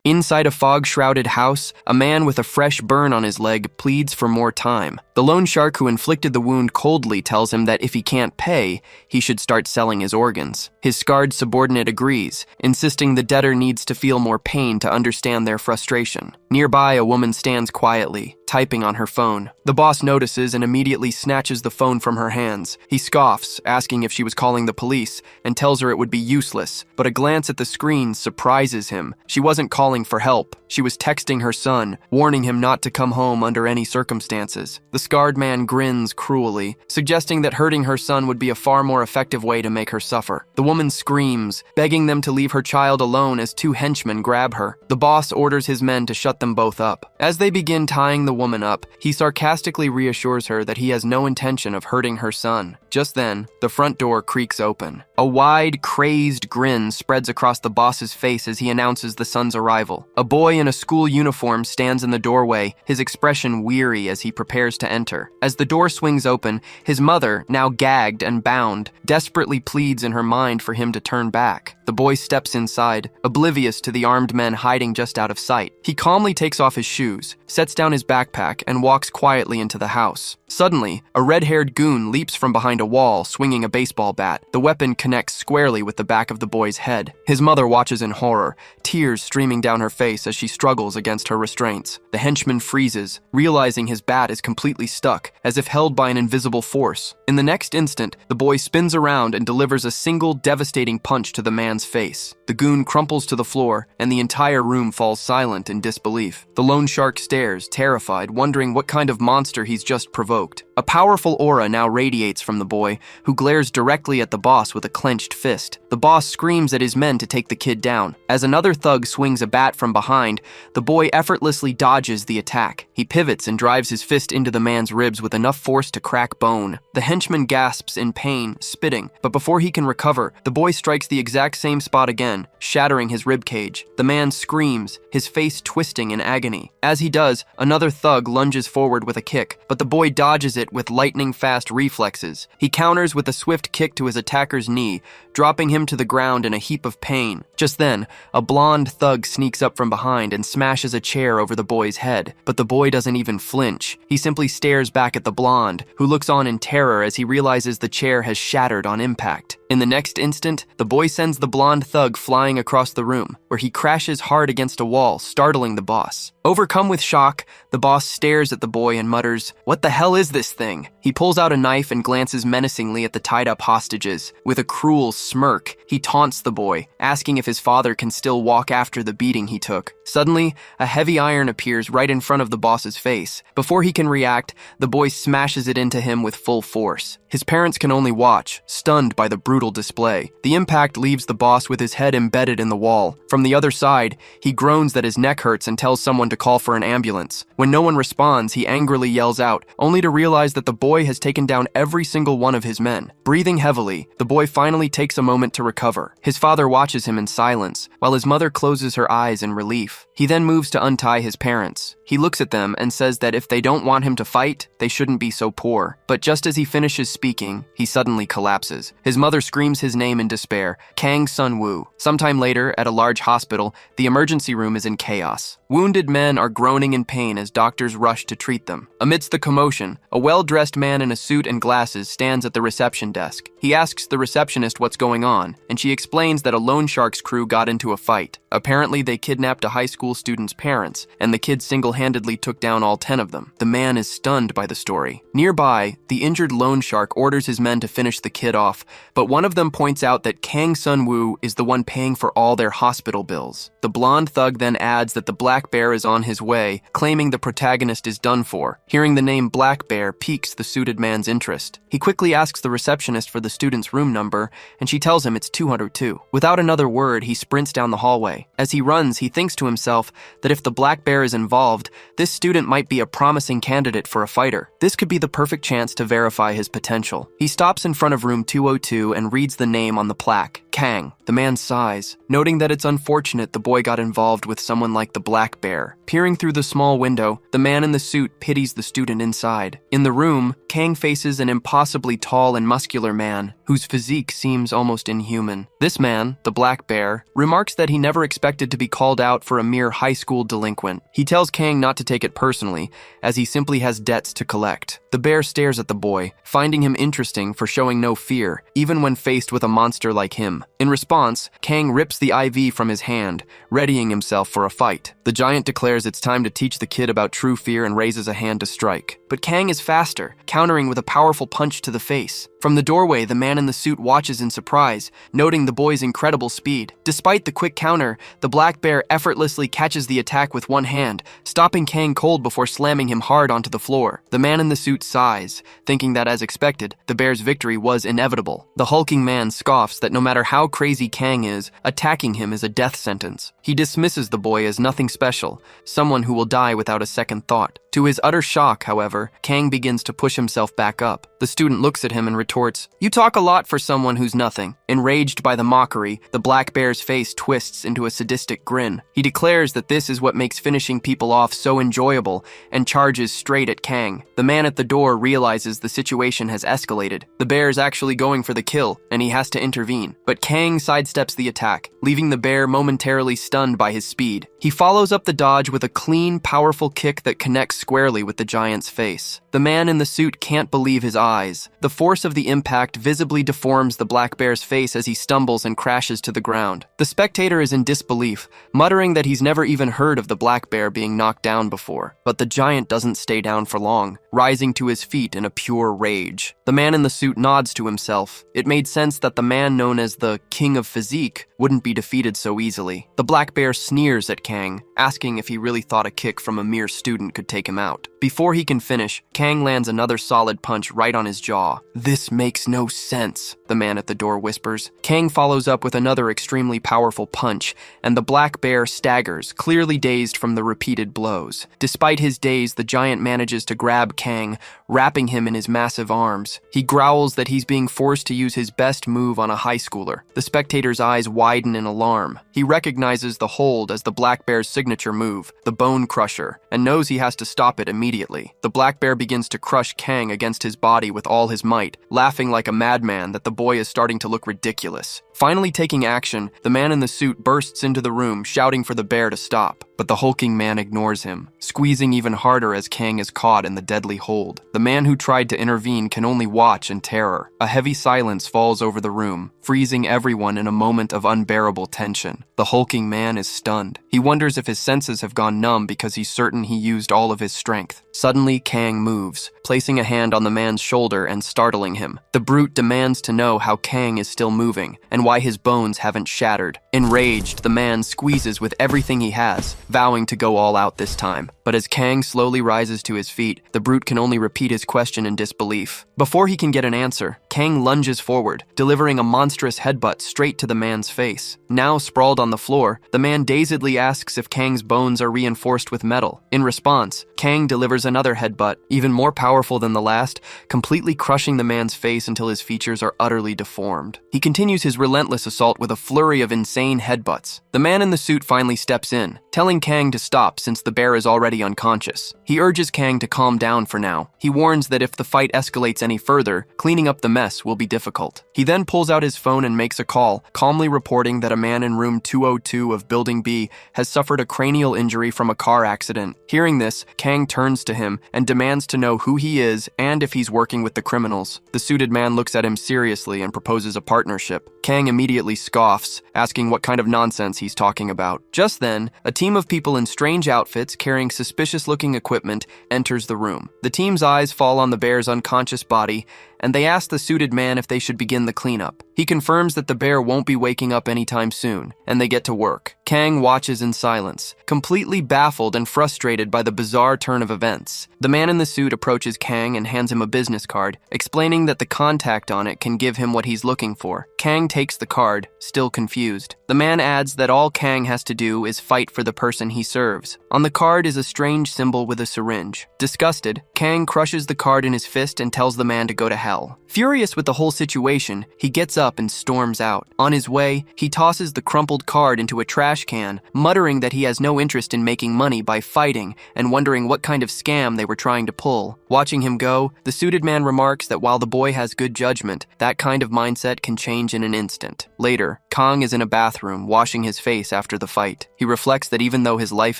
Inside a fog-shrouded house, a man with a fresh burn on his leg pleads for more time. The loan shark who inflicted the wound coldly tells him that if he can't pay, he should start selling his organs. His scarred subordinate agrees, insisting the debtor needs to feel more pain to understand their frustration. Nearby, a woman stands quietly, typing on her phone. The boss notices and immediately snatches the phone from her hands. He scoffs, asking if she was calling the police, and tells her it would be useless, but a glance at the screen surprises him. She wasn't calling for help. She was texting her son, warning him not to come home under any circumstances. The scarred man grins cruelly, suggesting that hurting her son would be a far more effective way to make her suffer. The woman screams, begging them to leave her child alone as two henchmen grab her. The boss orders his men to shut them both up. As they begin tying the woman up, he sarcastically reassures her that he has no intention of hurting her son. Just then, the front door creaks open. A wide, crazed grin spreads across the boss's face as he announces the son's arrival. A boy in a school uniform stands in the doorway, his expression weary as he prepares to enter. As the door swings open, his mother, now gagged and bound, desperately pleads in her mind for him to turn back. The boy steps inside, oblivious to the armed men hiding just out of sight. He calmly takes off his shoes, sets down his backpack, and walks quietly into the house. Suddenly, a red-haired goon leaps from behind a wall, swinging a baseball bat. The weapon connects squarely with the back of the boy's head. His mother watches in horror, tears streaming down her face as she struggles against her restraints. The henchman freezes, realizing his bat is completely stuck, as if held by an invisible force. In the next instant, the boy spins around and delivers a single devastating punch to the man's face. The goon crumples to the floor, and the entire room falls silent in disbelief. The loan shark stares, terrified, wondering what kind of monster he's just provoked. A powerful aura now radiates from the boy, who glares directly at the boss with a clenched fist. The boss screams at his men to take the kid down. As another thug swings a bat from behind, the boy effortlessly dodges the attack. He pivots and drives his fist into the man's ribs with enough force to crack bone. The henchman gasps in pain, spitting, but before he can recover, the boy strikes the exact same spot again, shattering his ribcage. The man screams, his face twisting in agony. As he does, another thug lunges forward with a kick, but the boy dodges it with lightning-fast reflexes. He counters with a swift kick to his attacker's knee, dropping him to the ground in a heap of pain. Just then, a blonde thug sneaks up from behind and smashes a chair over the boy's head, but the boy doesn't even flinch. He simply stares back at the blonde, who looks on in terror as he realizes the chair has shattered on impact. In the next instant, the boy sends the blonde thug flying across the room, where he crashes hard against a wall, startling the boss. Overcome with shock, the boss stares at the boy and mutters, "What the hell is this thing?" He pulls out a knife and glances menacingly at the tied-up hostages. With a cruel smirk, he taunts the boy, asking if his father can still walk after the beating he took. Suddenly, a heavy iron appears right in front of the boss's face. Before he can react, the boy smashes it into him with full force. His parents can only watch, stunned by the brutal display. The impact leaves the boss with his head embedded in the wall. From the other side, he groans that his neck hurts and tells someone to call for an ambulance. When no one responds, he angrily yells out, only to realize that the boy has taken down every single one of his men. Breathing heavily, the boy finally takes a moment to recover. His father watches him in silence, while his mother closes her eyes in relief. He then moves to untie his parents. He looks at them and says that if they don't want him to fight, they shouldn't be so poor. But just as he finishes speaking, he suddenly collapses. His mother screams his name in despair, Kang Sun-woo. Sometime later, at a large hospital, the emergency room is in chaos. Wounded men are groaning in pain as doctors rush to treat them. Amidst the commotion, a well-dressed man in a suit and glasses stands at the reception desk. He asks the receptionist what's going on, and she explains that a loan shark's crew got into a fight. Apparently, they kidnapped a high school student's parents, and the kid single-handedly took down all 10 of them. The man is stunned by the story. Nearby, the injured loan shark orders his men to finish the kid off, but one of them points out that Kang Sun-woo is the one paying for all their hospital bills. The blonde thug then adds that the Black Bear is on his way, claiming the protagonist is done for. Hearing the name Black Bear piques the suited man's interest. He quickly asks the receptionist for the student's room number, and she tells him it's 202. Without another word, he sprints down the hallway. As he runs, he thinks to himself that if the Black Bear is involved, this student might be a promising candidate for a fighter. This could be the perfect chance to verify his potential. He stops in front of room 202 and and reads the name on the plaque, Kang. The man sighs, noting that it's unfortunate the boy got involved with someone like the Black Bear. Peering through the small window, the man in the suit pities the student inside. In the room, Kang faces an impossibly tall and muscular man, whose physique seems almost inhuman. This man, the Black Bear, remarks that he never expected to be called out for a mere high school delinquent. He tells Kang not to take it personally, as he simply has debts to collect. The bear stares at the boy, finding him interesting for showing no fear, even when faced with a monster like him. In response, Kang rips the IV from his hand, readying himself for a fight. The giant declares it's time to teach the kid about true fear and raises a hand to strike. But Kang is faster, countering with a powerful punch to the face. From the doorway, the man in the suit watches in surprise, noting the boy's incredible speed. Despite the quick counter, the Black Bear effortlessly catches the attack with one hand, stopping Kang cold before slamming him hard onto the floor. The man in the suit sighs, thinking that as expected, the bear's victory was inevitable. The hulking man scoffs that no matter how crazy Kang is, attacking him is a death sentence. He dismisses the boy as nothing special, someone who will die without a second thought. To his utter shock, however, Kang begins to push himself back up. The student looks at him and retorts, "You talk a lot for someone who's nothing." Enraged by the mockery, the Black Bear's face twists into a sadistic grin. He declares that this is what makes finishing people off so enjoyable and charges straight at Kang. The man at the door realizes the situation has escalated. The bear is actually going for the kill, and he has to intervene. But Kang sidesteps the attack, leaving the bear momentarily stunned by his speed. He follows up the dodge with a clean, powerful kick that connects squarely with the giant's face. The man in the suit can't believe his eyes. The force of the impact visibly deforms the Black Bear's face as he stumbles and crashes to the ground. The spectator is in disbelief, muttering that he's never even heard of the Black Bear being knocked down before. But the giant doesn't stay down for long, rising to his feet in a pure rage. The man in the suit nods to himself. It made sense that the man known as the King of Physique wouldn't be defeated so easily. The Black Bear sneers at Kang, asking if he really thought a kick from a mere student could take him out. Before he can finish, Kang lands another solid punch right on his jaw. "This makes no sense," the man at the door whispers. Kang follows up with another extremely powerful punch, and the Black Bear staggers, clearly dazed from the repeated blows. Despite his daze, the giant manages to grab Kang, wrapping him in his massive arms. He growls that he's being forced to use his best move on a high schooler. The spectator's eyes widen in alarm. He recognizes the hold as the Black Bear's signature move, the Bone Crusher, and knows he has to stop it immediately. The Black Bear begins to crush Kang against his body with all his might, laughing like a madman that the boy is starting to look ridiculous. Finally taking action, the man in the suit bursts into the room, shouting for the bear to stop. But the hulking man ignores him, squeezing even harder as Kang is caught in the deadly hold. The man who tried to intervene can only watch in terror. A heavy silence falls over the room, freezing everyone in a moment of unbearable tension. The hulking man is stunned. He wonders if his senses have gone numb because he's certain he used all of his strength. Suddenly, Kang moves, placing a hand on the man's shoulder and startling him. The brute demands to know how Kang is still moving, and why his bones haven't shattered. Enraged, the man squeezes with everything he has, vowing to go all out this time. But as Kang slowly rises to his feet, the brute can only repeat his question in disbelief. Before he can get an answer, Kang lunges forward, delivering a monstrous headbutt straight to the man's face. Now sprawled on the floor, the man dazedly asks if Kang's bones are reinforced with metal. In response, Kang delivers another headbutt, even more powerful than the last, completely crushing the man's face until his features are utterly deformed. He continues his relentless assault with a flurry of insane headbutts. The man in the suit finally steps in, telling Kang to stop since the bear is already unconscious. He urges Kang to calm down for now. He warns that if the fight escalates any further, cleaning up the mess will be difficult. He then pulls out his phone and makes a call, calmly reporting that a man in room 202 of Building B has suffered a cranial injury from a car accident. Hearing this, Kang turns to him and demands to know who he is and if he's working with the criminals. The suited man looks at him seriously and proposes a partnership. Kang immediately scoffs, asking what kind of nonsense he's talking about. Just then, a team of people in strange outfits carrying suspicious-looking equipment enters the room. The team's eyes fall on the bear's unconscious body, and they ask the suited man if they should begin the cleanup. He confirms that the bear won't be waking up anytime soon, and they get to work. Kang watches in silence, completely baffled and frustrated by the bizarre turn of events. The man in the suit approaches Kang and hands him a business card, explaining that the contact on it can give him what he's looking for. Kang takes the card, still confused. The man adds that all Kang has to do is fight for the person he serves. On the card is a strange symbol with a syringe. Disgusted, Kang crushes the card in his fist and tells the man to go to hell. hell. Furious with the whole situation, he gets up and storms out. On his way, he tosses the crumpled card into a trash can, muttering that he has no interest in making money by fighting and wondering what kind of scam they were trying to pull. Watching him go, the suited man remarks that while the boy has good judgment, that kind of mindset can change in an instant. Later, Kang is in a bathroom washing his face after the fight. He reflects that even though his life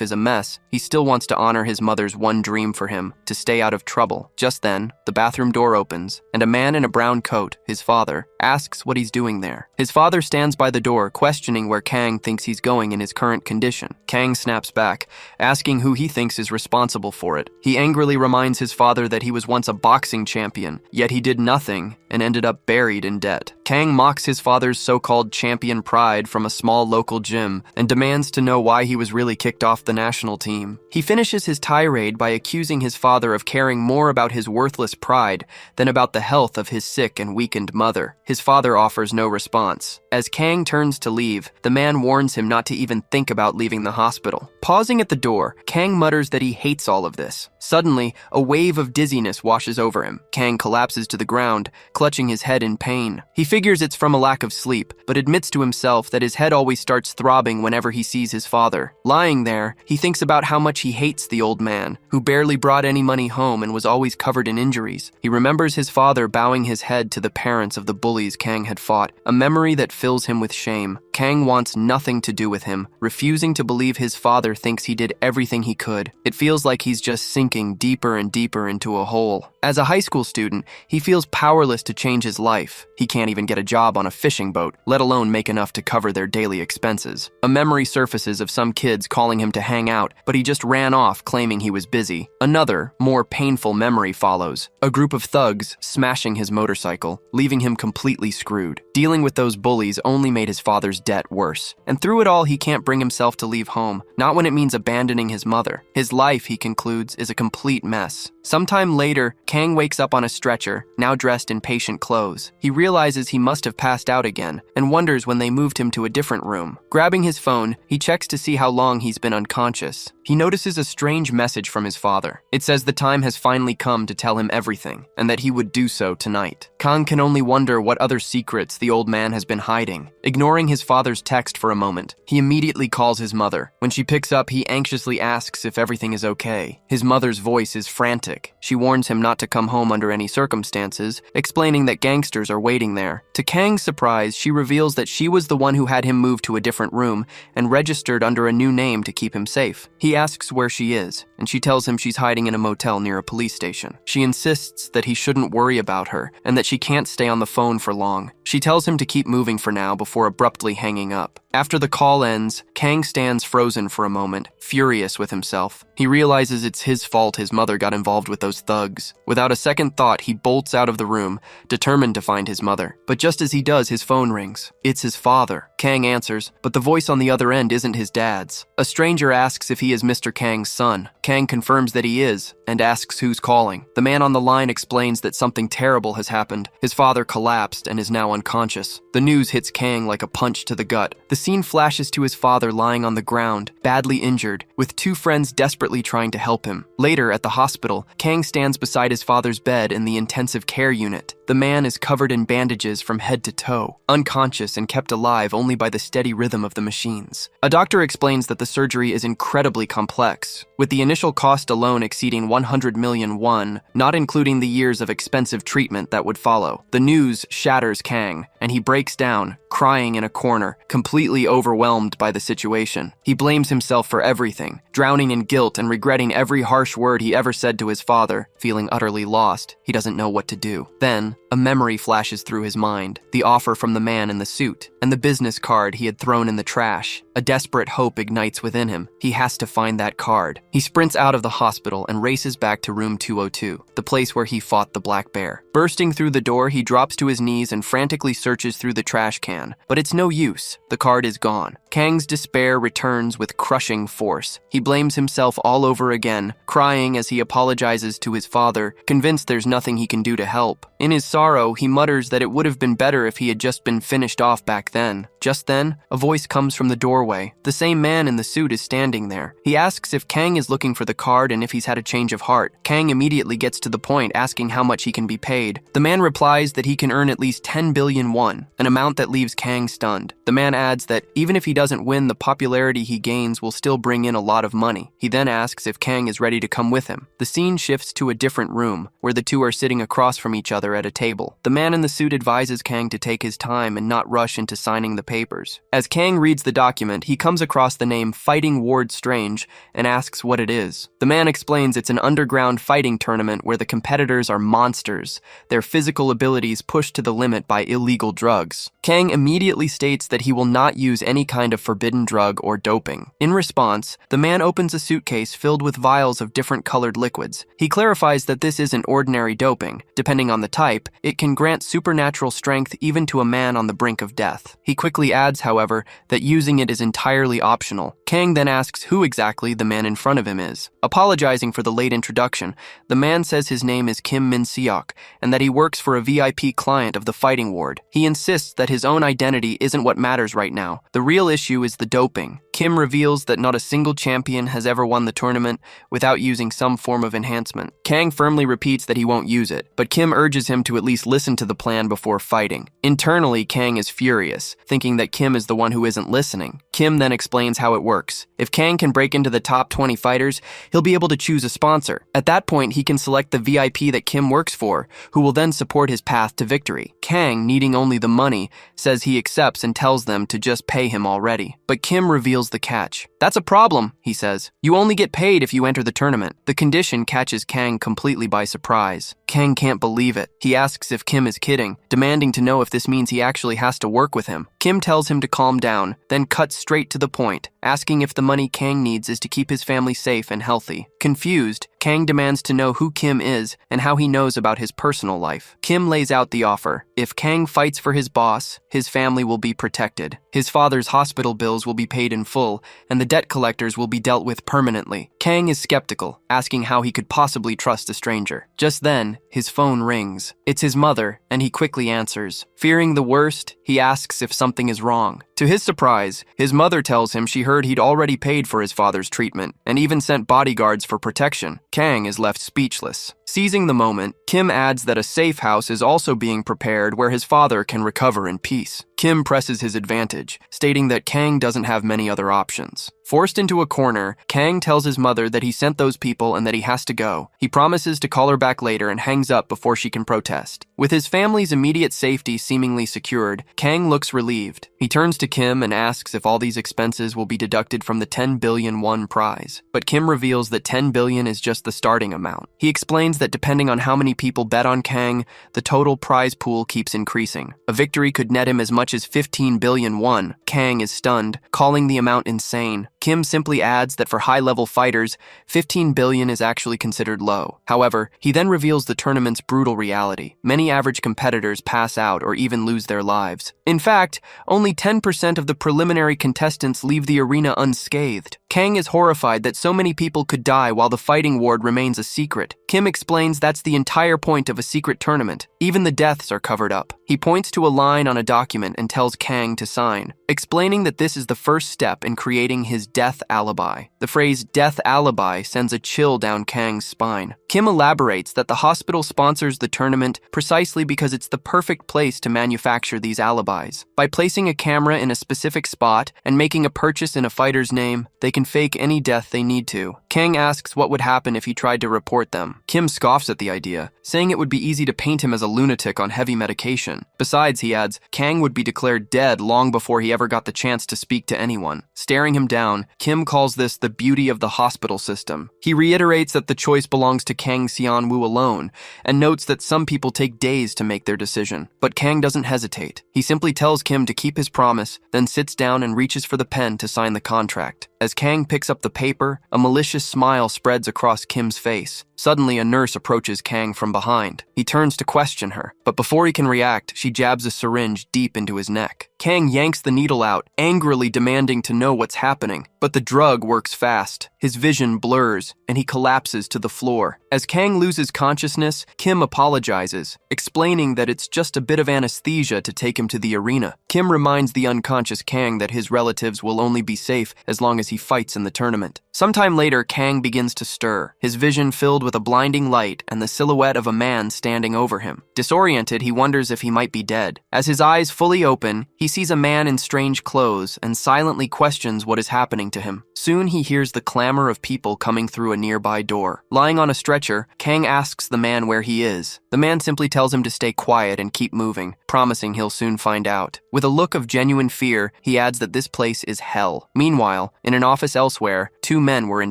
is a mess, he still wants to honor his mother's one dream for him, to stay out of trouble. Just then, the bathroom door opens, and a man in a brown coat, his father, asks what he's doing there. His father stands by the door, questioning where Kang thinks he's going in his current condition. Kang snaps back, asking who he thinks is responsible for it. He angrily reminds his father that he was once a boxing champion, yet he did nothing and ended up buried in debt. Kang mocks his father's so-called champion pride from a small local gym and demands to know why he was really kicked off the national team. He finishes his tirade by accusing his father of caring more about his worthless pride than about the health of his sick and weakened mother. His father offers no response. As Kang turns to leave, the man warns him not to even think about leaving the hospital. Pausing at the door, Kang mutters that he hates all of this. Suddenly, a wave of dizziness washes over him. Kang collapses to the ground, clutching his head in pain. He figures it's from a lack of sleep, but admits to himself that his head always starts throbbing whenever he sees his father. Lying there, he thinks about how much he hates the old man, who barely brought any money home and was always covered in injuries. He remembers his father bowing his head to the parents of the bullies Kang had fought, a memory that fills him with shame. Kang wants nothing to do with him, refusing to believe his father thinks he did everything he could. It feels like he's just sinking deeper and deeper into a hole. As a high school student, he feels powerless to change his life. He can't even get a job on a fishing boat, let alone make enough to cover their daily expenses. A memory surfaces of some kids calling him to hang out, but he just ran off claiming he was busy. Another, more painful memory follows. A group of thugs smashing his motorcycle, leaving him completely screwed. Dealing with those bullies only made his father's debt worse. And through it all, he can't bring himself to leave home, not when it means abandoning his mother. His life, he concludes, is a complete mess. Sometime later, Kang wakes up on a stretcher, now dressed in patient clothes. He realizes he must have passed out again, and wonders when they moved him to a different room. Grabbing his phone, he checks to see how long he's been unconscious. He notices a strange message from his father. It says the time has finally come to tell him everything, and that he would do so tonight. Kang can only wonder what other secrets the old man has been hiding. Ignoring his father's text for a moment, he immediately calls his mother. When she picks up, he anxiously asks if everything is okay. His mother's voice is frantic. She warns him not to come home under any circumstances, explaining that gangsters are waiting there. To Kang's surprise, she reveals that she was the one who had him moved to a different room and registered under a new name to keep him safe. He asks where she is, and she tells him she's hiding in a motel near a police station. She insists that he shouldn't worry about her and that she can't stay on the phone for long. She tells him to keep moving for now before abruptly hanging up. After the call ends, Kang stands frozen for a moment, furious with himself. He realizes it's his fault his mother got involved with those thugs. Without a second thought, he bolts out of the room, determined to find his mother. But just as he does, his phone rings. It's his father. Kang answers, but the voice on the other end isn't his dad's. A stranger asks if he is Mr. Kang's son. Kang confirms that he is, and asks who's calling. The man on the line explains that something terrible has happened. His father collapsed and is now unconscious. The news hits Kang like a punch to the gut. The scene flashes to his father lying on the ground, badly injured, with two friends desperately trying to help him. Later, at the hospital, Kang stands beside his father's bed in the intensive care unit. The man is covered in bandages from head to toe, unconscious and kept alive only by the steady rhythm of the machines. A doctor explains that the surgery is incredibly complex, with the initial cost alone exceeding 100 million won, not including the years of expensive treatment that would follow. The news shatters Kang, and he breaks down, crying in a corner, completely overwhelmed by the situation. He blames himself for everything, drowning in guilt and regretting every harsh word he ever said to his father. Feeling utterly lost, he doesn't know what to do. Then, a memory flashes through his mind, the offer from the man in the suit, and the business card he had thrown in the trash. A desperate hope ignites within him. He has to find that card. He sprints out of the hospital and races back to room 202, the place where he fought the black bear. Bursting through the door, he drops to his knees and frantically searches through the trash can, man, but it's no use. The card is gone. Kang's despair returns with crushing force. He blames himself all over again, crying as he apologizes to his father, convinced there's nothing he can do to help. In his sorrow, he mutters that it would have been better if he had just been finished off back then. Just then, a voice comes from the doorway. The same man in the suit is standing there. He asks if Kang is looking for the card and if he's had a change of heart. Kang immediately gets to the point, asking how much he can be paid. The man replies that he can earn at least 10 billion won, an amount that leaves Kang stunned. The man adds that even if he doesn't win, the popularity he gains will still bring in a lot of money. He then asks if Kang is ready to come with him. The scene shifts to a different room, where the two are sitting across from each other at a table. The man in the suit advises Kang to take his time and not rush into signing the papers. As Kang reads the document, he comes across the name Fighting Ward Strange and asks what it is. The man explains it's an underground fighting tournament where the competitors are monsters, their physical abilities pushed to the limit by illegal drugs. Kang immediately states that he will not use any kind of forbidden drug or doping. In response, the man opens a suitcase filled with vials of different colored liquids. He clarifies that this isn't ordinary doping. Depending on the type, it can grant supernatural strength even to a man on the brink of death. He quickly adds, however, that using it is entirely optional. Kang then asks who exactly the man in front of him is. Apologizing for the late introduction, the man says his name is Kim Min-seok and that he works for a VIP client of the fighting ward. He insists that his own identity isn't what matters right now. The real issue is the doping. Kim reveals that not a single champion has ever won the tournament without using some form of enhancement. Kang firmly repeats that he won't use it, but Kim urges him to at least listen to the plan before fighting. Internally, Kang is furious, thinking that Kim is the one who isn't listening. Kim then explains how it works. If Kang can break into the top 20 fighters, he'll be able to choose a sponsor. At that point, he can select the VIP that Kim works for, who will then support his path to victory. Kang, needing only the money, says he accepts and tells them to just pay him already. But Kim reveals the catch. That's a problem, he says. You only get paid if you enter the tournament. The condition catches Kang completely by surprise. Kang can't believe it. He asks if Kim is kidding, demanding to know if this means he actually has to work with him. Kim tells him to calm down, then cuts straight to the point, asking if the money Kang needs is to keep his family safe and healthy. Confused, Kang demands to know who Kim is and how he knows about his personal life. Kim lays out the offer. If Kang fights for his boss, his family will be protected. His father's hospital bills will be paid in full, and the debt collectors will be dealt with permanently. Kang is skeptical, asking how he could possibly trust a stranger. Just then, his phone rings. It's his mother, and he quickly answers. Fearing the worst, he asks if something is wrong. To his surprise, his mother tells him she heard he'd already paid for his father's treatment, and even sent bodyguards for protection. Kang is left speechless. Seizing the moment, Kim adds that a safe house is also being prepared where his father can recover in peace. Kim presses his advantage, stating that Kang doesn't have many other options. Forced into a corner, Kang tells his mother that he sent those people and that he has to go. He promises to call her back later and hangs up before she can protest. With his family's immediate safety seemingly secured, Kang looks relieved. He turns to Kim and asks if all these expenses will be deducted from the 10 billion won prize. But Kim reveals that 10 billion is just the starting amount. He explains that depending on how many people bet on Kang, the total prize pool keeps increasing. A victory could net him as much as 15 billion won. Kang is stunned, calling the amount insane. Kim simply adds that for high-level fighters, 15 billion is actually considered low. However, he then reveals the tournament's brutal reality. Many average competitors pass out or even lose their lives. In fact, only 10% of the preliminary contestants leave the arena unscathed. Kang is horrified that so many people could die while the fighting ward remains a secret. Kim explains that's the entire point of a secret tournament. Even the deaths are covered up. He points to a line on a document and tells Kang to sign, explaining that this is the first step in creating his death alibi. The phrase death alibi sends a chill down Kang's spine. Kim elaborates that the hospital sponsors the tournament precisely because it's the perfect place to manufacture these alibis. By placing a camera in a specific spot and making a purchase in a fighter's name, they can fake any death they need to. Kang asks what would happen if he tried to report them. Kim scoffs at the idea, saying it would be easy to paint him as a lunatic on heavy medication. Besides, he adds, Kang would be declared dead long before he ever got the chance to speak to anyone. Staring him down, Kim calls this the beauty of the hospital system. He reiterates that the choice belongs to Kang Seon-woo alone, and notes that some people take days to make their decision. But Kang doesn't hesitate. He simply tells Kim to keep his promise, then sits down and reaches for the pen to sign the contract. As Kang picks up the paper, a malicious smile spreads across Kim's face. Suddenly, a nurse approaches Kang from behind. He turns to question her, but before he can react, she jabs a syringe deep into his neck. Kang yanks the needle out, angrily demanding to know what's happening. But the drug works fast. His vision blurs, and he collapses to the floor. As Kang loses consciousness, Kim apologizes, explaining that it's just a bit of anesthesia to take him to the arena. Kim reminds the unconscious Kang that his relatives will only be safe as long as he fights in the tournament. Sometime later, Kang begins to stir, his vision filled with a blinding light and the silhouette of a man standing over him. Disoriented, he wonders if he might be dead. As his eyes fully open, he sees a man in strange clothes and silently questions what is happening to him. Soon he hears the clamor of people coming through a nearby door. Lying on a stretcher, Kang asks the man where he is. The man simply tells him to stay quiet and keep moving, promising he'll soon find out. With a look of genuine fear, he adds that this place is hell. Meanwhile, in an office elsewhere, two men were in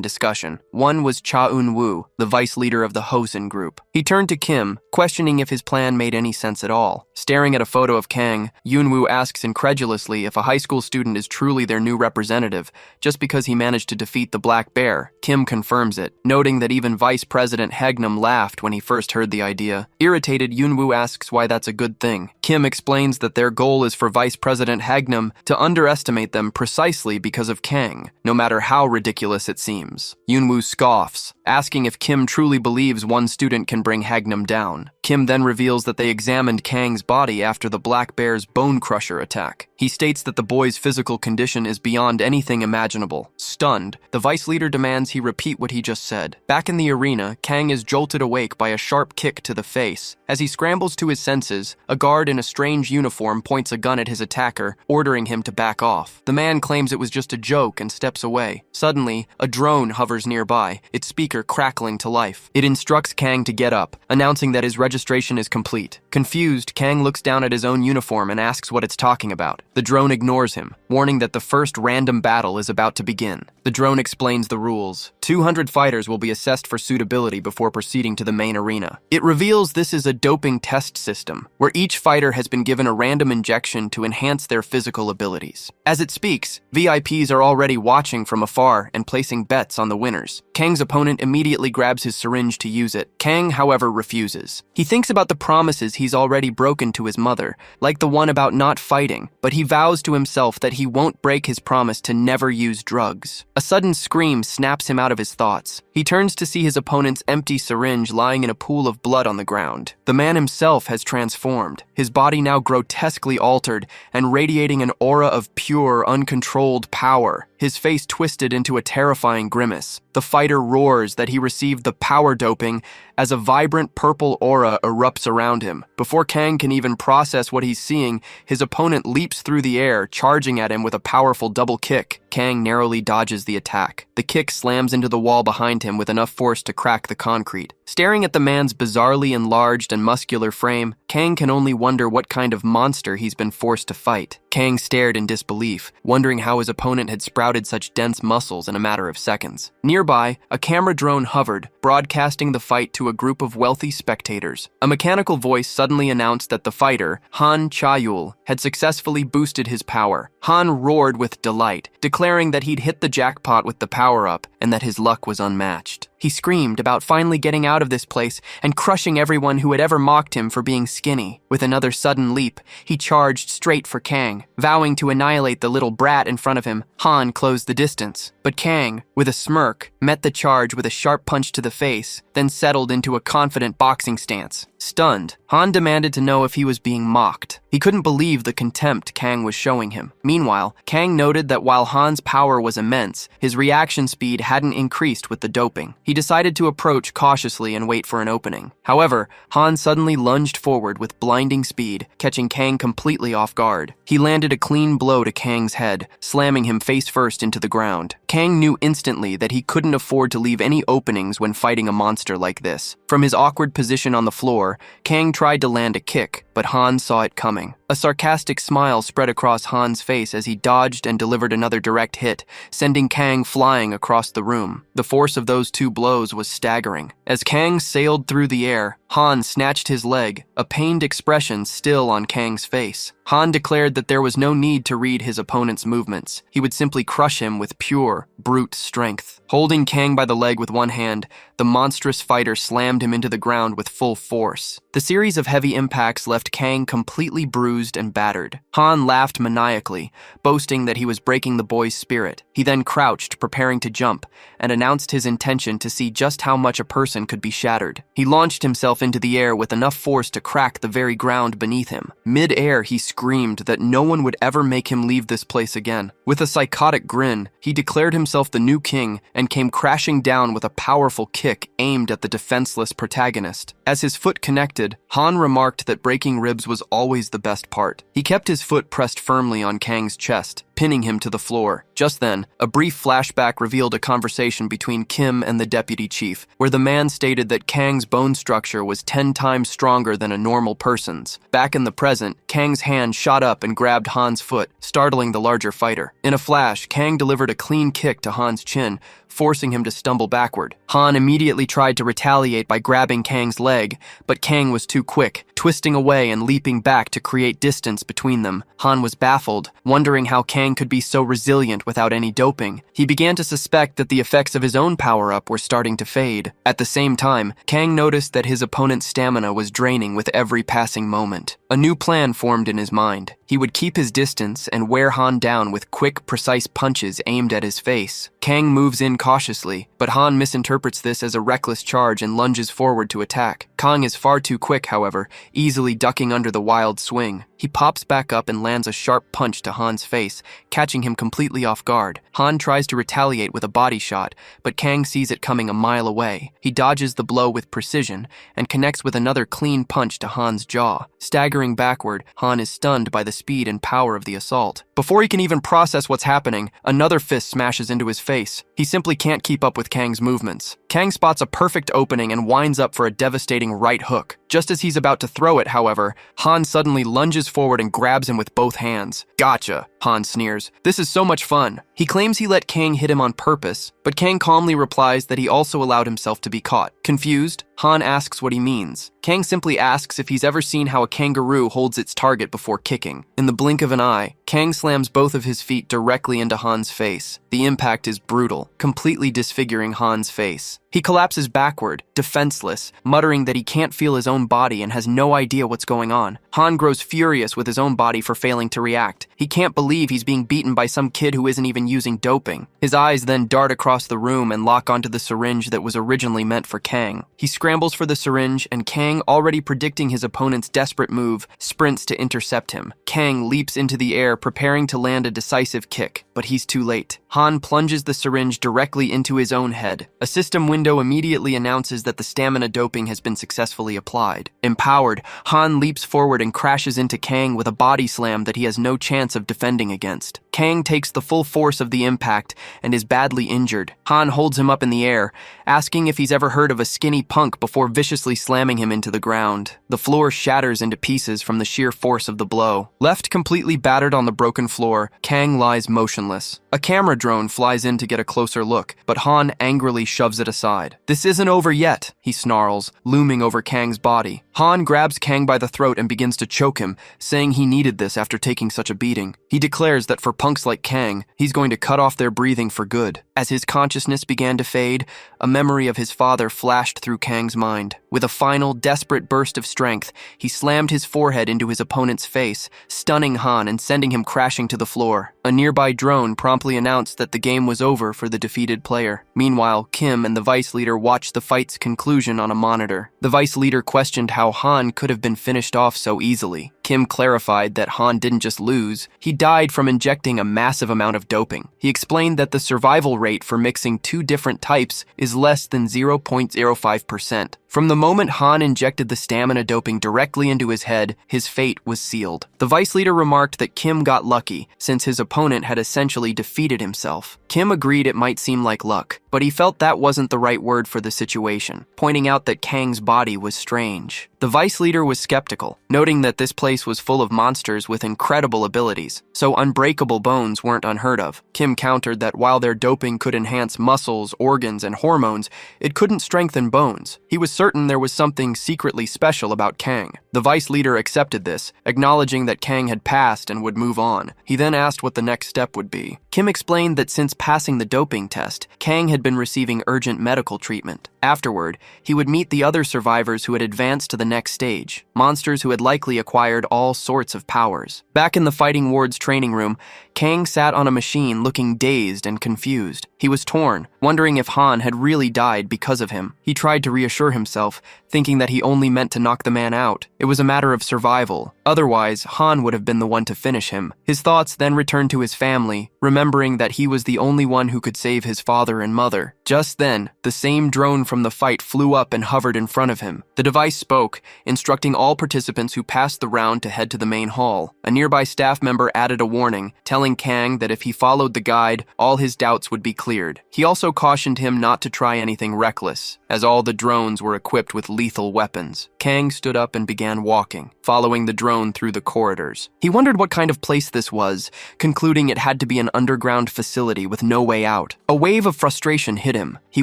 discussion. One was Cha Eun-woo, the vice leader of the Hosen group. He turned to Kim, questioning if his plan made any sense at all. Staring at a photo of Kang, Eun-woo asks incredulously if a high school student is truly their new representative, just because he managed to defeat the Black Bear. Kim confirms it, noting that even Vice President Haegnam laughed when he first heard the idea. Irritated, Eun-woo asks why that's a good thing. Kim explains that their goal is for Vice President Haegnam to underestimate them precisely because of Kang, no matter how ridiculous it seems. Eun-woo scoffs, asking if Kim truly believes one student can bring Haegnam down. Kim then reveals that they examined Kang's body after the Black Bear's bone crusher attack. He states that the boy's physical condition is beyond anything imaginable. Stunned, the vice leader demands he repeat what he just said. Back in the arena, Kang is jolted awake by a sharp kick to the face. As he scrambles to his senses, a guard in a strange uniform points a gun at his attacker, ordering him to back off. The man claims it was just a joke and steps away. Suddenly, a drone hovers nearby, its speaker crackling to life. It instructs Kang to get up, announcing that his registration is complete. Confused, Kang looks down at his own uniform and asks what it's talking about. The drone ignores him, warning that the first random battle is about to begin. The drone explains the rules. 200 fighters will be assessed for suitability before proceeding to the main arena. It reveals this is a doping test system, where each fighter has been given a random injection to enhance their physical abilities. As it speaks, VIPs are already watching from afar and placing bets on the winners. Kang's opponent immediately grabs his syringe to use it. Kang, however, refuses. He thinks about the promises he's already broken to his mother, like the one about not fighting, but he vows to himself that he won't break his promise to never use drugs. A sudden scream snaps him out of his thoughts. He turns to see his opponent's empty syringe lying in a pool of blood on the ground. The man himself has transformed, his body now grotesquely altered and radiating an aura of pure, uncontrolled power. His face twisted into a terrifying grimace. The fighter roars that he received the power doping as a vibrant purple aura erupts around him. Before Kang can even process what he's seeing, his opponent leaps through the air, charging at him with a powerful double kick. Kang narrowly dodges the attack. The kick slams into the wall behind him with enough force to crack the concrete. Staring at the man's bizarrely enlarged and muscular frame, Kang can only wonder what kind of monster he's been forced to fight. Kang stared in disbelief, wondering how his opponent had sprouted such dense muscles in a matter of seconds. Nearby, a camera drone hovered, broadcasting the fight to a group of wealthy spectators. A mechanical voice suddenly announced that the fighter, Han Cha-yul, had successfully boosted his power. Han roared with delight, declaring that he'd hit the jackpot with the power-up and that his luck was unmatched. He screamed about finally getting out of this place and crushing everyone who had ever mocked him for being skinny. With another sudden leap, he charged straight for Kang. Vowing to annihilate the little brat in front of him, Han closed the distance. But Kang, with a smirk, met the charge with a sharp punch to the face, then settled into a confident boxing stance. Stunned, Han demanded to know if he was being mocked. He couldn't believe the contempt Kang was showing him. Meanwhile, Kang noted that while Han's power was immense, his reaction speed hadn't increased with the doping. He decided to approach cautiously and wait for an opening. However, Han suddenly lunged forward with blinding speed, catching Kang completely off guard. He landed a clean blow to Kang's head, slamming him face first into the ground. Kang knew instantly that he couldn't afford to leave any openings when fighting a monster like this. From his awkward position on the floor, floor, Kang tried to land a kick, but Han saw it coming. A sarcastic smile spread across Han's face as he dodged and delivered another direct hit, sending Kang flying across the room. The force of those two blows was staggering. As Kang sailed through the air, Han snatched his leg, a pained expression still on Kang's face. Han declared that there was no need to read his opponent's movements. He would simply crush him with pure, brute strength. Holding Kang by the leg with one hand, the monstrous fighter slammed him into the ground with full force. The series of heavy impacts left Kang completely bruised and battered. Han laughed maniacally, boasting that he was breaking the boy's spirit. He then crouched, preparing to jump, and announced his intention to see just how much a person could be shattered. He launched himself into the air with enough force to crack the very ground beneath him. Mid-air, he screamed that no one would ever make him leave this place again. With a psychotic grin, he declared himself the new king and came crashing down with a powerful kick aimed at the defenseless protagonist. As his foot connected, Han remarked that breaking ribs was always the best part. He kept his foot pressed firmly on Kang's chest, pinning him to the floor. Just then, a brief flashback revealed a conversation between Kim and the deputy chief, where the man stated that Kang's bone structure was 10 times stronger than a normal person's. Back in the present, Kang's hand shot up and grabbed Han's foot, startling the larger fighter. In a flash, Kang delivered a clean kick to Han's chin, forcing him to stumble backward. Han immediately tried to retaliate by grabbing Kang's leg, but Kang was too quick, twisting away and leaping back to create distance between them. Han was baffled, wondering how Kang could be so resilient without any doping. He began to suspect that the effects of his own power-up were starting to fade. At the same time, Kang noticed that his opponent's stamina was draining with every passing moment. A new plan formed in his mind. He would keep his distance and wear Han down with quick, precise punches aimed at his face. Kang moves in cautiously, but Han misinterprets this as a reckless charge and lunges forward to attack. Kang is far too quick, however, easily ducking under the wild swing. He pops back up and lands a sharp punch to Han's face, catching him completely off guard. Han tries to retaliate with a body shot, but Kang sees it coming a mile away. He dodges the blow with precision and connects with another clean punch to Han's jaw. Staggering backward, Han is stunned by the speed and power of the assault. Before he can even process what's happening, another fist smashes into his face. He simply can't keep up with Kang's movements. Kang spots a perfect opening and winds up for a devastating right hook. Just as he's about to throw it, however, Han suddenly lunges forward and grabs him with both hands. "Gotcha," Han sneers. "This is so much fun." He claims he let Kang hit him on purpose, but Kang calmly replies that he also allowed himself to be caught. Confused, Han asks what he means. Kang simply asks if he's ever seen how a kangaroo holds its target before kicking. In the blink of an eye, Kang slams both of his feet directly into Han's face. The impact is brutal, completely disfiguring Han's face. He collapses backward, defenseless, muttering that he can't feel his own body and has no idea what's going on. Han grows furious with his own body for failing to react. He can't believe he's being beaten by some kid who isn't even using doping. His eyes then dart across the room and lock onto the syringe that was originally meant for Kang. He scrambles for the syringe, and Kang, already predicting his opponent's desperate move, sprints to intercept him. Kang leaps into the air, preparing to land a decisive kick, but he's too late. Han plunges the syringe directly into his own head. A system window immediately announces that the stamina doping has been successfully applied. Empowered, Han leaps forward and crashes into Kang with a body slam that he has no chance of defending against. Kang takes the full force of the impact and is badly injured. Han holds him up in the air, asking if he's ever heard of a skinny punk before viciously slamming him into the ground. The floor shatters into pieces from the sheer force of the blow. Left completely battered on the broken floor, Kang lies motionless. A camera drone flies in to get a closer look, but Han angrily shoves it aside. "This isn't over yet," he snarls, looming over Kang's body. Han grabs Kang by the throat and begins to choke him, saying he needed this after taking such a beating. He declares that for punks like Kang, he's going to cut off their breathing for good. As his consciousness began to fade, a memory of his father flashed through Kang's mind. With a final, desperate burst of strength, he slammed his forehead into his opponent's face, stunning Han and sending him crashing to the floor. A nearby drone promptly announced that the game was over for the defeated player. Meanwhile, Kim and the vice leader watched the fight's conclusion on a monitor. The vice leader questioned how Han could have been finished off so easily. Kim clarified that Han didn't just lose, he died from injecting a massive amount of doping. He explained that the survival rate for mixing two different types is less than 0.05%. From the moment Han injected the stamina doping directly into his head, his fate was sealed. The vice leader remarked that Kim got lucky, since his opponent had essentially defeated himself. Kim agreed it might seem like luck, but he felt that wasn't the right word for the situation, pointing out that Kang's body was strange. The vice leader was skeptical, noting that this place was full of monsters with incredible abilities, so unbreakable bones weren't unheard of. Kim countered that while their doping could enhance muscles, organs, and hormones, it couldn't strengthen bones. He was certain there was something secretly special about Kang. The vice leader accepted this, acknowledging that Kang had passed and would move on. He then asked what the next step would be. Kim explained that since passing the doping test, Kang had been receiving urgent medical treatment. Afterward, he would meet the other survivors who had advanced to the next stage, monsters who had likely acquired all sorts of powers. Back in the fighting ward's training room, Kang sat on a machine looking dazed and confused. He was torn, wondering if Han had really died because of him. He tried to reassure himself, thinking that he only meant to knock the man out. It was a matter of survival. Otherwise, Han would have been the one to finish him. His thoughts then returned to his family, remembering that he was the only one who could save his father and mother. Just then, the same drone from the fight flew up and hovered in front of him. The device spoke, instructing all participants who passed the round to head to the main hall. A nearby staff member added a warning, telling Kang that if he followed the guide, all his doubts would be cleared. He also cautioned him not to try anything reckless, as all the drones were equipped with lethal weapons. Kang stood up and began walking, following the drone through the corridors. He wondered what kind of place this was, concluding it had to be an underground facility with no way out. A wave of frustration hit him. He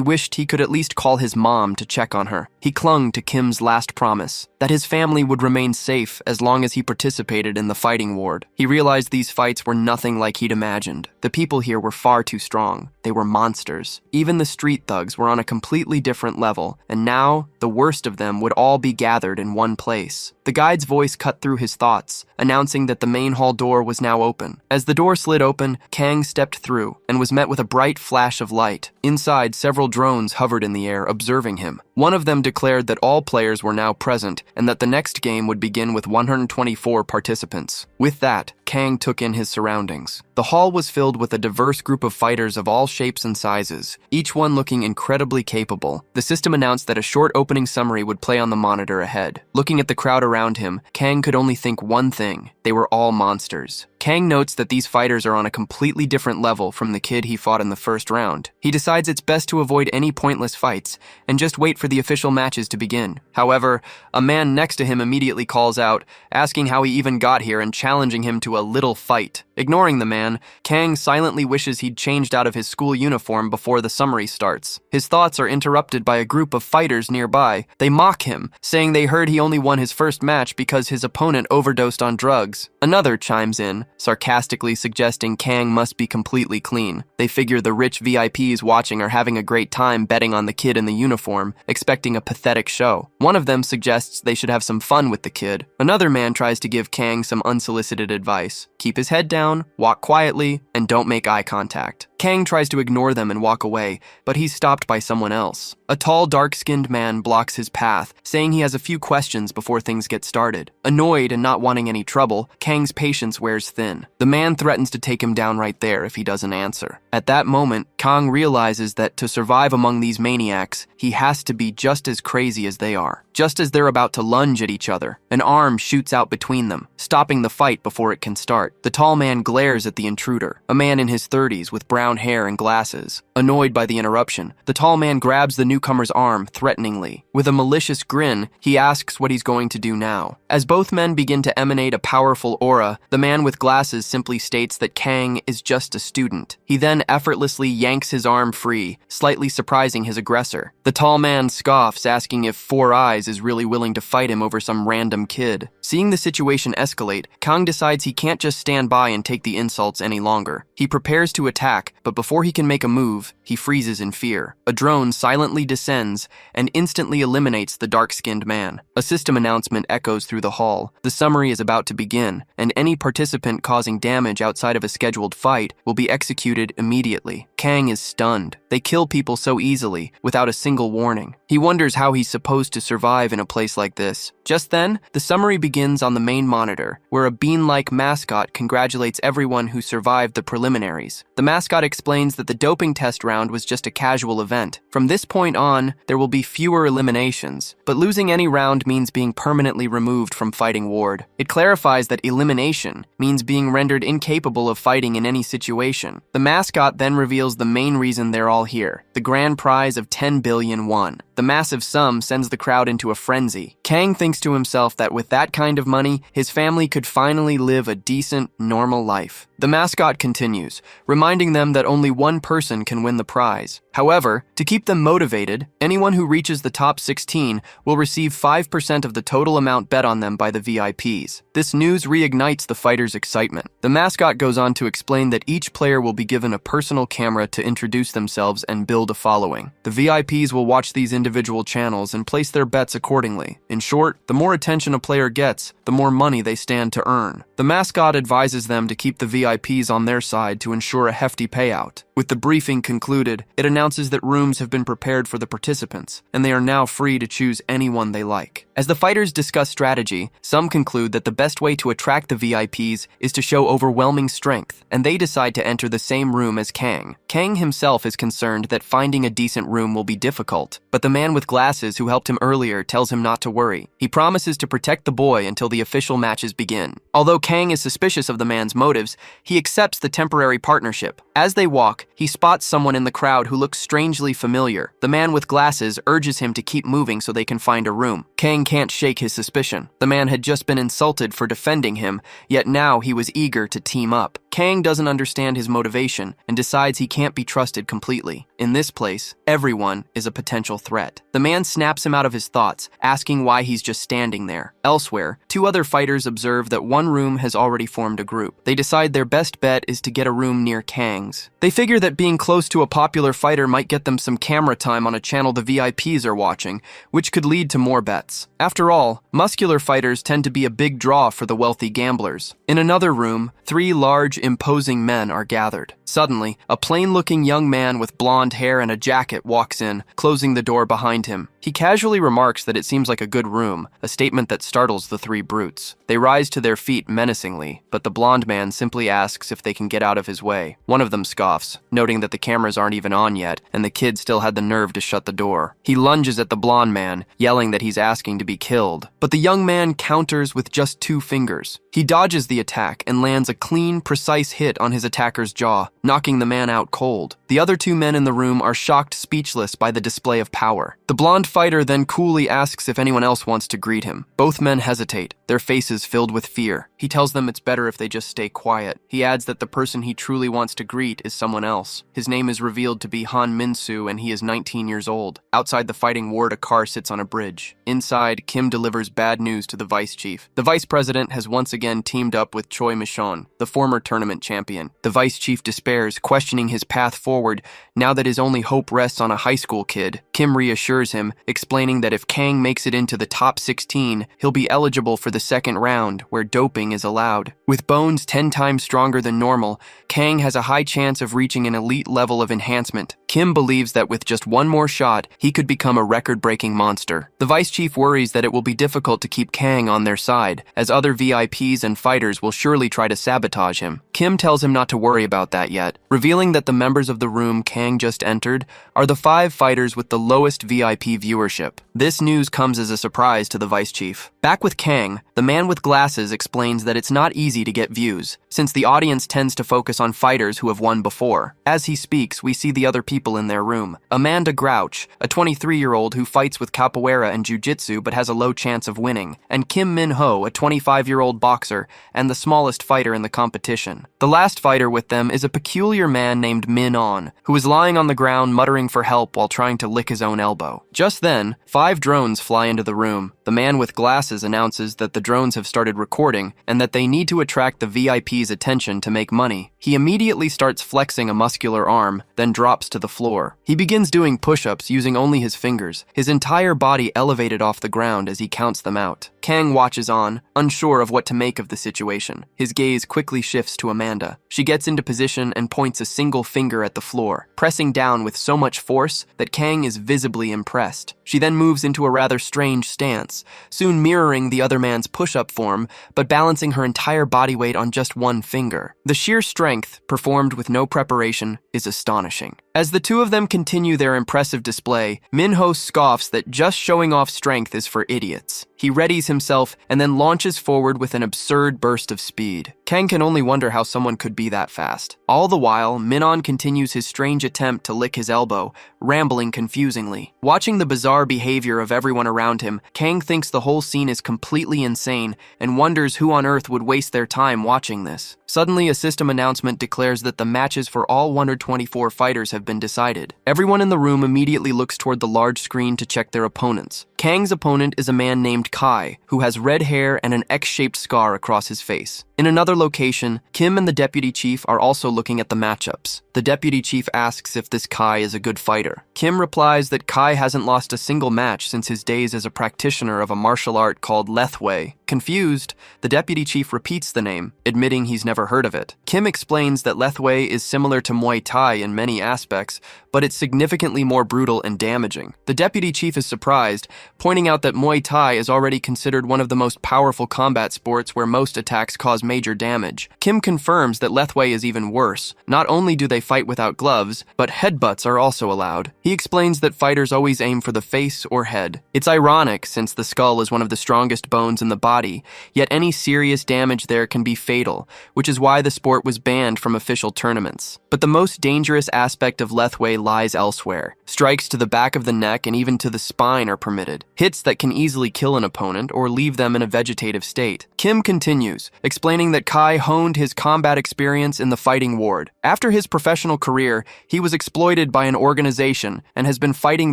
wished he could at least call his mom to check on her. He clung to Kim's last promise, that his family would remain safe as long as he participated in the fighting ward. He realized these fights were nothing like he'd imagined. The people here were far too strong. They were monsters. Even the street thugs were on a completely different level, and now, the worst of them would all be gathered in one place. The guide's voice cut through his thoughts, announcing that the main hall door was now open. As the door slid open, Kang stepped through and was met with a bright flash of light. Inside, several drones hovered in the air, observing him. One of them declared that all players were now present and that the next game would begin with 124 participants. With that, Kang took in his surroundings. The hall was filled with a diverse group of fighters of all shapes and sizes, each one looking incredibly capable. The system announced that a short opening summary would play on the monitor ahead. Looking at the crowd around him, Kang could only think one thing: they were all monsters. Kang notes that these fighters are on a completely different level from the kid he fought in the first round. He decides it's best to avoid any pointless fights and just wait for the official matches to begin. However, a man next to him immediately calls out, asking how he even got here and challenging him to a little fight. Ignoring the man, Kang silently wishes he'd changed out of his school uniform before the summary starts. His thoughts are interrupted by a group of fighters nearby. They mock him, saying they heard he only won his first match because his opponent overdosed on drugs. Another chimes in, sarcastically suggesting Kang must be completely clean. They figure the rich VIPs watching are having a great time betting on the kid in the uniform, expecting a pathetic show. One of them suggests they should have some fun with the kid. Another man tries to give Kang some unsolicited advice. Keep his head down, walk quietly, and don't make eye contact. Kang tries to ignore them and walk away, but he's stopped by someone else. A tall, dark-skinned man blocks his path, saying he has a few questions before things get started. Annoyed and not wanting any trouble, Kang's patience wears thin. The man threatens to take him down right there if he doesn't answer. At that moment, Kang realizes that to survive among these maniacs, he has to be just as crazy as they are. Just as they're about to lunge at each other, an arm shoots out between them, stopping the fight before it can start. The tall man glares at the intruder, a man in his 30s with brown hair and glasses. Annoyed by the interruption, the tall man grabs the newcomer's arm threateningly. With a malicious grin, he asks what he's going to do now. As both men begin to emanate a powerful aura, the man with glasses simply states that Kang is just a student. He then effortlessly yanks his arm free, slightly surprising his aggressor. The tall man scoffs, asking if Four Eyes is really willing to fight him over some random kid. Seeing the situation escalate, Kang decides he can't just stand by and take the insults any longer. He prepares to attack, but before he can make a move, he freezes in fear. A drone silently descends and instantly eliminates the dark-skinned man. A system announcement echoes through the hall. The summary is about to begin, and any participant causing damage outside of a scheduled fight will be executed immediately. Kang is stunned. They kill people so easily, without a single warning. He wonders how he's supposed to survive in a place like this. Just then, the summary begins on the main monitor, where a bean-like mascot congratulates everyone who survived the preliminaries. The mascot explains that the doping test round was just a casual event. From this point on, there will be fewer eliminations, but losing any round means being permanently removed from fighting Ward. It clarifies that elimination means being rendered incapable of fighting in any situation. The mascot then reveals the main reason they're all here, the grand prize of 10 billion won. The massive sum sends the crowd into a frenzy. Kang thinks to himself that with that kind of money, his family could finally live a decent, normal life. The mascot continues, reminding them that only one person can win the prize. However, to keep them motivated, anyone who reaches the top 16 will receive 5% of the total amount bet on them by the VIPs. This news reignites the fighters' excitement. The mascot goes on to explain that each player will be given a personal camera to introduce themselves and build a following. The VIPs will watch these individual channels and place their bets accordingly. In short, the more attention a player gets, the more money they stand to earn. The mascot advises them to keep the VIPs on their side to ensure a hefty payout. With the briefing concluded, it announces that rooms have been prepared for the participants, and they are now free to choose anyone they like. As the fighters discuss strategy, some conclude that the best way to attract the VIPs is to show overwhelming strength, and they decide to enter the same room as Kang. Kang himself is concerned that finding a decent room will be difficult, but the man with glasses who helped him earlier tells him not to worry. He promises to protect the boy until the official matches begin. Although Kang is suspicious of the man's motives, he accepts the temporary partnership. As they walk, he spots someone in the crowd who looks strangely familiar. The man with glasses urges him to keep moving so they can find a room. Kang can't shake his suspicion. The man had just been insulted for defending him, yet now he was eager to team up. Kang doesn't understand his motivation and decides he can't be trusted completely. In this place, everyone is a potential threat. The man snaps him out of his thoughts, asking why he's just standing there. Elsewhere, two other fighters observe that one room has already formed a group. They decide their best bet is to get a room near Kang's. They figure that being close to a popular fighter might get them some camera time on a channel the VIPs are watching, which could lead to more bets. After all, muscular fighters tend to be a big draw for the wealthy gamblers. In another room, three large, imposing men are gathered. Suddenly, a plain-looking young man with blonde hair and a jacket walks in, closing the door behind him. He casually remarks that it seems like a good room, a statement that startles the three brutes. They rise to their feet menacingly, but the blonde man simply asks if they can get out of his way. One of them scoffs, noting that the cameras aren't even on yet, and the kid still had the nerve to shut the door. He lunges at the blonde man, yelling that he's asking to be killed, but the young man counters with just 2 fingers. He dodges the attack and lands a clean, precise hit on his attacker's jaw, knocking the man out cold. The other 2 men in the room are shocked speechless by the display of power. The blonde fighter then coolly asks if anyone else wants to greet him. Both men hesitate, their faces filled with fear. He tells them it's better if they just stay quiet. He adds that the person he truly wants to greet is someone else. His name is revealed to be Han Min-soo, and he is 19 years old. Outside the fighting ward, a car sits on a bridge. Inside, Kim delivers bad news to the vice chief. The vice president has once again teamed up with Choi Michon, the former tournament champion. The vice chief despairs, questioning his path forward now that his only hope rests on a high school kid. Kim reassures him, explaining that if Kang makes it into the top 16, he'll be eligible for the second round, where doping is allowed. With bones 10 times stronger than normal, Kang has a high chance of reaching an elite level of enhancement. Kim believes that with just one more shot, he could become a record-breaking monster. The vice chief worries that it will be difficult to keep Kang on their side, as other VIPs and fighters will surely try to sabotage him. Kim tells him not to worry about that yet, revealing that the members of the room Kang just entered are the 5 fighters with the lowest VIP viewership. This news comes as a surprise to the vice chief. Back with Kang, the man with glasses explains that it's not easy to get views, since the audience tends to focus on fighters who have won before. As he speaks, we see the other people in their room. Amanda Grouch, a 23-year-old who fights with Capoera and Jiu-Jitsu but has a low chance of winning, and Kim Min-ho, a 25-year-old boxer and the smallest fighter in the competition. The last fighter with them is a peculiar man named Min-on, who is lying on the ground muttering for help while trying to lick his own elbow. Just then, 5 5 drones fly into the room. The man with glasses announces that the drones have started recording and that they need to attract the VIP's attention to make money. He immediately starts flexing a muscular arm, then drops to the floor. He begins doing push-ups using only his fingers, his entire body elevated off the ground as he counts them out. Kang watches on, unsure of what to make of the situation. His gaze quickly shifts to Amanda. She gets into position and points a single finger at the floor, pressing down with so much force that Kang is visibly impressed. She then moves into a rather strange stance, soon mirroring the other man's push-up form, but balancing her entire body weight on just one finger. The sheer strength, performed with no preparation, is astonishing. As the two of them continue their impressive display, Minho scoffs that just showing off strength is for idiots. He readies himself and then launches forward with an absurd burst of speed. Kang can only wonder how someone could be that fast. All the while, Minon continues his strange attempt to lick his elbow, rambling confusingly. Watching the bizarre behavior of everyone around him, Kang thinks the whole scene is completely insane and wonders who on earth would waste their time watching this. Suddenly, a system announcement declares that the matches for all 124 fighters have been decided. Everyone in the room immediately looks toward the large screen to check their opponents. Kang's opponent is a man named Kai, who has red hair and an X-shaped scar across his face. In another location, Kim and the deputy chief are also looking at the matchups. The deputy chief asks if this Kai is a good fighter. Kim replies that Kai hasn't lost a single match since his days as a practitioner of a martial art called Lethwei. Confused, the deputy chief repeats the name, admitting he's never heard of it. Kim explains that Lethwei is similar to Muay Thai in many aspects, but it's significantly more brutal and damaging. The deputy chief is surprised, pointing out that Muay Thai is already considered one of the most powerful combat sports where most attacks cause major damage. Kim confirms that Lethwei is even worse. Not only do they fight without gloves, but headbutts are also allowed. He explains that fighters always aim for the face or head. It's ironic since the skull is one of the strongest bones in the body, yet any serious damage there can be fatal, which is why the sport was banned from official tournaments. But the most dangerous aspect of Lethwei lies elsewhere. Strikes to the back of the neck and even to the spine are permitted. Hits that can easily kill an opponent or leave them in a vegetative state. Kim continues, explaining that Kai honed his combat experience in the fighting ward. After his professional career, he was exploited by an organization and has been fighting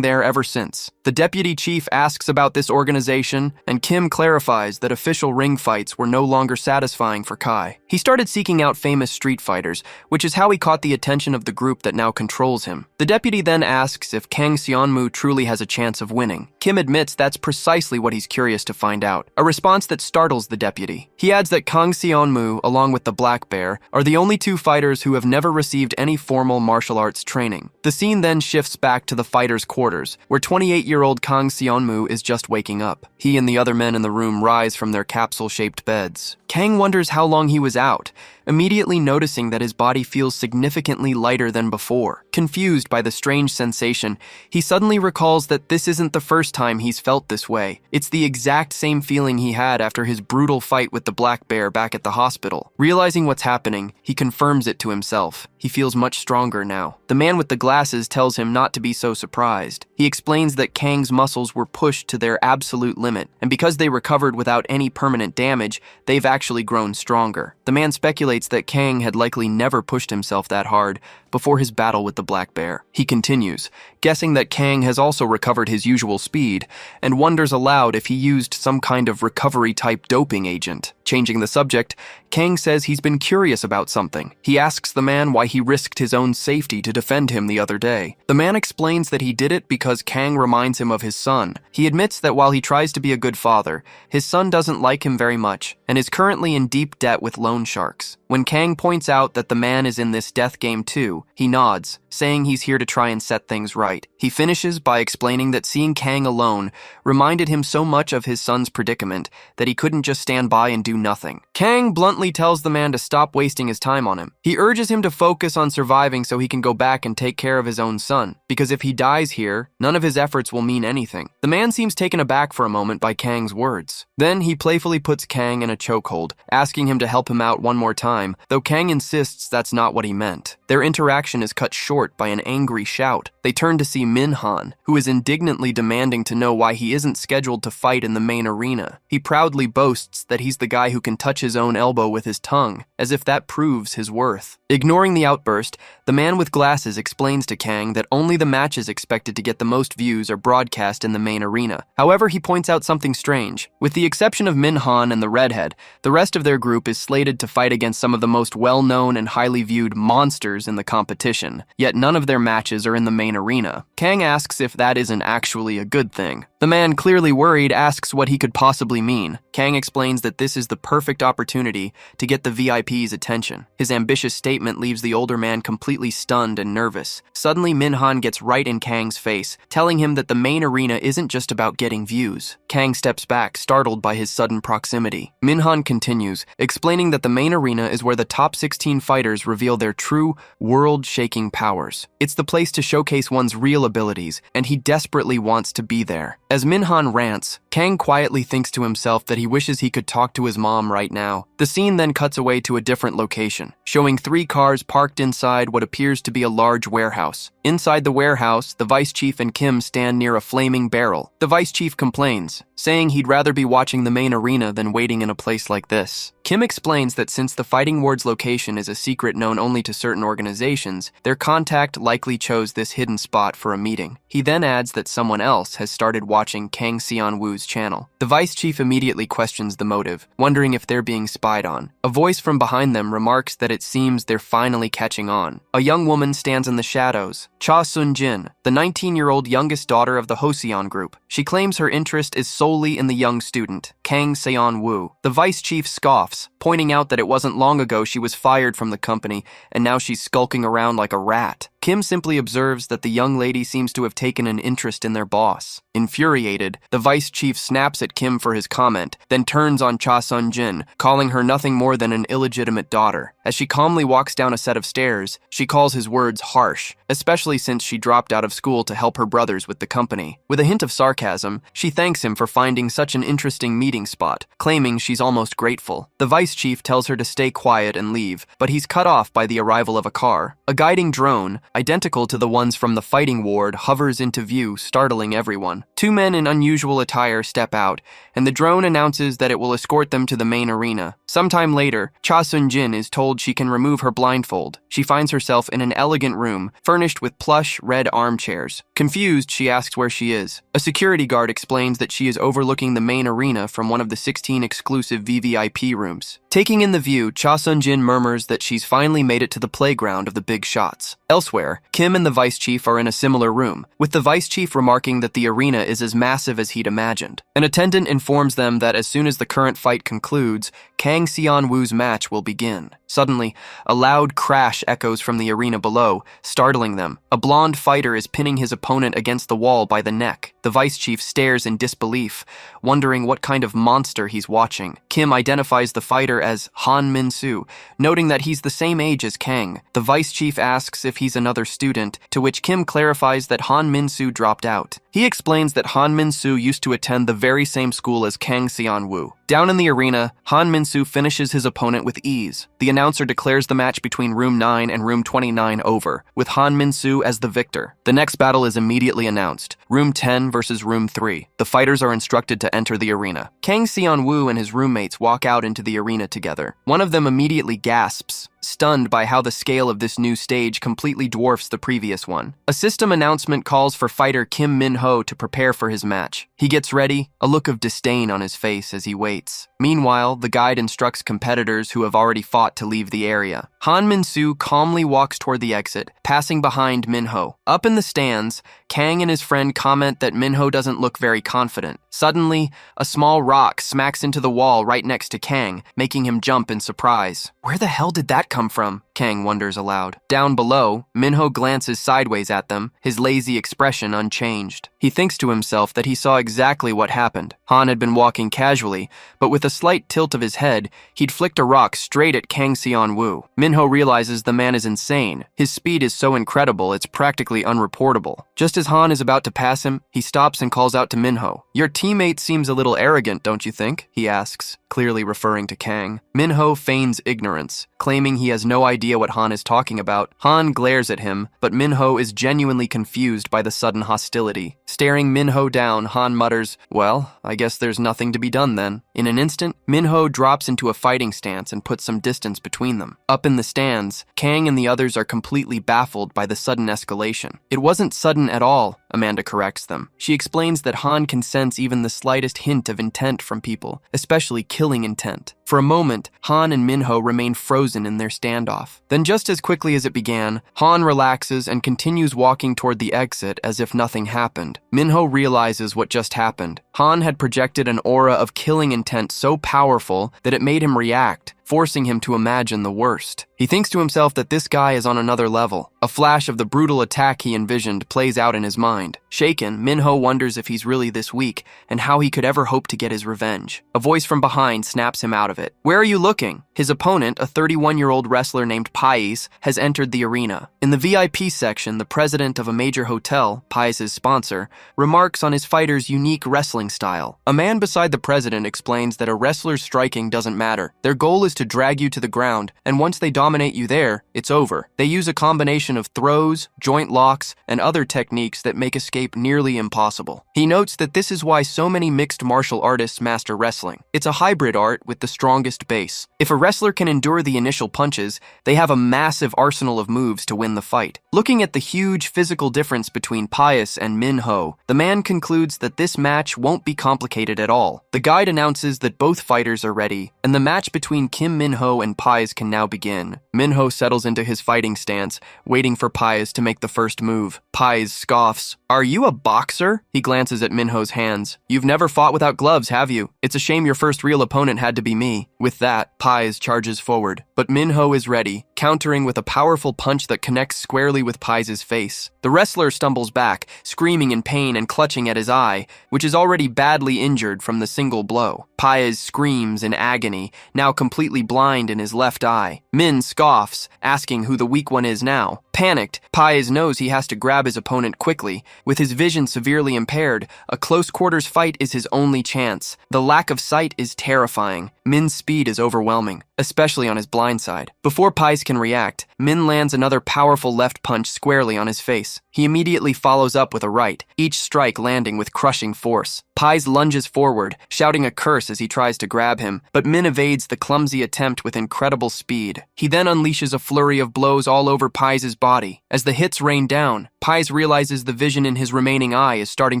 there ever since. The deputy chief asks about this organization, and Kim clarifies that official ring fights were no longer satisfying for Kai. He started seeking out famous street fighters, which is how he caught the attention of the group that now controls him. The deputy then asks if Kang Seonmu truly has a chance of winning. Kim admits that's precisely what he's curious to find out, a response that startles the deputy. He adds that Kang Seonmu, along with the Black Bear, are the only two fighters who have never received any formal martial arts training. The scene then shifts back to the fighters' quarters, where 28-year-old Kang Seonmu is just waking up. He and the other men in the room rise from their capsule-shaped beds. Kang wonders how long he was out, immediately noticing that his body feels significantly lighter than before. Confused by the strange sensation, he suddenly recalls that this isn't the first time he's felt this way. It's the exact same feeling he had after his brutal fight with the Black Bear back at the hospital. Realizing what's happening, he confirms it to himself. He feels much stronger now. The man with the glasses tells him not to be so surprised. He explains that Kang's muscles were pushed to their absolute limit, and because they recovered without any permanent damage, they've actually grown stronger. The man speculates that Kang had likely never pushed himself that hard before his battle with the Black Bear. He continues, guessing that Kang has also recovered his usual speed, and wonders aloud if he used some kind of recovery-type doping agent. Changing the subject, Kang says he's been curious about something. He asks the man why he risked his own safety to defend him the other day. The man explains that he did it because Kang reminds him of his son. He admits that while he tries to be a good father, his son doesn't like him very much, and is currently in deep debt with loan sharks. When Kang points out that the man is in this death game too, he nods, saying he's here to try and set things right. He finishes by explaining that seeing Kang alone reminded him so much of his son's predicament that he couldn't just stand by and do nothing. Kang bluntly tells the man to stop wasting his time on him. He urges him to focus on surviving so he can go back and take care of his own son, because if he dies here, none of his efforts will mean anything. The man seems taken aback for a moment by Kang's words. Then he playfully puts Kang in a chokehold, asking him to help him out one more time, though Kang insists that's not what he meant. Their interaction is cut short by an angry shout. They turn to see Minhan, who is indignantly demanding to know why he isn't scheduled to fight in the main arena. He proudly boasts that he's the guy who can touch his own elbow with his tongue, as if that proves his worth. Ignoring the outburst, the man with glasses explains to Kang that only the matches expected to get the most views are broadcast in the main arena. However, he points out something strange. With the exception of Minhan and the redhead, the rest of their group is slated to fight against some of the most well-known and highly viewed monsters in the competition, yet none of their matches are in the main arena. Kang asks if that isn't actually a good thing. The man, clearly worried, asks what he could possibly mean. Kang explains that this is the perfect opportunity to get the VIP's attention. His ambitious statement leaves the older man completely stunned and nervous. Suddenly, Minhan gets right in Kang's face, telling him that the main arena isn't just about getting views. Kang steps back, startled by his sudden proximity. Minhan continues, explaining that the main arena is where the top 16 fighters reveal their true, world-shaking powers. It's the place to showcase one's real abilities, and he desperately wants to be there. As Minhan rants, Kang quietly thinks to himself that he wishes he could talk to his mom right now. The scene then cuts away to a different location, showing 3 cars parked inside what appears to be a large warehouse. Inside the warehouse, the vice chief and Kim stand near a flaming barrel. The vice chief complains, saying he'd rather be watching the main arena than waiting in a place like this. Kim explains that since the fighting ward's location is a secret known only to certain organizations, their contact likely chose this hidden spot for a meeting. He then adds that someone else has started watching Kang Seon-woo's channel. The vice chief immediately questions the motive, wondering if they're being spied on. A voice from behind them remarks that it seems they're finally catching on. A young woman stands in the shadows, Cha Sun-jin, the 19-year-old youngest daughter of the Hoseon group. She claims her interest is solely in the young student, Kang Seon-woo. The vice chief scoffs, pointing out that it wasn't long ago she was fired from the company and now she's skulking around like a rat. Kim simply observes that the young lady seems to have taken an interest in their boss. Infuriated, the vice chief snaps at Kim for his comment, then turns on Cha Sun-jin, calling her nothing more than an illegitimate daughter. As she calmly walks down a set of stairs, she calls his words harsh, especially since she dropped out of school to help her brothers with the company. With a hint of sarcasm, she thanks him for finding such an interesting meeting spot, claiming she's almost grateful. The vice chief tells her to stay quiet and leave, but he's cut off by the arrival of a car. A guiding drone, identical to the ones from the fighting ward, hovers into view, startling everyone. 2 men in unusual attire step out, and the drone announces that it will escort them to the main arena. Sometime later, Cha Sun-jin is told she can remove her blindfold. She finds herself in an elegant room, furnished with plush, red armchairs. Confused, she asks where she is. A security guard explains that she is overlooking the main arena from one of the 16 exclusive VVIP rooms. Taking in the view, Cha Sun-jin murmurs that she's finally made it to the playground of the big shots. Elsewhere, Kim and the vice chief are in a similar room, with the vice chief remarking that the arena is as massive as he'd imagined. An attendant informs them that as soon as the current fight concludes, Kang Seon-woo's match will begin. Suddenly, a loud crash echoes from the arena below, startling them. A blonde fighter is pinning his opponent against the wall by the neck. The vice chief stares in disbelief, wondering what kind of monster he's watching. Kim identifies the fighter as Han Min-soo, noting that he's the same age as Kang. The vice chief asks if he's another student, to which Kim clarifies that Han Min-soo dropped out. He explains that Han Min-soo used to attend the very same school as Kang Seon-woo. Down in the arena, Han Min-soo finishes his opponent with ease. The announcer declares the match between Room 9 and Room 29 over, with Han Min-soo as the victor. The next battle is immediately announced, Room 10 versus Room 3. The fighters are instructed to enter the arena. Kang Seon-woo and his roommates walk out into the arena together. One of them immediately gasps, stunned by how the scale of this new stage completely dwarfs the previous one. A system announcement calls for fighter Kim Min-ho to prepare for his match. He gets ready, a look of disdain on his face as he waits. Meanwhile, the guide instructs competitors who have already fought to leave the area. Han Min-soo calmly walks toward the exit, passing behind Min-ho. Up in the stands, Kang and his friend comment that Min-ho doesn't look very confident. Suddenly, a small rock smacks into the wall right next to Kang, making him jump in surprise. Where the hell did that come from? Kang wonders aloud. Down below, Min-ho glances sideways at them, his lazy expression unchanged. He thinks to himself that he saw exactly what happened. Han had been walking casually, but with a slight tilt of his head, he'd flicked a rock straight at Kang Seon-woo. Min-ho realizes the man is insane. His speed is so incredible, it's practically unreportable. Just as Han is about to pass him, he stops and calls out to Min-ho. "Your teammate seems a little arrogant, don't you think?" he asks. clearly referring to Kang. Minho feigns ignorance, claiming he has no idea what Han is talking about. Han glares at him, but Minho is genuinely confused by the sudden hostility. Staring Minho down, Han mutters, "Well, I guess there's nothing to be done then." In an instant, Minho drops into a fighting stance and puts some distance between them. Up in the stands, Kang and the others are completely baffled by the sudden escalation. "It wasn't sudden at all," Amanda corrects them. She explains that Han can sense even the slightest hint of intent from people, especially killing intent. For a moment, Han and Minho remain frozen in their standoff. Then just as quickly as it began, Han relaxes and continues walking toward the exit as if nothing happened. Minho realizes what just happened. Han had projected an aura of killing intent so powerful that it made him react, forcing him to imagine the worst. He thinks to himself that this guy is on another level. A flash of the brutal attack he envisioned plays out in his mind. Shaken, Minho wonders if he's really this weak and how he could ever hope to get his revenge. A voice from behind snaps him out of it. "Where are you looking?" His opponent, a 31-year-old wrestler named Pais, has entered the arena. In the VIP section, the president of a major hotel, Pais' sponsor, remarks on his fighter's unique wrestling style. A man beside the president explains that a wrestler's striking doesn't matter. Their goal is to drag you to the ground, and once they dominate you there, it's over. They use a combination of throws, joint locks, and other techniques that make escape nearly impossible. He notes that this is why so many mixed martial artists master wrestling. It's a hybrid art with the strongest base. If a wrestler can endure the initial punches, they have a massive arsenal of moves to win the fight. Looking at the huge physical difference between Pais and Minho, the man concludes that this match won't be complicated at all. The guide announces that both fighters are ready, and the match between Kim Minho and Pais can now begin. Minho settles into his fighting stance, waiting for Pais to make the first move. Pais scoffs. "Are you a boxer?" He glances at Minho's hands. "You've never fought without gloves, have you? It's a shame your first real opponent had to be me." With that, Pais charges forward, but Minho is ready, countering with a powerful punch that connects squarely with Pais' face. The wrestler stumbles back, screaming in pain and clutching at his eye, which is already badly injured from the single blow. Pais screams in agony, now completely blind in his left eye. Min scoffs, asking who the weak one is now. Panicked, Pais knows he has to grab his opponent quickly. With his vision severely impaired, a close-quarters fight is his only chance. The lack of sight is terrifying. Min's speed is overwhelming, especially on his blind side. Before Pais can react, Min lands another powerful left punch squarely on his face. He immediately follows up with a right, each strike landing with crushing force. Pais lunges forward, shouting a curse as he tries to grab him, but Min evades the clumsy attempt with incredible speed. He then unleashes a flurry of blows all over Pais' body. As the hits rain down, Pais realizes the vision in his remaining eye is starting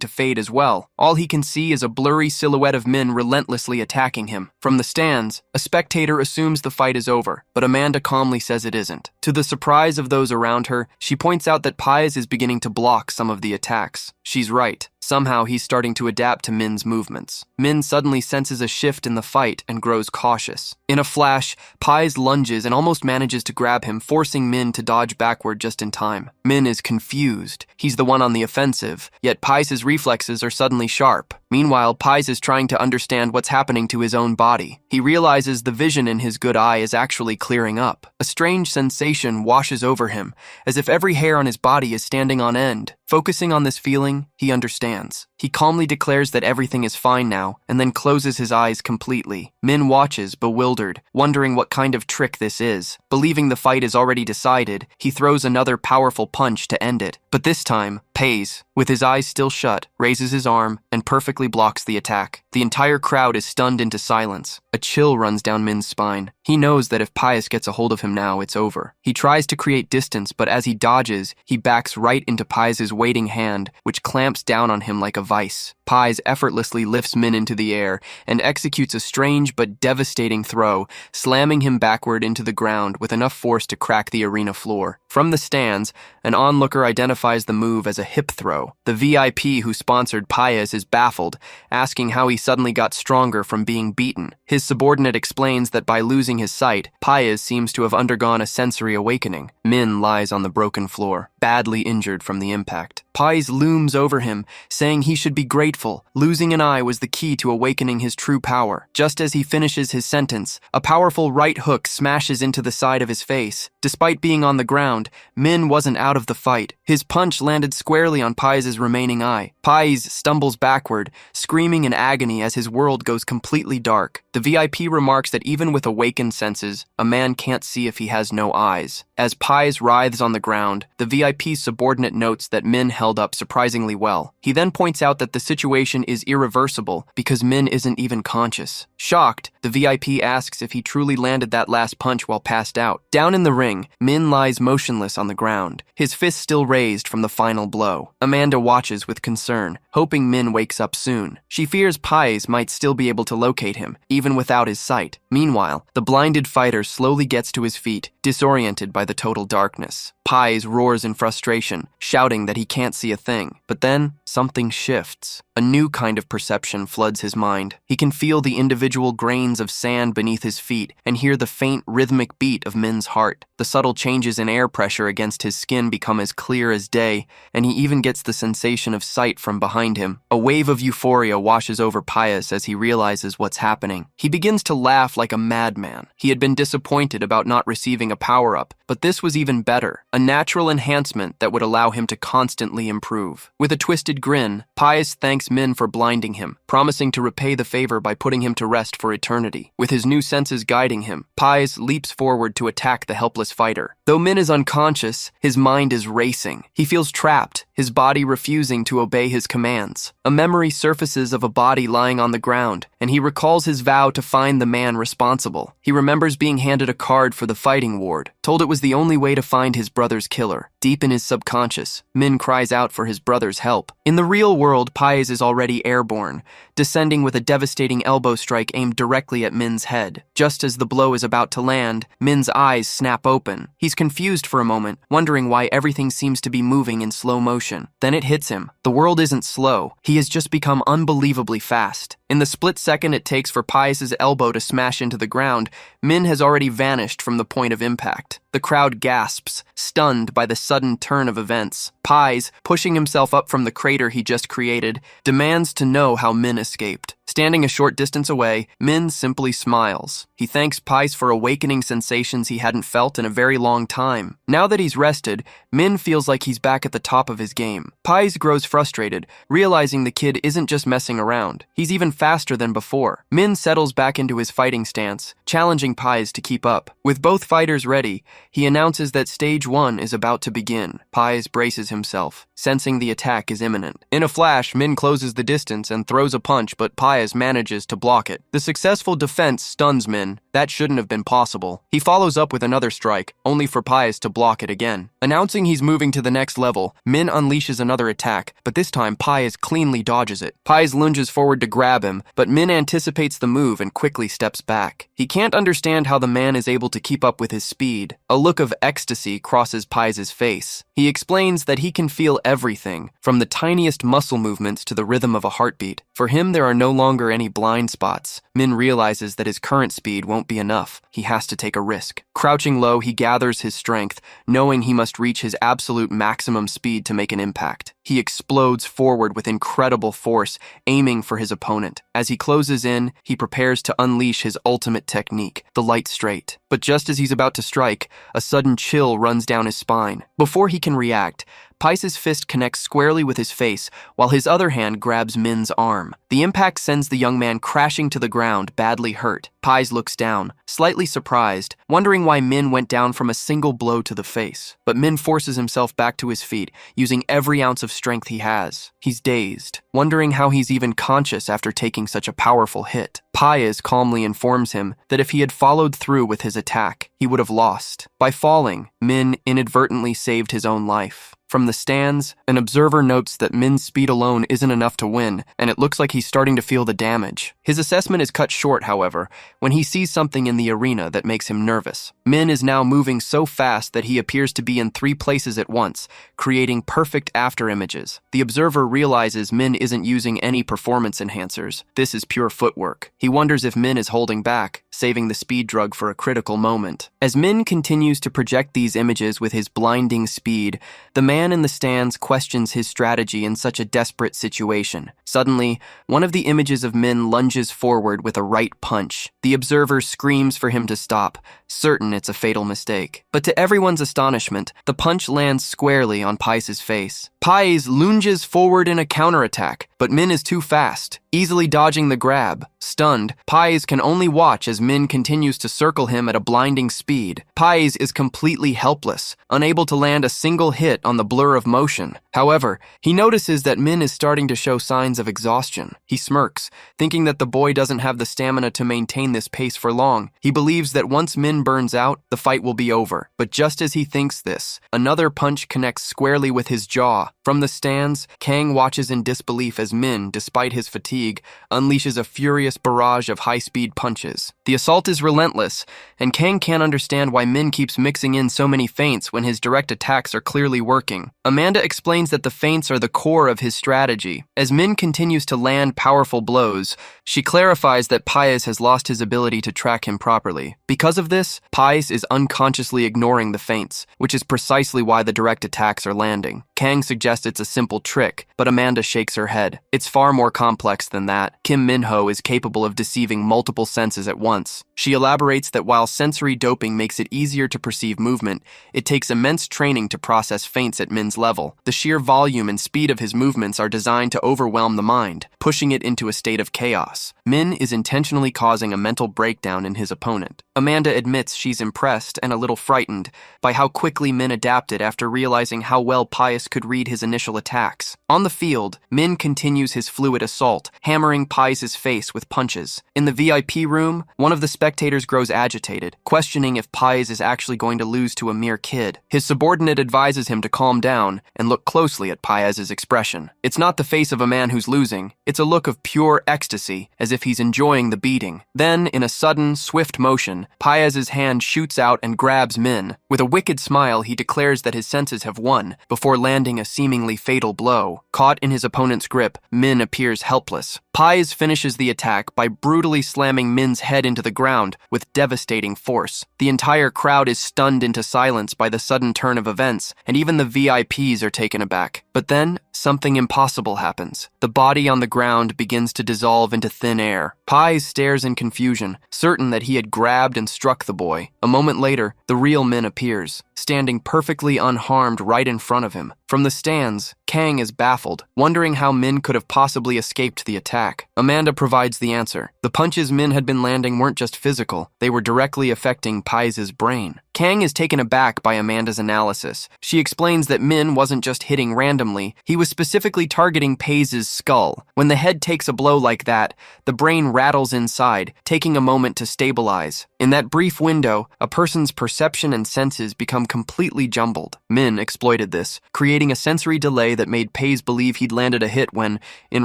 to fade as well. All he can see is a blurry silhouette of Min relentlessly attacking him. From the stands, a spectator assumes the fight is over, but Amanda calmly says it isn't. To the surprise of those around her, she points out that Pais is beginning to block some of the attacks. She's right. Somehow he's starting to adapt to Min's movements. Min suddenly senses a shift in the fight and grows cautious. In a flash, Pais lunges and almost manages to grab him, forcing Min to dodge backward just in time. Min is confused. He's the one on the offensive, yet Pais' reflexes are suddenly sharp. Meanwhile, Pais is trying to understand what's happening to his own body. He realizes the vision in his good eye is actually clearing up. A strange sensation washes over him, as if every hair on his body is standing on end. Focusing on this feeling, he understands. He calmly declares that everything is fine now, and then closes his eyes completely. Min watches, bewildered, wondering what kind of trick this is. Believing the fight is already decided, he throws another powerful punch to end it. But this time, Pais, with his eyes still shut, raises his arm and perfectly blocks the attack. The entire crowd is stunned into silence. A chill runs down Min's spine. He knows that if Pais gets a hold of him now, it's over. He tries to create distance, but as he dodges, he backs right into Pais' waiting hand, which clamps down on him like a vice. Pais effortlessly lifts Min into the air and executes a strange but devastating throw, slamming him backward into the ground with enough force to crack the arena floor. From the stands, an onlooker identifies the move as a hip throw. The VIP who sponsored Pais is baffled, asking how he suddenly got stronger from being beaten. His subordinate explains that by losing his sight, Pais seems to have undergone a sensory awakening. Min lies on the broken floor, badly injured from the impact. Pais looms over him, saying he should be grateful. Losing an eye was the key to awakening his true power. Just as he finishes his sentence, a powerful right hook smashes into the side of his face. Despite being on the ground, Min wasn't out of the fight. His punch landed squarely on Pais' remaining eye. Pais stumbles backward, screaming in agony as his world goes completely dark. The The VIP remarks that even with awakened senses, a man can't see if he has no eyes. As Pies writhes on the ground, the VIP's subordinate notes that Min held up surprisingly well. He then points out that the situation is irreversible because Min isn't even conscious. Shocked, the VIP asks if he truly landed that last punch while passed out. Down in the ring, Min lies motionless on the ground, his fist still raised from the final blow. Amanda watches with concern, hoping Min wakes up soon. She fears Pies might still be able to locate him, even without his sight. Meanwhile, the blinded fighter slowly gets to his feet, disoriented by the total darkness. Pies roars in frustration, shouting that he can't see a thing. But then, something shifts. A new kind of perception floods his mind. He can feel the individual grains of sand beneath his feet and hear the faint rhythmic beat of Min's heart. The subtle changes in air pressure against his skin become as clear as day, and he even gets the sensation of sight from behind him. A wave of euphoria washes over Pius as he realizes what's happening. He begins to laugh like a madman. He had been disappointed about not receiving a power-up, but this was even better, a natural enhancement that would allow him to constantly improve. With a twisted grin, Pius thanks Min for blinding him, promising to repay the favor by putting him to rest for eternity. With his new senses guiding him, Pius leaps forward to attack the helpless fighter. Though Min is unconscious, his mind is racing. He feels trapped, his body refusing to obey his commands. A memory surfaces of a body lying on the ground, and he recalls his vow to find the man responsible. He remembers being handed a card for the fighting ward, told it was the only way to find his brother's killer. Deep in his subconscious, Min cries out for his brother's help. In the real world, Pies is already airborne, descending with a devastating elbow strike aimed directly at Min's head. Just as the blow is about to land, Min's eyes snap open. He's confused for a moment, wondering why everything seems to be moving in slow motion. Then it hits him. The world isn't slow. He has just become unbelievably fast. In the split second it takes for Pius's elbow to smash into the ground, Min has already vanished from the point of impact. The crowd gasps, stunned by the sudden turn of events. Pies, pushing himself up from the crater he just created, demands to know how Min escaped. Standing a short distance away, Min simply smiles. He thanks Pies for awakening sensations he hadn't felt in a very long time. Now that he's rested, Min feels like he's back at the top of his game. Pies grows frustrated, realizing the kid isn't just messing around. He's even faster than before. Min settles back into his fighting stance, challenging Pies to keep up. With both fighters ready, he announces that stage 1 is about to begin. Pies braces himself, sensing the attack is imminent. In a flash, Min closes the distance and throws a punch, but Pies manages to block it. The successful defense stuns Min. That shouldn't have been possible. He follows up with another strike, only for Pies to block it again. Announcing he's moving to the next level, Min unleashes another attack, but this time Pies cleanly dodges it. Pies lunges forward to grab him, but Min anticipates the move and quickly steps back. He can't understand how the man is able to keep up with his speed. A look of ecstasy crosses Pies' face. He explains that he can feel everything, from the tiniest muscle movements to the rhythm of a heartbeat. For him, there are no longer any blind spots. Min realizes that his current speed won't be enough. He has to take a risk. Crouching low, he gathers his strength, knowing he must reach his absolute maximum speed to make an impact. He explodes forward with incredible force, aiming for his opponent. As he closes in, he prepares to unleash his ultimate technique, the light straight. But just as he's about to strike, a sudden chill runs down his spine. Before he can react, Pies' fist connects squarely with his face, while his other hand grabs Min's arm. The impact sends the young man crashing to the ground, badly hurt. Pies looks down, slightly surprised, wondering why Min went down from a single blow to the face. But Min forces himself back to his feet, using every ounce of strength he has. He's dazed, wondering how he's even conscious after taking such a powerful hit. Pies calmly informs him that if he had followed through with his attack, he would have lost. By falling, Min inadvertently saved his own life. From the stands, an observer notes that Min's speed alone isn't enough to win, and it looks like he's starting to feel the damage. His assessment is cut short, however, when he sees something in the arena that makes him nervous. Min is now moving so fast that he appears to be in 3 places at once, creating perfect afterimages. The observer realizes Min isn't using any performance enhancers. This is pure footwork. He wonders if Min is holding back, saving the speed drug for a critical moment. As Min continues to project these images with his blinding speed, the man in the stands questions his strategy in such a desperate situation. Suddenly, one of the images of Min lunges forward with a right punch. The observer screams for him to stop, certain it's a fatal mistake. But to everyone's astonishment, the punch lands squarely on Pies' face. Pies lunges forward in a counterattack, but Min is too fast, easily dodging the grab. Stunned, Paise can only watch as Min continues to circle him at a blinding speed. Paise is completely helpless, unable to land a single hit on the blur of motion. However, he notices that Min is starting to show signs of exhaustion. He smirks, thinking that the boy doesn't have the stamina to maintain this pace for long. He believes that once Min burns out, the fight will be over. But just as he thinks this, another punch connects squarely with his jaw. From the stands, Kang watches in disbelief as Min, despite his fatigue, unleashes a furious barrage of high-speed punches. The assault is relentless, and Kang can't understand why Min keeps mixing in so many feints when his direct attacks are clearly working. Amanda explains that the feints are the core of his strategy. As Min continues to land powerful blows, she clarifies that Paise has lost his ability to track him properly. Because of this, Paise is unconsciously ignoring the feints, which is precisely why the direct attacks are landing. Kang suggests it's a simple trick, but Amanda shakes her head. It's far more complex than that. Kim Minho is capable of deceiving multiple senses at once. She elaborates that while sensory doping makes it easier to perceive movement, it takes immense training to process feints at Min's level. The sheer volume and speed of his movements are designed to overwhelm the mind, pushing it into a state of chaos. Min is intentionally causing a mental breakdown in his opponent. Amanda admits she's impressed and a little frightened by how quickly Min adapted after realizing how well Paise could read his initial attacks. On the field, Min continues his fluid assault, hammering Paise's face with punches. In the VIP room, one of the spectators grows agitated, questioning if Paise is actually going to lose to a mere kid. His subordinate advises him to calm down and look closely at Paise's expression. It's not the face of a man who's losing, it's a look of pure ecstasy, as if he's enjoying the beating. Then, in a sudden, swift motion, Paise's hand shoots out and grabs Min. With a wicked smile, he declares that his senses have won, before landing a seemingly fatal blow. Caught in his opponent's grip, Min appears helpless. Paise finishes the attack by brutally slamming Min's head into the ground with devastating force. The entire crowd is stunned into silence by the sudden turn of events, and even the VIPs are taken aback. But then, something impossible happens. The body on the ground begins to dissolve into thin air. Paise stares in confusion, certain that he had grabbed and struck the boy. A moment later, the real Min appears, standing perfectly unharmed right in front of him. From the stands, Kang is baffled, wondering how Min could have possibly escaped the attack. Amanda provides the answer. The punches Min had been landing weren't just physical, they were directly affecting Paise's brain. Kang is taken aback by Amanda's analysis. She explains that Min wasn't just hitting randomly, he was specifically targeting Paise's skull. When the head takes a blow like that, the brain rattles inside, taking a moment to stabilize. In that brief window, a person's perception and senses become completely jumbled. Min exploited this, creating a sensory delay that made Paise believe he'd landed a hit when, in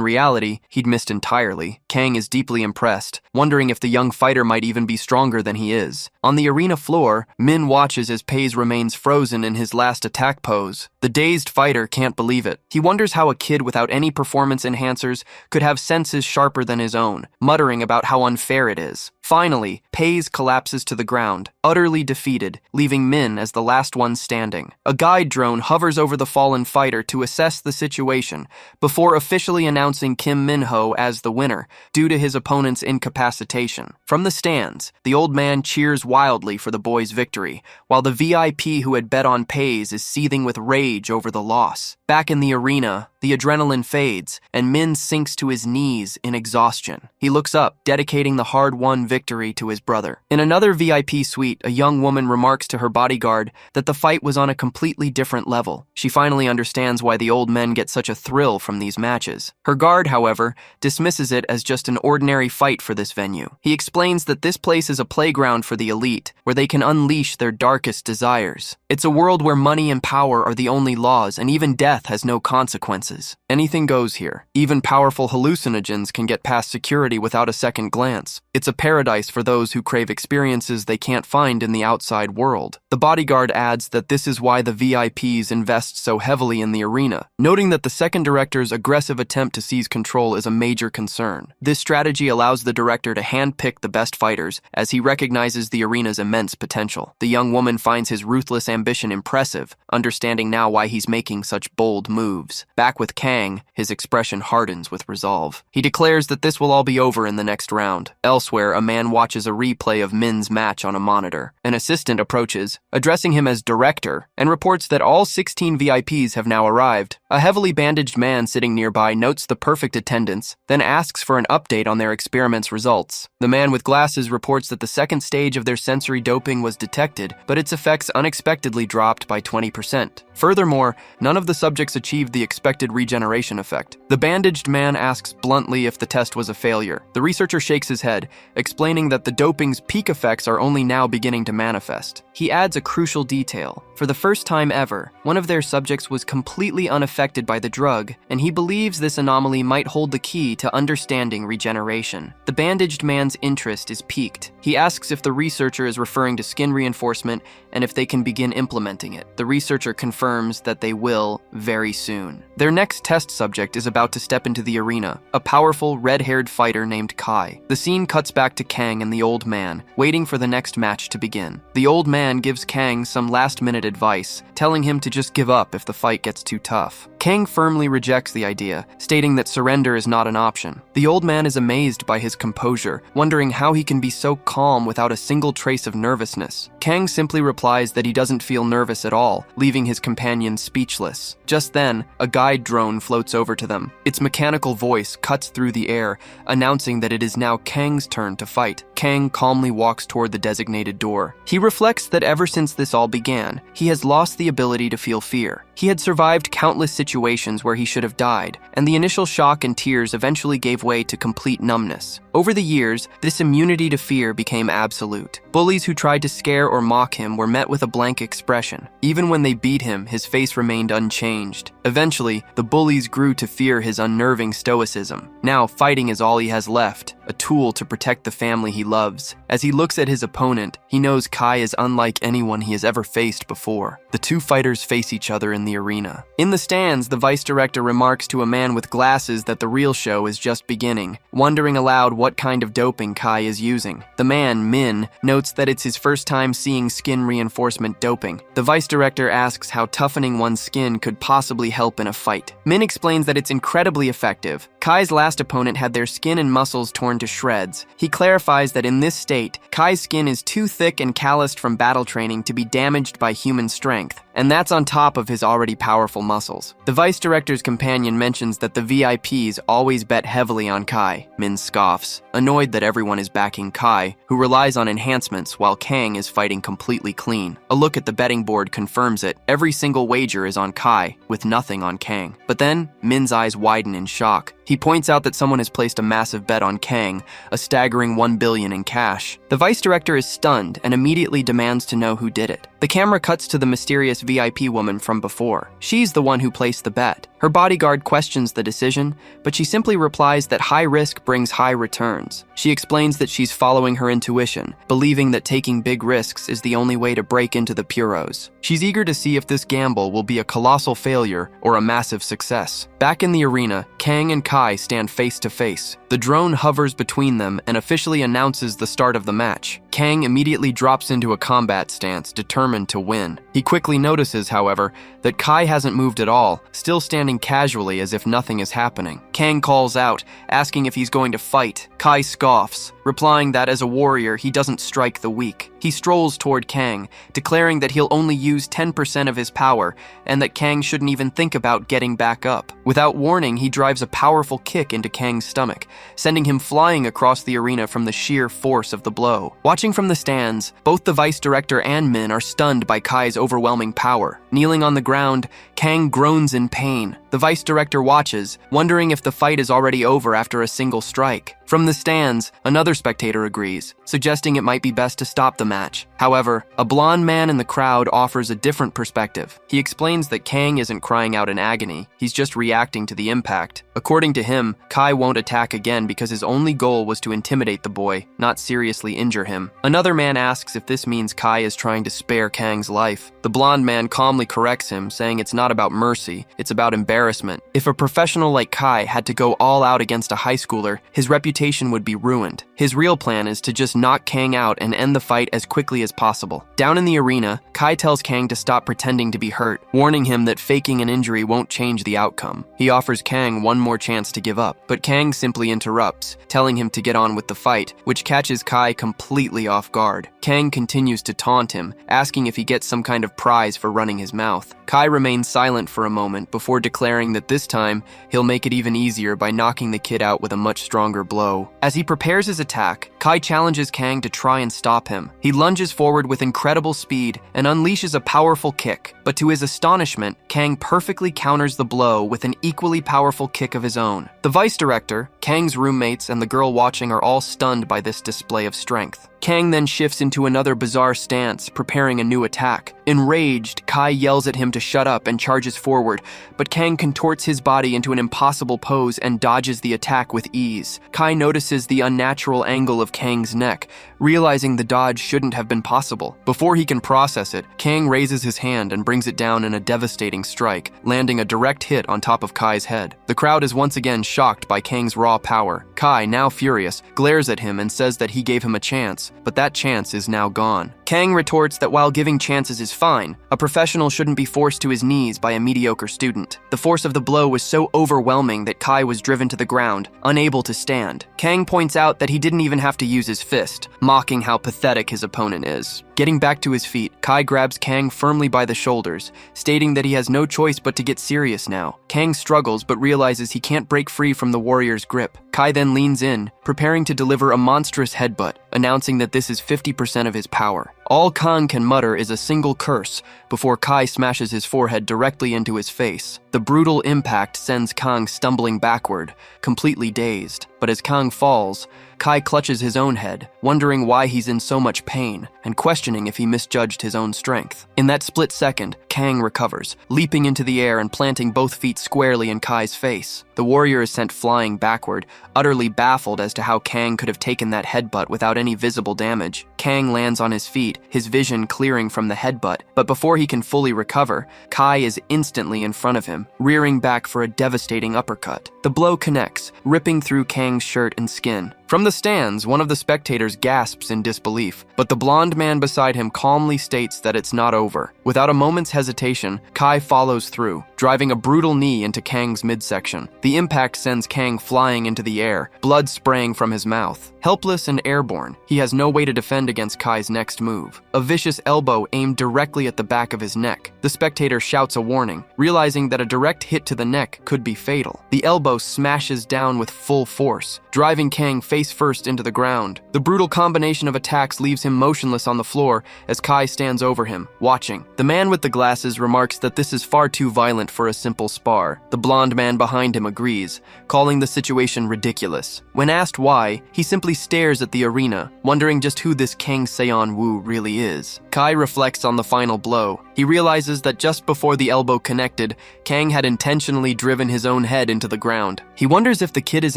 reality, he'd missed entirely. Kang is deeply impressed, wondering if the young fighter might even be stronger than he is. On the arena floor, Min watches as Paise remains frozen in his last attack pose. The dazed fighter can't believe it. He wonders how a kid without any performance enhancers could have senses sharper than his own, muttering about how unfair it is. Finally, Paise collapses to the ground, utterly defeated, leaving Min as the last one standing. A guide drone hovers over the fallen fighter to assess the situation, before officially announcing Kim Minho as the winner, due to his opponent's incapacitation. From the stands, the old man cheers wildly for the boy's victory, while the VIP who had bet on Paise is seething with rage over the loss. Back in the arena, the adrenaline fades, and Min sinks to his knees in exhaustion. He looks up, dedicating the hard-won victory to his brother. In another VIP suite, a young woman remarks to her bodyguard that the fight was on a completely different level. She finally understands why the old men get such a thrill from these matches. Her guard, however, dismisses it as just an ordinary fight for this venue. He explains that this place is a playground for the elite, where they can unleash their darkest desires. It's a world where money and power are the only laws, and even death has no consequences. Anything goes here. Even powerful hallucinogens can get past security without a second glance. It's a paradise for those who crave experiences they can't find in the outside world. The bodyguard adds that this is why the VIPs invest so heavily in the arena, noting that the second director's aggressive attempt to seize control is a major concern. This strategy allows the director to handpick the best fighters, as he recognizes the arena's immense potential. The young woman finds his ruthless ambition impressive, understanding now why he's making such bold moves. Back with with Kang, his expression hardens with resolve. He declares that this will all be over in the next round. Elsewhere, a man watches a replay of Min's match on a monitor. An assistant approaches, addressing him as director, and reports that all 16 VIPs have now arrived. A heavily bandaged man sitting nearby notes the perfect attendance, then asks for an update on their experiment's results. The man with glasses reports that the second stage of their sensory doping was detected, but its effects unexpectedly dropped by 20%. Furthermore, none of the subjects achieved the expected regeneration effect. The bandaged man asks bluntly if the test was a failure. The researcher shakes his head, explaining that the doping's peak effects are only now beginning to manifest. He adds a crucial detail. For the first time ever, one of their subjects was completely unaffected by the drug, and he believes this anomaly might hold the key to understanding regeneration. The bandaged man's interest is piqued. He asks if the researcher is referring to skin reinforcement and if they can begin implementing it. The researcher confirms that they will very soon. Their next test subject is about to step into the arena, a powerful, red-haired fighter named Kai. The scene cuts back to Kang and the old man, waiting for the next match to begin. The old man gives Kang some last-minute advice, telling him to just give up if the fight gets too tough. Kang firmly rejects the idea, stating that surrender is not an option. The old man is amazed by his composure, wondering how he can be so calm without a single trace of nervousness. Kang simply replies that he doesn't feel nervous at all, leaving his companion speechless. Just then, a guide drone floats over to them. Its mechanical voice cuts through the air, announcing that it is now Kang's turn to fight. Kang calmly walks toward the designated door. He reflects that ever since this all began, he has lost the ability to feel fear. He had survived countless situations where he should have died, and the initial shock and tears eventually gave way to complete numbness. Over the years, this immunity to fear became absolute. Bullies who tried to scare or mock him were met with a blank expression. Even when they beat him, his face remained unchanged. Eventually, the bullies grew to fear his unnerving stoicism. Now, fighting is all he has left, a tool to protect the family he loves. As he looks at his opponent, he knows Kai is unlike anyone he has ever faced before. The two fighters face each other in the arena. In the stands, the vice director remarks to a man with glasses that the real show is just beginning, wondering aloud what kind of doping Kai is using. The man, Min, notes that it's his first time seeing skin reinforcement doping. The vice director asks how toughening one's skin could possibly help in a fight. Min explains that it's incredibly effective. Kai's last opponent had their skin and muscles torn to shreds. He clarifies that in this state, Kai's skin is too thick and calloused from battle training to be damaged by human strength, and that's on top of his already powerful muscles. The vice director's companion mentions that the VIPs always bet heavily on Kai. Min scoffs, annoyed that everyone is backing Kai, who relies on enhancements while Kang is fighting completely clean. A look at the betting board confirms it. Every single wager is on Kai, with nothing on Kang. But then, Min's eyes widen in shock. He points out that someone has placed a massive bet on Kang, a staggering $1 billion in cash. The vice director is stunned and immediately demands to know who did it. The camera cuts to the mysterious VIP woman from before. She's the one who placed the bet. Her bodyguard questions the decision, but she simply replies that high risk brings high returns. She explains that she's following her intuition, believing that taking big risks is the only way to break into the Puros. She's eager to see if this gamble will be a colossal failure or a massive success. Back in the arena, Kang and Kai stand face to face. The drone hovers between them and officially announces the start of the match. Kang immediately drops into a combat stance, determined to win. He quickly notices, however, that Kai hasn't moved at all, still standing casually as if nothing is happening. Kang calls out, asking if he's going to fight. Kai scoffs, replying that as a warrior, he doesn't strike the weak. He strolls toward Kang, declaring that he'll only use 10% of his power, and that Kang shouldn't even think about getting back up. Without warning, he drives a powerful kick into Kang's stomach, sending him flying across the arena from the sheer force of the blow. Watching from the stands, both the vice director and Min are stunned by Kai's overwhelming power. Kneeling on the ground, Kang groans in pain. The vice director watches, wondering if the fight is already over after a single strike. From the stands, another spectator agrees, suggesting it might be best to stop the match. However, a blonde man in the crowd offers a different perspective. He explains that Kang isn't crying out in agony, he's just reacting to the impact. According to him, Kai won't attack again because his only goal was to intimidate the boy, not seriously injure him. Another man asks if this means Kai is trying to spare Kang's life. The blonde man calmly calmly corrects him, saying it's not about mercy, it's about embarrassment. If a professional like Kai had to go all out against a high schooler, his reputation would be ruined. His real plan is to just knock Kang out and end the fight as quickly as possible. Down in the arena, Kai tells Kang to stop pretending to be hurt, warning him that faking an injury won't change the outcome. He offers Kang one more chance to give up, but Kang simply interrupts, telling him to get on with the fight, which catches Kai completely off guard. Kang continues to taunt him, asking if he gets some kind of prize for running his mouth. Kai remains silent for a moment before declaring that this time, he'll make it even easier by knocking the kid out with a much stronger blow. As he prepares his attack, Kai challenges Kang to try and stop him. He lunges forward with incredible speed and unleashes a powerful kick, but to his astonishment, Kang perfectly counters the blow with an equally powerful kick of his own. The vice director, Kang's roommates, and the girl watching are all stunned by this display of strength. Kang then shifts into another bizarre stance, preparing a new attack. Enraged, Kai yells at him to shut up and charges forward, but Kang contorts his body into an impossible pose and dodges the attack with ease. Kai notices the unnatural angle of Kang's neck, realizing the dodge shouldn't have been possible. Before he can process it, Kang raises his hand and brings it down in a devastating strike, landing a direct hit on top of Kai's head. The crowd is once again shocked by Kang's raw power. Kai, now furious, glares at him and says that he gave him a chance, but that chance is now gone. Kang retorts that while giving chances is fine, a professional shouldn't be forced to his knees by a mediocre student. The force of the blow was so overwhelming that Kai was driven to the ground, unable to stand. Kang points out that he didn't even have to use his fist, mocking how pathetic his opponent is. Getting back to his feet, Kai grabs Kang firmly by the shoulders, stating that he has no choice but to get serious now. Kang struggles but realizes he can't break free from the warrior's grip. Kai then leans in, preparing to deliver a monstrous headbutt, announcing that this is 50% of his power. All Kang can mutter is a single curse before Kai smashes his forehead directly into his face. The brutal impact sends Kang stumbling backward, completely dazed. But as Kang falls, Kai clutches his own head, wondering why he's in so much pain and questioning if he misjudged his own strength. In that split second, Kang recovers, leaping into the air and planting both feet squarely in Kai's face. The warrior is sent flying backward, utterly baffled as to how Kang could have taken that headbutt without any visible damage. Kang lands on his feet, his vision clearing from the headbutt, but before he can fully recover, Kai is instantly in front of him, rearing back for a devastating uppercut. The blow connects, ripping through Kang's shirt and skin. From the stands, one of the spectators gasps in disbelief, but the blonde man beside him calmly states that it's not over. Without a moment's hesitation, Kai follows through, driving a brutal knee into Kang's midsection. The impact sends Kang flying into the air, blood spraying from his mouth. Helpless and airborne, he has no way to defend against Kai's next move. A vicious elbow aimed directly at the back of his neck. The spectator shouts a warning, realizing that a direct hit to the neck could be fatal. The elbow smashes down with full force, driving Kang face first into the ground. The brutal combination of attacks leaves him motionless on the floor as Kai stands over him, watching. The man with the glasses remarks that this is far too violent for a simple spar. The blonde man behind him agrees, calling the situation ridiculous. When asked why, he simply stares at the arena, wondering just who this Kang Seon-woo really is. Kai reflects on the final blow. He realizes that just before the elbow connected, Kang had intentionally driven his own head into the ground. He wonders if the kid is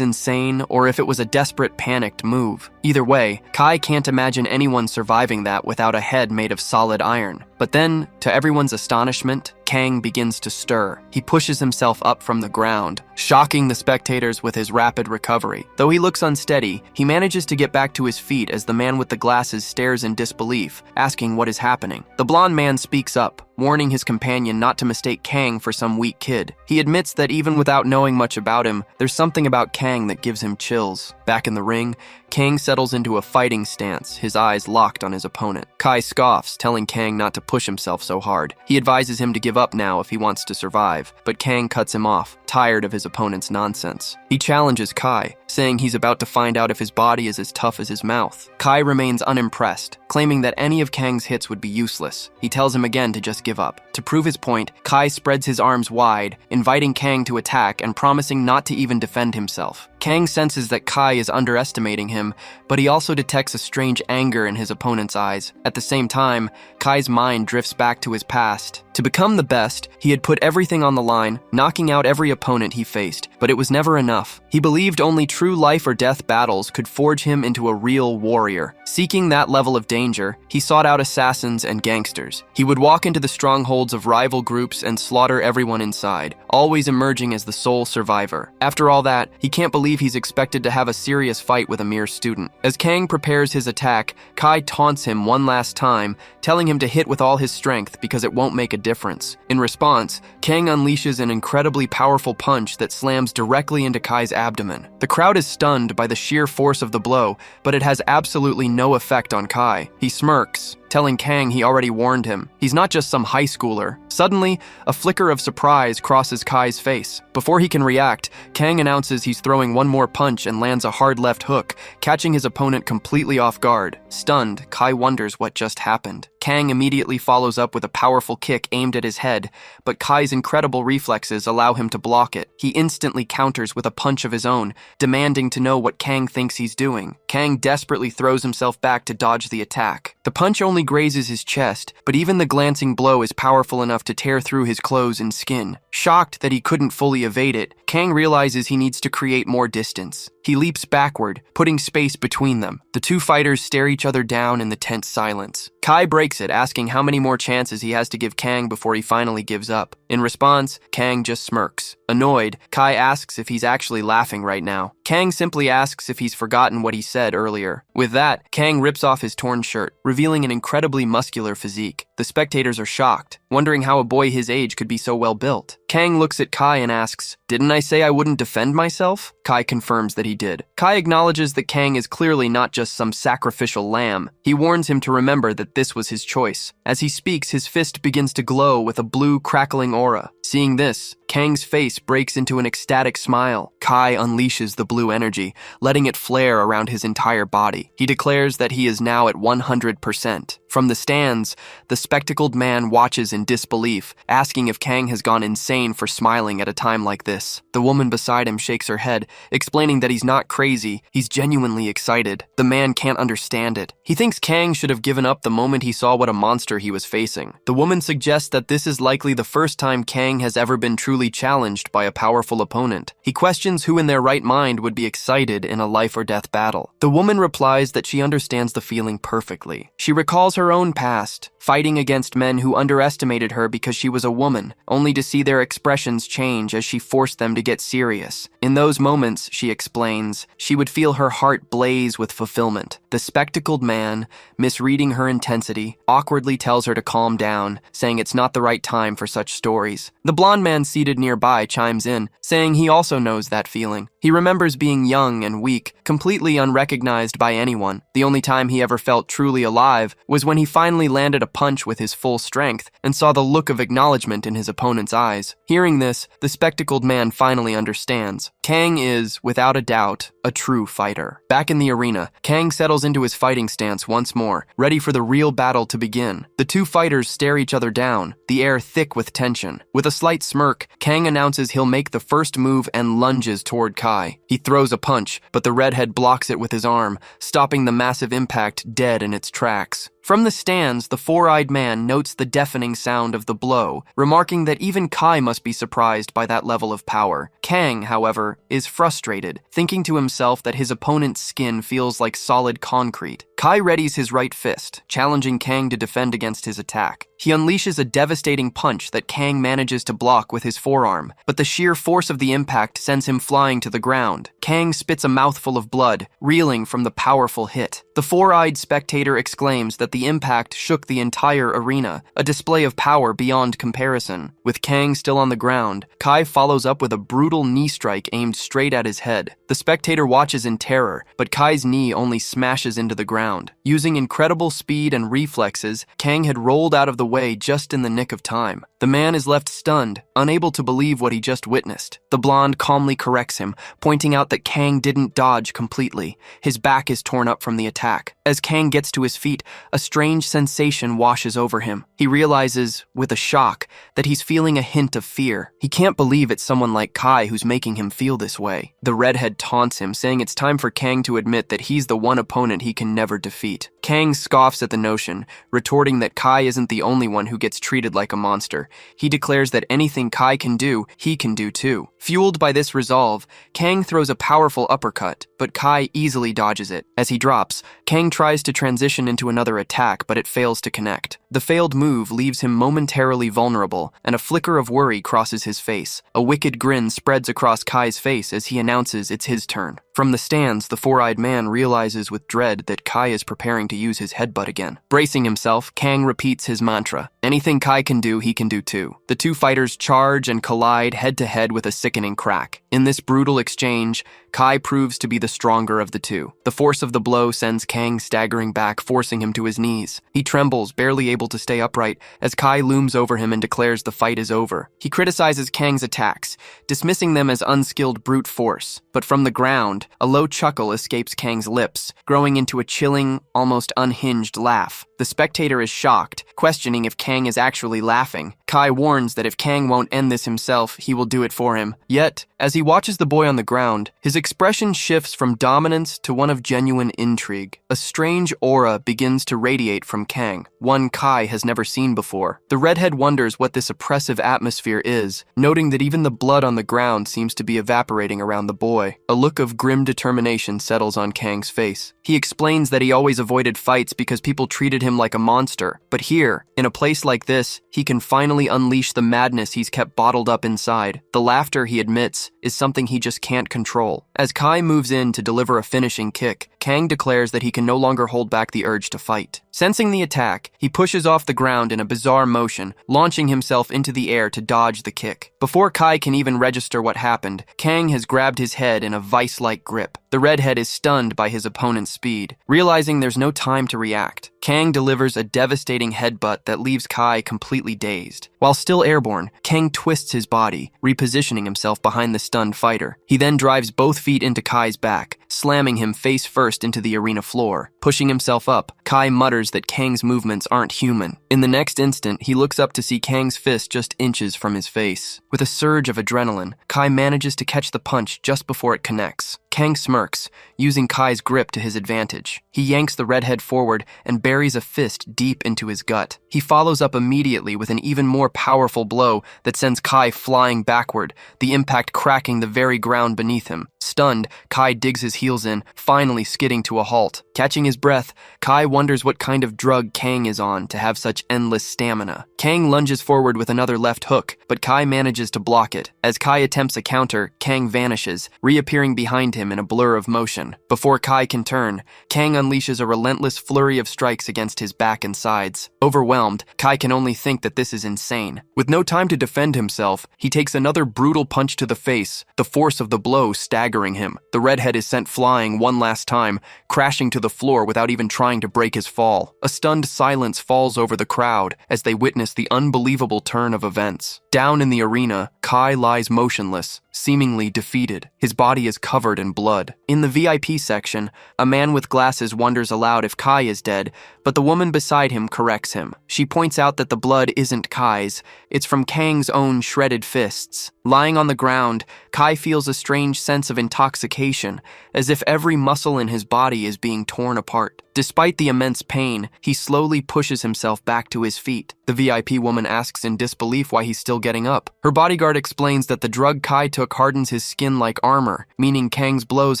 insane or if it was a desperate, panicked move. Either way, Kai can't imagine anyone surviving that without a head made of solid iron. But then, to everyone's astonishment, Kang begins to stir. He pushes himself up from the ground, shocking the spectators with his rapid recovery. Though he looks unsteady, he manages to get back to his feet as the man with the glasses stares in disbelief, asking what is happening. The blonde man speaks up, warning his companion not to mistake Kang for some weak kid. He admits that even without knowing much about him, there's something about Kang that gives him chills. Back in the ring, Kang settles into a fighting stance, his eyes locked on his opponent. Kai scoffs, telling Kang not to push himself so hard. He advises him to give up now if he wants to survive, but Kang cuts him off, tired of his opponent's nonsense. He challenges Kai, saying he's about to find out if his body is as tough as his mouth. Kai remains unimpressed, claiming that any of Kang's hits would be useless. He tells him again to just give up. To prove his point, Kai spreads his arms wide, inviting Kang to attack and promising not to even defend himself. Kang senses that Kai is underestimating him, but he also detects a strange anger in his opponent's eyes. At the same time, Kai's mind drifts back to his past. To become the best, he had put everything on the line, knocking out every opponent he faced, but it was never enough. He believed only true life or death battles could forge him into a real warrior. Seeking that level of danger, he sought out assassins and gangsters. He would walk into the strongholds battlefields of rival groups and slaughter everyone inside, always emerging as the sole survivor. After all that, he can't believe he's expected to have a serious fight with a mere student. As Kang prepares his attack, Kai taunts him one last time, telling him to hit with all his strength because it won't make a difference. In response, Kang unleashes an incredibly powerful punch that slams directly into Kai's abdomen. The crowd is stunned by the sheer force of the blow, but it has absolutely no effect on Kai. He smirks, telling Kang he already warned him. He's not just some high schooler. Suddenly, a flicker of surprise crosses Kai's face. Before he can react, Kang announces he's throwing one more punch and lands a hard left hook, catching his opponent completely off guard. Stunned, Kai wonders what just happened. Kang immediately follows up with a powerful kick aimed at his head, but Kai's incredible reflexes allow him to block it. He instantly counters with a punch of his own, demanding to know what Kang thinks he's doing. Kang desperately throws himself back to dodge the attack. The punch only grazes his chest, but even the glancing blow is powerful enough to tear through his clothes and skin. Shocked that he couldn't fully evade it, Kang realizes he needs to create more distance. He leaps backward, putting space between them. The two fighters stare each other down in the tense silence. Kai breaks it, asking how many more chances he has to give Kang before he finally gives up. In response, Kang just smirks. Annoyed, Kai asks if he's actually laughing right now. Kang simply asks if he's forgotten what he said earlier. With that, Kang rips off his torn shirt, revealing an incredibly muscular physique. The spectators are shocked, wondering how a boy his age could be so well built. Kang looks at Kai and asks, "Didn't I say I wouldn't defend myself?" Kai confirms that he did. Kai acknowledges that Kang is clearly not just some sacrificial lamb. He warns him to remember that this was his choice. As he speaks, his fist begins to glow with a blue, crackling aura. Seeing this, Kang's face breaks into an ecstatic smile. Kai unleashes the blue energy, letting it flare around his entire body. He declares that he is now at 100%. From the stands, the spectacled man watches in disbelief, asking if Kang has gone insane for smiling at a time like this. The woman beside him shakes her head, explaining that he's not crazy, he's genuinely excited. The man can't understand it. He thinks Kang should have given up the moment he saw what a monster he was facing. The woman suggests that this is likely the first time Kang has ever been truly challenged by a powerful opponent. He questions who in their right mind would be excited in a life or death battle. The woman replies that she understands the feeling perfectly. She recalls her own past, fighting against men who underestimated her because she was a woman, only to see their expressions change as she forced them to get serious. In those moments, she explains, she would feel her heart blaze with fulfillment. The spectacled man, misreading her intensity, awkwardly tells her to calm down, saying it's not the right time for such stories. The blonde man seated nearby chimes in, saying he also knows that feeling. He remembers being young and weak, completely unrecognized by anyone. The only time he ever felt truly alive was when he finally landed a punch with his full strength and saw the look of acknowledgement in his opponent's eyes. Hearing this, the spectacled man finally understands. Kang is, without a doubt, a true fighter. Back in the arena, Kang settles into his fighting stance once more, ready for the real battle to begin. The two fighters stare each other down, the air thick with tension. With a slight smirk, Kang announces he'll make the first move and lunges toward Kai. He throws a punch, but the redhead blocks it with his arm, stopping the massive impact dead in its tracks. From the stands, the four-eyed man notes the deafening sound of the blow, remarking that even Kai must be surprised by that level of power. Kang, however, is frustrated, thinking to himself that his opponent's skin feels like solid concrete. Kai readies his right fist, challenging Kang to defend against his attack. He unleashes a devastating punch that Kang manages to block with his forearm, but the sheer force of the impact sends him flying to the ground. Kang spits a mouthful of blood, reeling from the powerful hit. The four-eyed spectator exclaims that the impact shook the entire arena, a display of power beyond comparison. With Kang still on the ground, Kai follows up with a brutal knee strike aimed straight at his head. The spectator watches in terror, but Kai's knee only smashes into the ground. Using incredible speed and reflexes, Kang had rolled out of the way just in the nick of time. The man is left stunned, unable to believe what he just witnessed. The blonde calmly corrects him, pointing out that Kang didn't dodge completely. His back is torn up from the attack. As Kang gets to his feet, a strange sensation washes over him. He realizes, with a shock, that he's feeling a hint of fear. He can't believe it's someone like Kai who's making him feel this way. The redhead taunts him, saying it's time for Kang to admit that he's the one opponent he can never defeat. Kang scoffs at the notion, retorting that Kai isn't the only one who gets treated like a monster. He declares that anything Kai can do, he can do too. Fueled by this resolve, Kang throws a powerful uppercut, but Kai easily dodges it. As he drops, Kang tries to transition into another attack, attack, but it fails to connect. The failed move leaves him momentarily vulnerable, and a flicker of worry crosses his face. A wicked grin spreads across Kai's face as he announces it's his turn. From the stands, the four-eyed man realizes with dread that Kai is preparing to use his headbutt again. Bracing himself, Kang repeats his mantra. Anything Kai can do, he can do too. The two fighters charge and collide head-to-head with a sickening crack. In this brutal exchange, Kai proves to be the stronger of the two. The force of the blow sends Kang staggering back, forcing him to his knees. He trembles, barely able to stay upright, as Kai looms over him and declares the fight is over. He criticizes Kang's attacks, dismissing them as unskilled brute force. But from the ground, a low chuckle escapes Kang's lips, growing into a chilling, almost unhinged laugh. The spectator is shocked, questioning if Kang is actually laughing. Kai warns that if Kang won't end this himself, he will do it for him. Yet, as he watches the boy on the ground, his expression shifts from dominance to one of genuine intrigue. A strange aura begins to radiate from Kang, one Kai has never seen before. The redhead wonders what this oppressive atmosphere is, noting that even the blood on the ground seems to be evaporating around the boy. A look of grim determination settles on Kang's face. He explains that he always avoided fights because people treated him like a monster, but here, in a place like this, he can finally unleash the madness he's kept bottled up inside. The laughter, he admits, is something he just can't control. As Kai moves in to deliver a finishing kick, Kang declares that he can no longer hold back the urge to fight. Sensing the attack, he pushes off the ground in a bizarre motion, launching himself into the air to dodge the kick. Before Kai can even register what happened, Kang has grabbed his head in a vice-like grip. The redhead is stunned by his opponent's speed. Realizing there's no time to react, Kang delivers a devastating headbutt that leaves Kai completely dazed. While still airborne, Kang twists his body, repositioning himself behind the stunned fighter. He then drives both feet into Kai's back, slamming him face first into the arena floor. Pushing himself up, Kai mutters that Kang's movements aren't human. In the next instant, he looks up to see Kang's fist just inches from his face. With a surge of adrenaline, Kai manages to catch the punch just before it connects. Kang smirks, using Kai's grip to his advantage. He yanks the redhead forward and buries a fist deep into his gut. He follows up immediately with an even more powerful blow that sends Kai flying backward, the impact cracking the very ground beneath him. Stunned, Kai digs his heels in, finally skidding to a halt. Catching his breath, Kai wonders what kind of drug Kang is on to have such endless stamina. Kang lunges forward with another left hook, but Kai manages to block it. As Kai attempts a counter, Kang vanishes, reappearing behind him in a blur of motion. Before Kai can turn, Kang unleashes a relentless flurry of strikes against his back and sides. Overwhelmed, Kai can only think that this is insane. With no time to defend himself, he takes another brutal punch to the face, the force of the blow staggering him. The redhead is sent flying one last time, crashing to the floor without even trying to break his fall. A stunned silence falls over the crowd as they witness the unbelievable turn of events. Down in the arena, Kai lies motionless, seemingly defeated. His body is covered in blood. In the VIP section, a man with glasses wonders aloud if Kai is dead, but the woman beside him corrects him. She points out that the blood isn't Kai's, it's from Kang's own shredded fists. Lying on the ground, Kai feels a strange sense of intoxication, as if every muscle in his body is being torn apart. Despite the immense pain, he slowly pushes himself back to his feet. The VIP woman asks in disbelief why he's still getting up. Her bodyguard explains that the drug Kai took hardens his skin like armor, meaning Kang's blows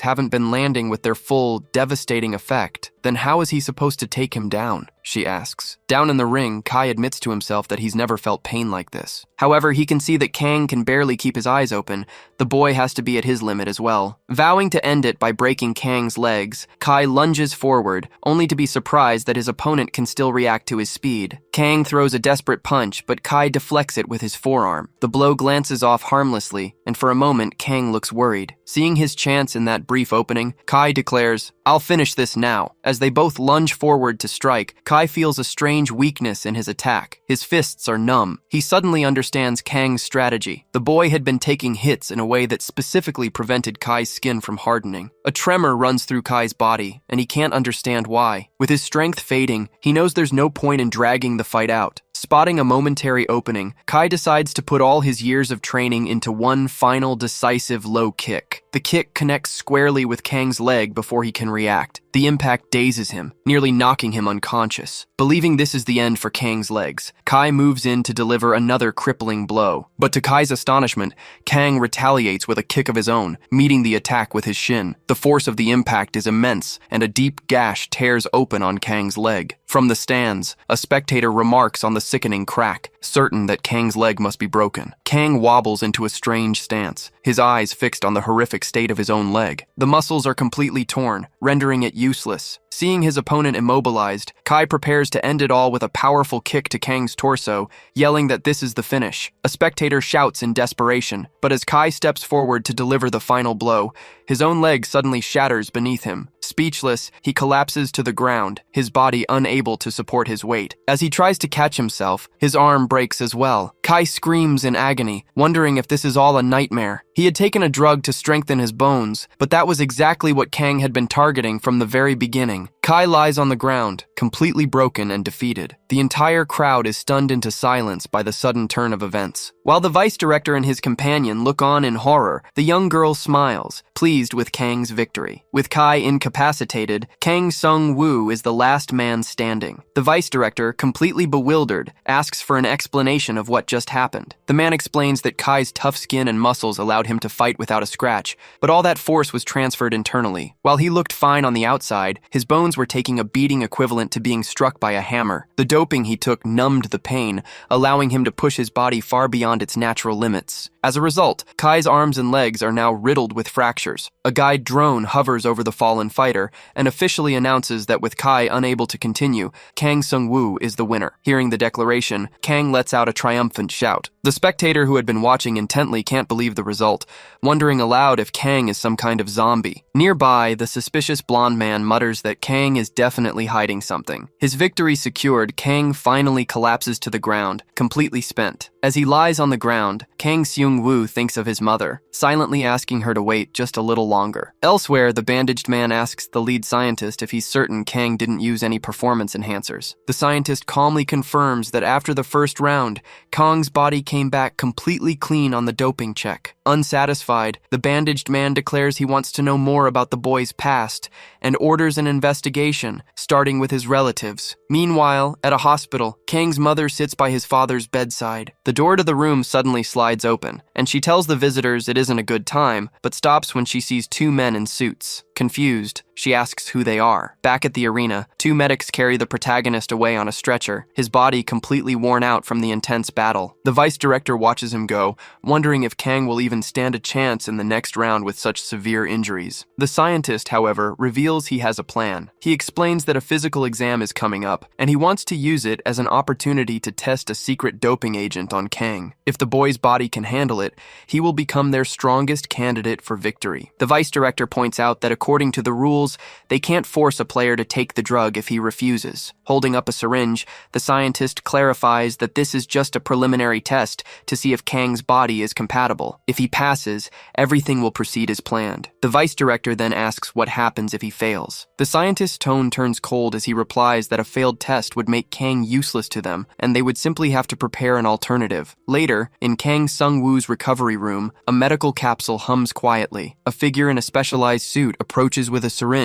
haven't been landing with their full, devastating effect. Then how is he supposed to take him down? She asks. Down in the ring, Kai admits to himself that he's never felt pain like this. However, he can see that Kang can barely keep his eyes open. The boy has to be at his limit as well. Vowing to end it by breaking Kang's legs, Kai lunges forward, only to be surprised that his opponent can still react to his speed. Kang throws a desperate punch, but Kai deflects it with his forearm. The blow glances off harmlessly, and for a moment, Kang looks worried. Seeing his chance in that brief opening, Kai declares, "I'll finish this now." As they both lunge forward to strike, Kai feels a strange weakness in his attack. His fists are numb. He suddenly understands Kang's strategy. The boy had been taking hits in a way that specifically prevented Kai's skin from hardening. A tremor runs through Kai's body, and he can't understand why. With his strength fading, he knows there's no point in dragging the fight out. Spotting a momentary opening, Kai decides to put all his years of training into one final decisive low kick. The kick connects squarely with Kang's leg before he can react. The impact dazes him, nearly knocking him unconscious. Believing this is the end for Kang's legs, Kai moves in to deliver another crippling blow. But to Kai's astonishment, Kang retaliates with a kick of his own, meeting the attack with his shin. The force of the impact is immense, and a deep gash tears open on Kang's leg. From the stands, a spectator remarks on the sickening crack, certain that Kang's leg must be broken. Kang wobbles into a strange stance, his eyes fixed on the horrific state of his own leg. The muscles are completely torn, rendering it useless. Seeing his opponent immobilized, Kai prepares to end it all with a powerful kick to Kang's torso, yelling that this is the finish. A spectator shouts in desperation, but as Kai steps forward to deliver the final blow, his own leg suddenly shatters beneath him. Speechless, he collapses to the ground, his body unable to support his weight. As he tries to catch himself, his arm breaks as well. Kai screams in agony, wondering if this is all a nightmare. He had taken a drug to strengthen his bones, but that was exactly what Kang had been targeting from the very beginning. Kai lies on the ground, completely broken and defeated. The entire crowd is stunned into silence by the sudden turn of events. While the vice director and his companion look on in horror, the young girl smiles, pleased with Kang's victory. With Kai incapacitated, Kang Sung-woo is the last man standing. The vice director, completely bewildered, asks for an explanation of what just happened. The man explains that Kai's tough skin and muscles allowed him to fight without a scratch, but all that force was transferred internally. While he looked fine on the outside, his bones were taking a beating equivalent to being struck by a hammer. The doping he took numbed the pain, allowing him to push his body far beyond its natural limits. As a result, Kai's arms and legs are now riddled with fractures. A guide drone hovers over the fallen fighter and officially announces that with Kai unable to continue, Kang Sung-woo is the winner. Hearing the declaration, Kang lets out a triumphant shout. The spectator who had been watching intently can't believe the result, wondering aloud if Kang is some kind of zombie. Nearby, the suspicious blonde man mutters that Kang is definitely hiding something. His victory secured, Kang finally collapses to the ground, completely spent. As he lies on the ground, Kang Seung-woo thinks of his mother, silently asking her to wait just a little longer. Elsewhere, the bandaged man asks the lead scientist if he's certain Kang didn't use any performance enhancers. The scientist calmly confirms that after the first round, Kang's body came back completely clean on the doping check. Unsatisfied, the bandaged man declares he wants to know more about the boy's past and orders an investigation, starting with his relatives. Meanwhile, at a hospital, Kang's mother sits by his father's bedside. The door to the room suddenly slides open, and she tells the visitors it isn't a good time, but stops when she sees two men in suits. Confused, she asks who they are. Back at the arena, two medics carry the protagonist away on a stretcher, his body completely worn out from the intense battle. The vice director watches him go, wondering if Kang will even stand a chance in the next round with such severe injuries. The scientist, however, reveals he has a plan. He explains that a physical exam is coming up, and he wants to use it as an opportunity to test a secret doping agent on Kang. If the boy's body can handle it, he will become their strongest candidate for victory. The vice director points out that according to the rules, they can't force a player to take the drug if he refuses. Holding up a syringe, the scientist clarifies that this is just a preliminary test to see if Kang's body is compatible. If he passes, everything will proceed as planned. The vice director then asks what happens if he fails. The scientist's tone turns cold as he replies that a failed test would make Kang useless to them, and they would simply have to prepare an alternative. Later, in Kang Sung-woo's recovery room, a medical capsule hums quietly. A figure in a specialized suit approaches with a syringe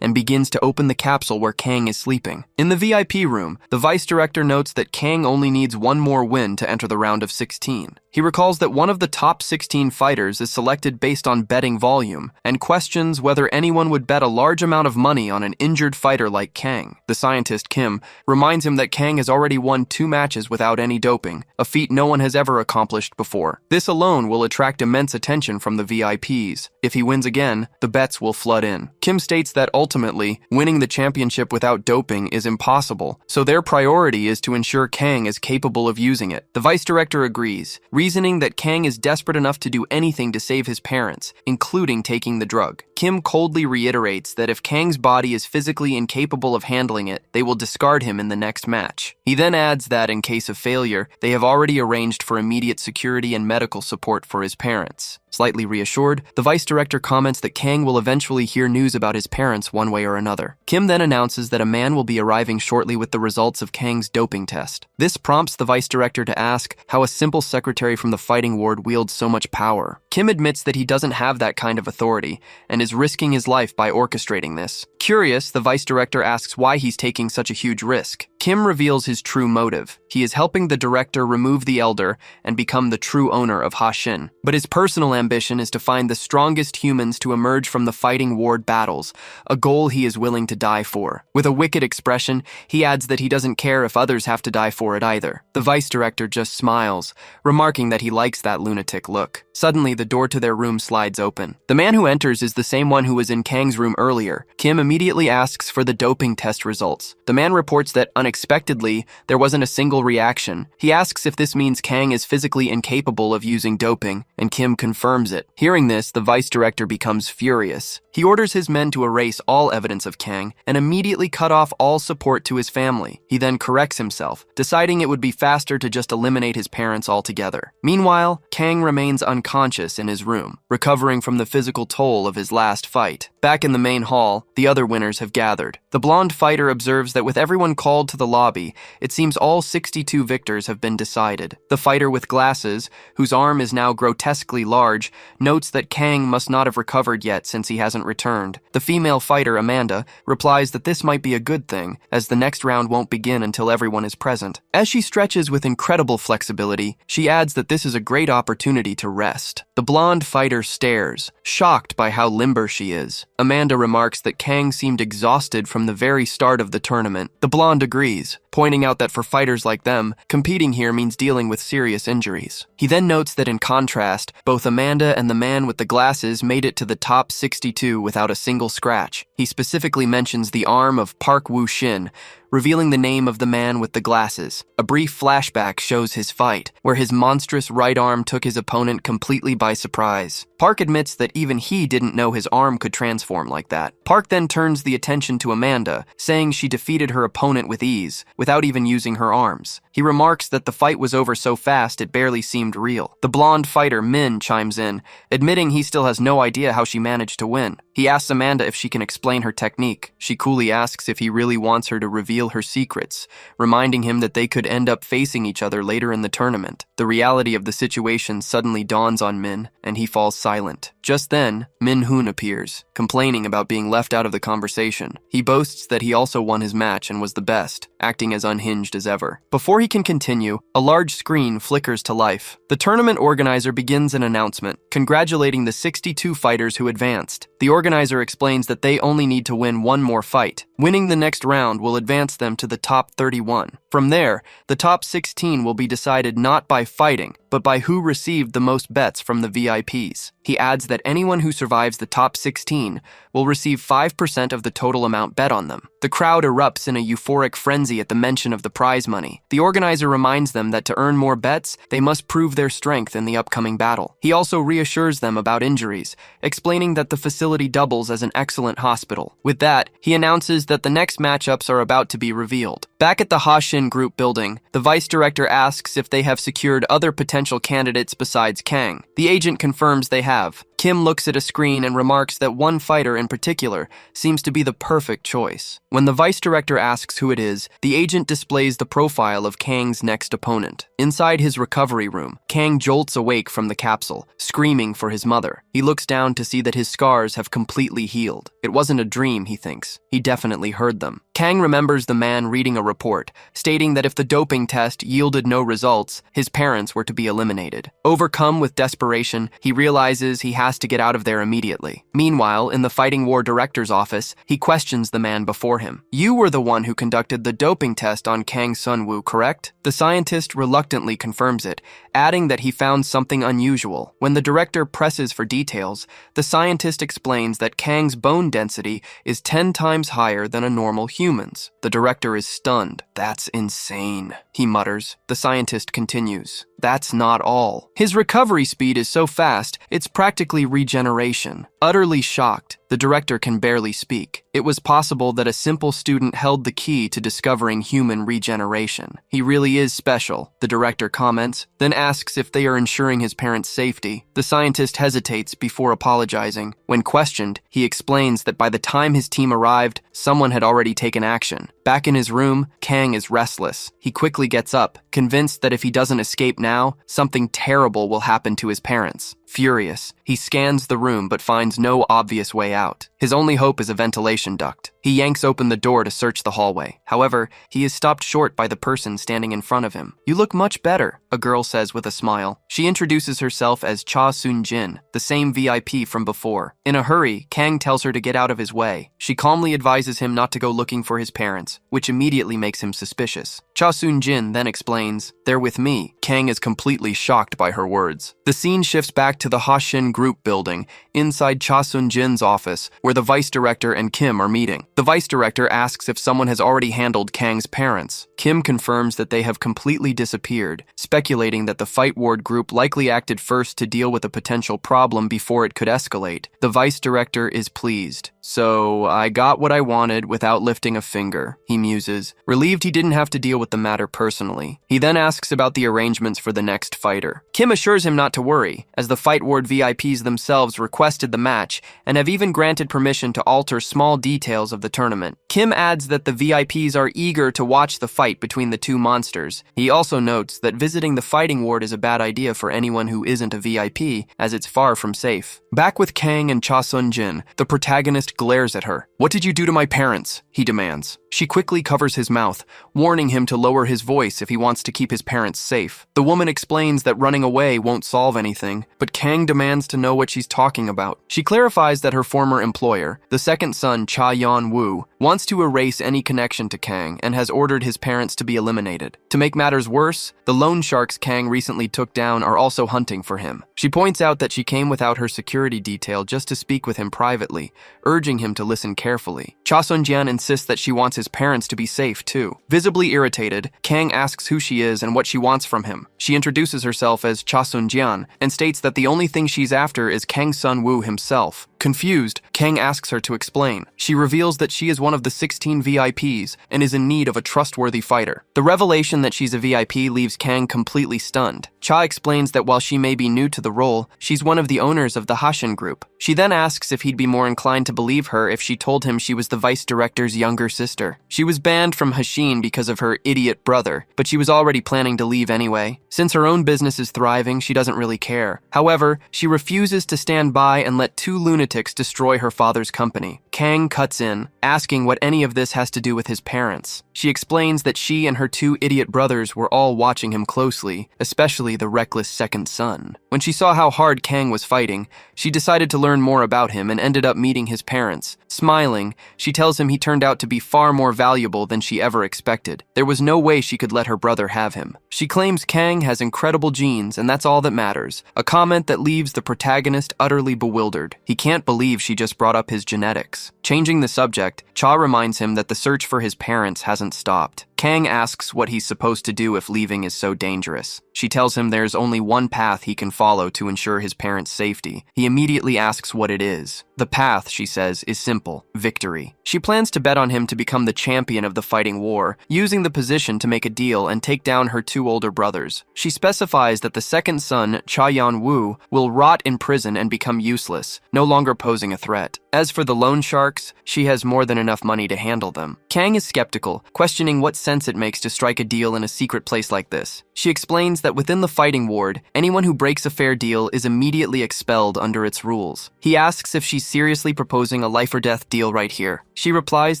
and begins to open the capsule where Kang is sleeping. In the VIP room, the vice director notes that Kang only needs one more win to enter the round of 16. He recalls that one of the top 16 fighters is selected based on betting volume, and questions whether anyone would bet a large amount of money on an injured fighter like Kang. The scientist, Kim, reminds him that Kang has already won 2 matches without any doping, a feat no one has ever accomplished before. This alone will attract immense attention from the VIPs. If he wins again, the bets will flood in. Kim states that ultimately, winning the championship without doping is impossible, so their priority is to ensure Kang is capable of using it. The vice director agrees, reasoning that Kang is desperate enough to do anything to save his parents, including taking the drug. Kim coldly reiterates that if Kang's body is physically incapable of handling it, they will discard him in the next match. He then adds that in case of failure, they have already arranged for immediate security and medical support for his parents. Slightly reassured, the vice director comments that Kang will eventually hear news about his parents one way or another. Kim then announces that a man will be arriving shortly with the results of Kang's doping test. This prompts the vice director to ask how a simple secretary from the fighting ward wields so much power. Kim admits that he doesn't have that kind of authority and is risking his life by orchestrating this. Curious, the vice director asks why he's taking such a huge risk. Kim reveals his true motive. He is helping the director remove the elder and become the true owner of Hashin. But his personal ambition is to find the strongest humans to emerge from the fighting ward battles, a goal he is willing to die for. With a wicked expression, he adds that he doesn't care if others have to die for it either. The vice director just smiles, remarking that he likes that lunatic look. Suddenly, the door to their room slides open. The man who enters is the same one who was in Kang's room earlier. Kim immediately asks for the doping test results. The man reports that, unexpectedly, there wasn't a single reaction. He asks if this means Kang is physically incapable of using doping, and Kim confirms it. Hearing this, the vice director becomes furious. He orders his men to erase all evidence of Kang and immediately cut off all support to his family. He then corrects himself, deciding it would be faster to just eliminate his parents altogether. Meanwhile, Kang remains unconscious in his room, recovering from the physical toll of his last fight. Back in the main hall, the other winners have gathered. The blonde fighter observes that with everyone called to the lobby, it seems all 62 victors have been decided. The fighter with glasses, whose arm is now grotesquely large, notes that Kang must not have recovered yet since he hasn't returned. The female fighter, Amanda, replies that this might be a good thing, as the next round won't begin until everyone is present. As she stretches with incredible flexibility, she adds that this is a great opportunity to rest. The blonde fighter stares, shocked by how limber she is. Amanda remarks that Kang seemed exhausted from the very start of the tournament. The blonde agrees, pointing out that for fighters like them, competing here means dealing with serious injuries. He then notes that in contrast, both Amanda and the man with the glasses made it to the top 62 without a single scratch. He specifically mentions the arm of Park Woo-shin, revealing the name of the man with the glasses. A brief flashback shows his fight, where his monstrous right arm took his opponent completely by surprise. Park admits that even he didn't know his arm could transform like that. Park then turns the attention to Amanda, saying she defeated her opponent with ease, without even using her arms. He remarks that the fight was over so fast it barely seemed real. The blonde fighter, Min, chimes in, admitting he still has no idea how she managed to win. He asks Amanda if she can explain her technique. She coolly asks if he really wants her to reveal her secrets, reminding him that they could end up facing each other later in the tournament. The reality of the situation suddenly dawns on Min, and he falls silent. Just then, Min Hoon appears, complaining about being left out of the conversation. He boasts that he also won his match and was the best, acting as unhinged as ever. Before he can continue, a large screen flickers to life. The tournament organizer begins an announcement, congratulating the 62 fighters who advanced. The organizer explains that they only need to win one more fight. Winning the next round will advance them to the top 31. From there, the top 16 will be decided not by fighting, but by who received the most bets from the VIPs. He adds that anyone who survives the top 16 will receive 5% of the total amount bet on them. The crowd erupts in a euphoric frenzy at the mention of the prize money. The organizer reminds them that to earn more bets, they must prove their strength in the upcoming battle. He also reassures them about injuries, explaining that the facility doubles as an excellent hospital. With that, he announces that the next matchups are about to be revealed. Back at the Hashin group building, the vice director asks if they have secured other potential candidates besides Kang. The agent confirms they have. Kim looks at a screen and remarks that one fighter in particular seems to be the perfect choice. When the vice director asks who it is, the agent displays the profile of Kang's next opponent. Inside his recovery room, Kang jolts awake from the capsule, screaming for his mother. He looks down to see that his scars have completely healed. It wasn't a dream, he thinks. He definitely heard them. Kang remembers the man reading a report, stating that if the doping test yielded no results, his parents were to be eliminated. Overcome with desperation, he realizes he has to get out of there immediately. Meanwhile, in the Fighting War Director's office, he questions the man before him. "You were the one who conducted the doping test on Kang Sunwoo, correct?" The scientist reluctantly confirms it, adding that he found something unusual. When the director presses for details, the scientist explains that Kang's bone density is 10 times higher than a normal human's. The director is stunned. "That's insane," he mutters. The scientist continues. "That's not all. His recovery speed is so fast, it's practically Specifically regeneration. Utterly shocked, the director can barely speak. It was possible that a simple student held the key to discovering human regeneration. He really is special, the director comments, then asks if they are ensuring his parents' safety. The scientist hesitates before apologizing. When questioned, he explains that by the time his team arrived, someone had already taken action. Back in his room, Kang is restless. He quickly gets up, convinced that if he doesn't escape now, something terrible will happen to his parents. Furious, he scans the room but finds no obvious way out. His only hope is a ventilation duct. He yanks open the door to search the hallway. However, he is stopped short by the person standing in front of him. "You look much better," a girl says with a smile. She introduces herself as Cha Soon-jin, the same VIP from before. In a hurry, Kang tells her to get out of his way. She calmly advises him not to go looking for his parents, which immediately makes him suspicious. Cha Soon-jin then explains, "They're with me." Kang is completely shocked by her words. The scene shifts back to the Hashin Group building, inside Cha Soon-jin's office, where the vice director and Kim are meeting. The vice director asks if someone has already handled Kang's parents. Kim confirms that they have completely disappeared, speculating that the Fight Ward group likely acted first to deal with a potential problem before it could escalate. The vice director is pleased. "So, I got what I wanted without lifting a finger," he muses, relieved he didn't have to deal with the matter personally. He then asks about the arrangements for the next fighter. Kim assures him not to worry, as the Fight Ward VIPs themselves requested the match and have even granted permission to alter small details of the tournament. Kim adds that the VIPs are eager to watch the fight between the two monsters. He also notes that visiting the fighting ward is a bad idea for anyone who isn't a VIP, as it's far from safe. Back with Kang and Cha Soon-jin, the protagonist glares at her. "What did you do to my parents?" he demands. She quickly covers his mouth, warning him to lower his voice if he wants to keep his parents safe. The woman explains that running away won't solve anything, but Kang demands to know what she's talking about. She clarifies that her former employer, the second son Cha Yeon-woo, wants to erase any connection to Kang and has ordered his parents to be eliminated. To make matters worse, the loan sharks Kang recently took down are also hunting for him. She points out that she came without her security detail just to speak with him privately, urging him to listen carefully. Cha Soon-jian insists that she wants his parents to be safe too. Visibly irritated, Kang asks who she is and what she wants from him. She introduces herself as Cha Soon-jian and states that the only thing she's after is Kang Sun-woo himself. Confused, Kang asks her to explain. She reveals that she is one of the 16 VIPs and is in need of a trustworthy fighter. The revelation that she's a VIP leaves Kang completely stunned. Cha explains that while she may be new to the role, she's one of the owners of the Hashin Group. She then asks if he'd be more inclined to believe her if she told him she was the vice director's younger sister. She was banned from Hashin because of her idiot brother, but she was already planning to leave anyway. Since her own business is thriving, she doesn't really care. However, she refuses to stand by and let two lunatics destroy her father's company. Kang cuts in, asking what any of this has to do with his parents. She explains that she and her two idiot brothers were all watching him closely, especially the reckless second son. When she saw how hard Kang was fighting, she decided to learn more about him and ended up meeting his parents. Smiling, she tells him he turned out to be far more valuable than she ever expected. There was no way she could let her brother have him. She claims Kang has incredible genes and that's all that matters, a comment that leaves the protagonist utterly bewildered. He can't believe she just brought up his genetics. Changing the subject, Cha reminds him that the search for his parents hasn't stopped. Kang asks what he's supposed to do if leaving is so dangerous. She tells him there's only one path he can follow to ensure his parents' safety. He immediately asks what it is. The path, she says, is simple: victory. She plans to bet on him to become the champion of the fighting war, using the position to make a deal and take down her two older brothers. She specifies that the second son, Cha Yeon-woo, will rot in prison and become useless, no longer posing a threat. As for the loan sharks, she has more than enough money to handle them. Kang is skeptical, questioning what sense it makes to strike a deal in a secret place like this. She explains that within the fighting ward, anyone who breaks a fair deal is immediately expelled under its rules. He asks if she's seriously proposing a life-or-death deal right here. She replies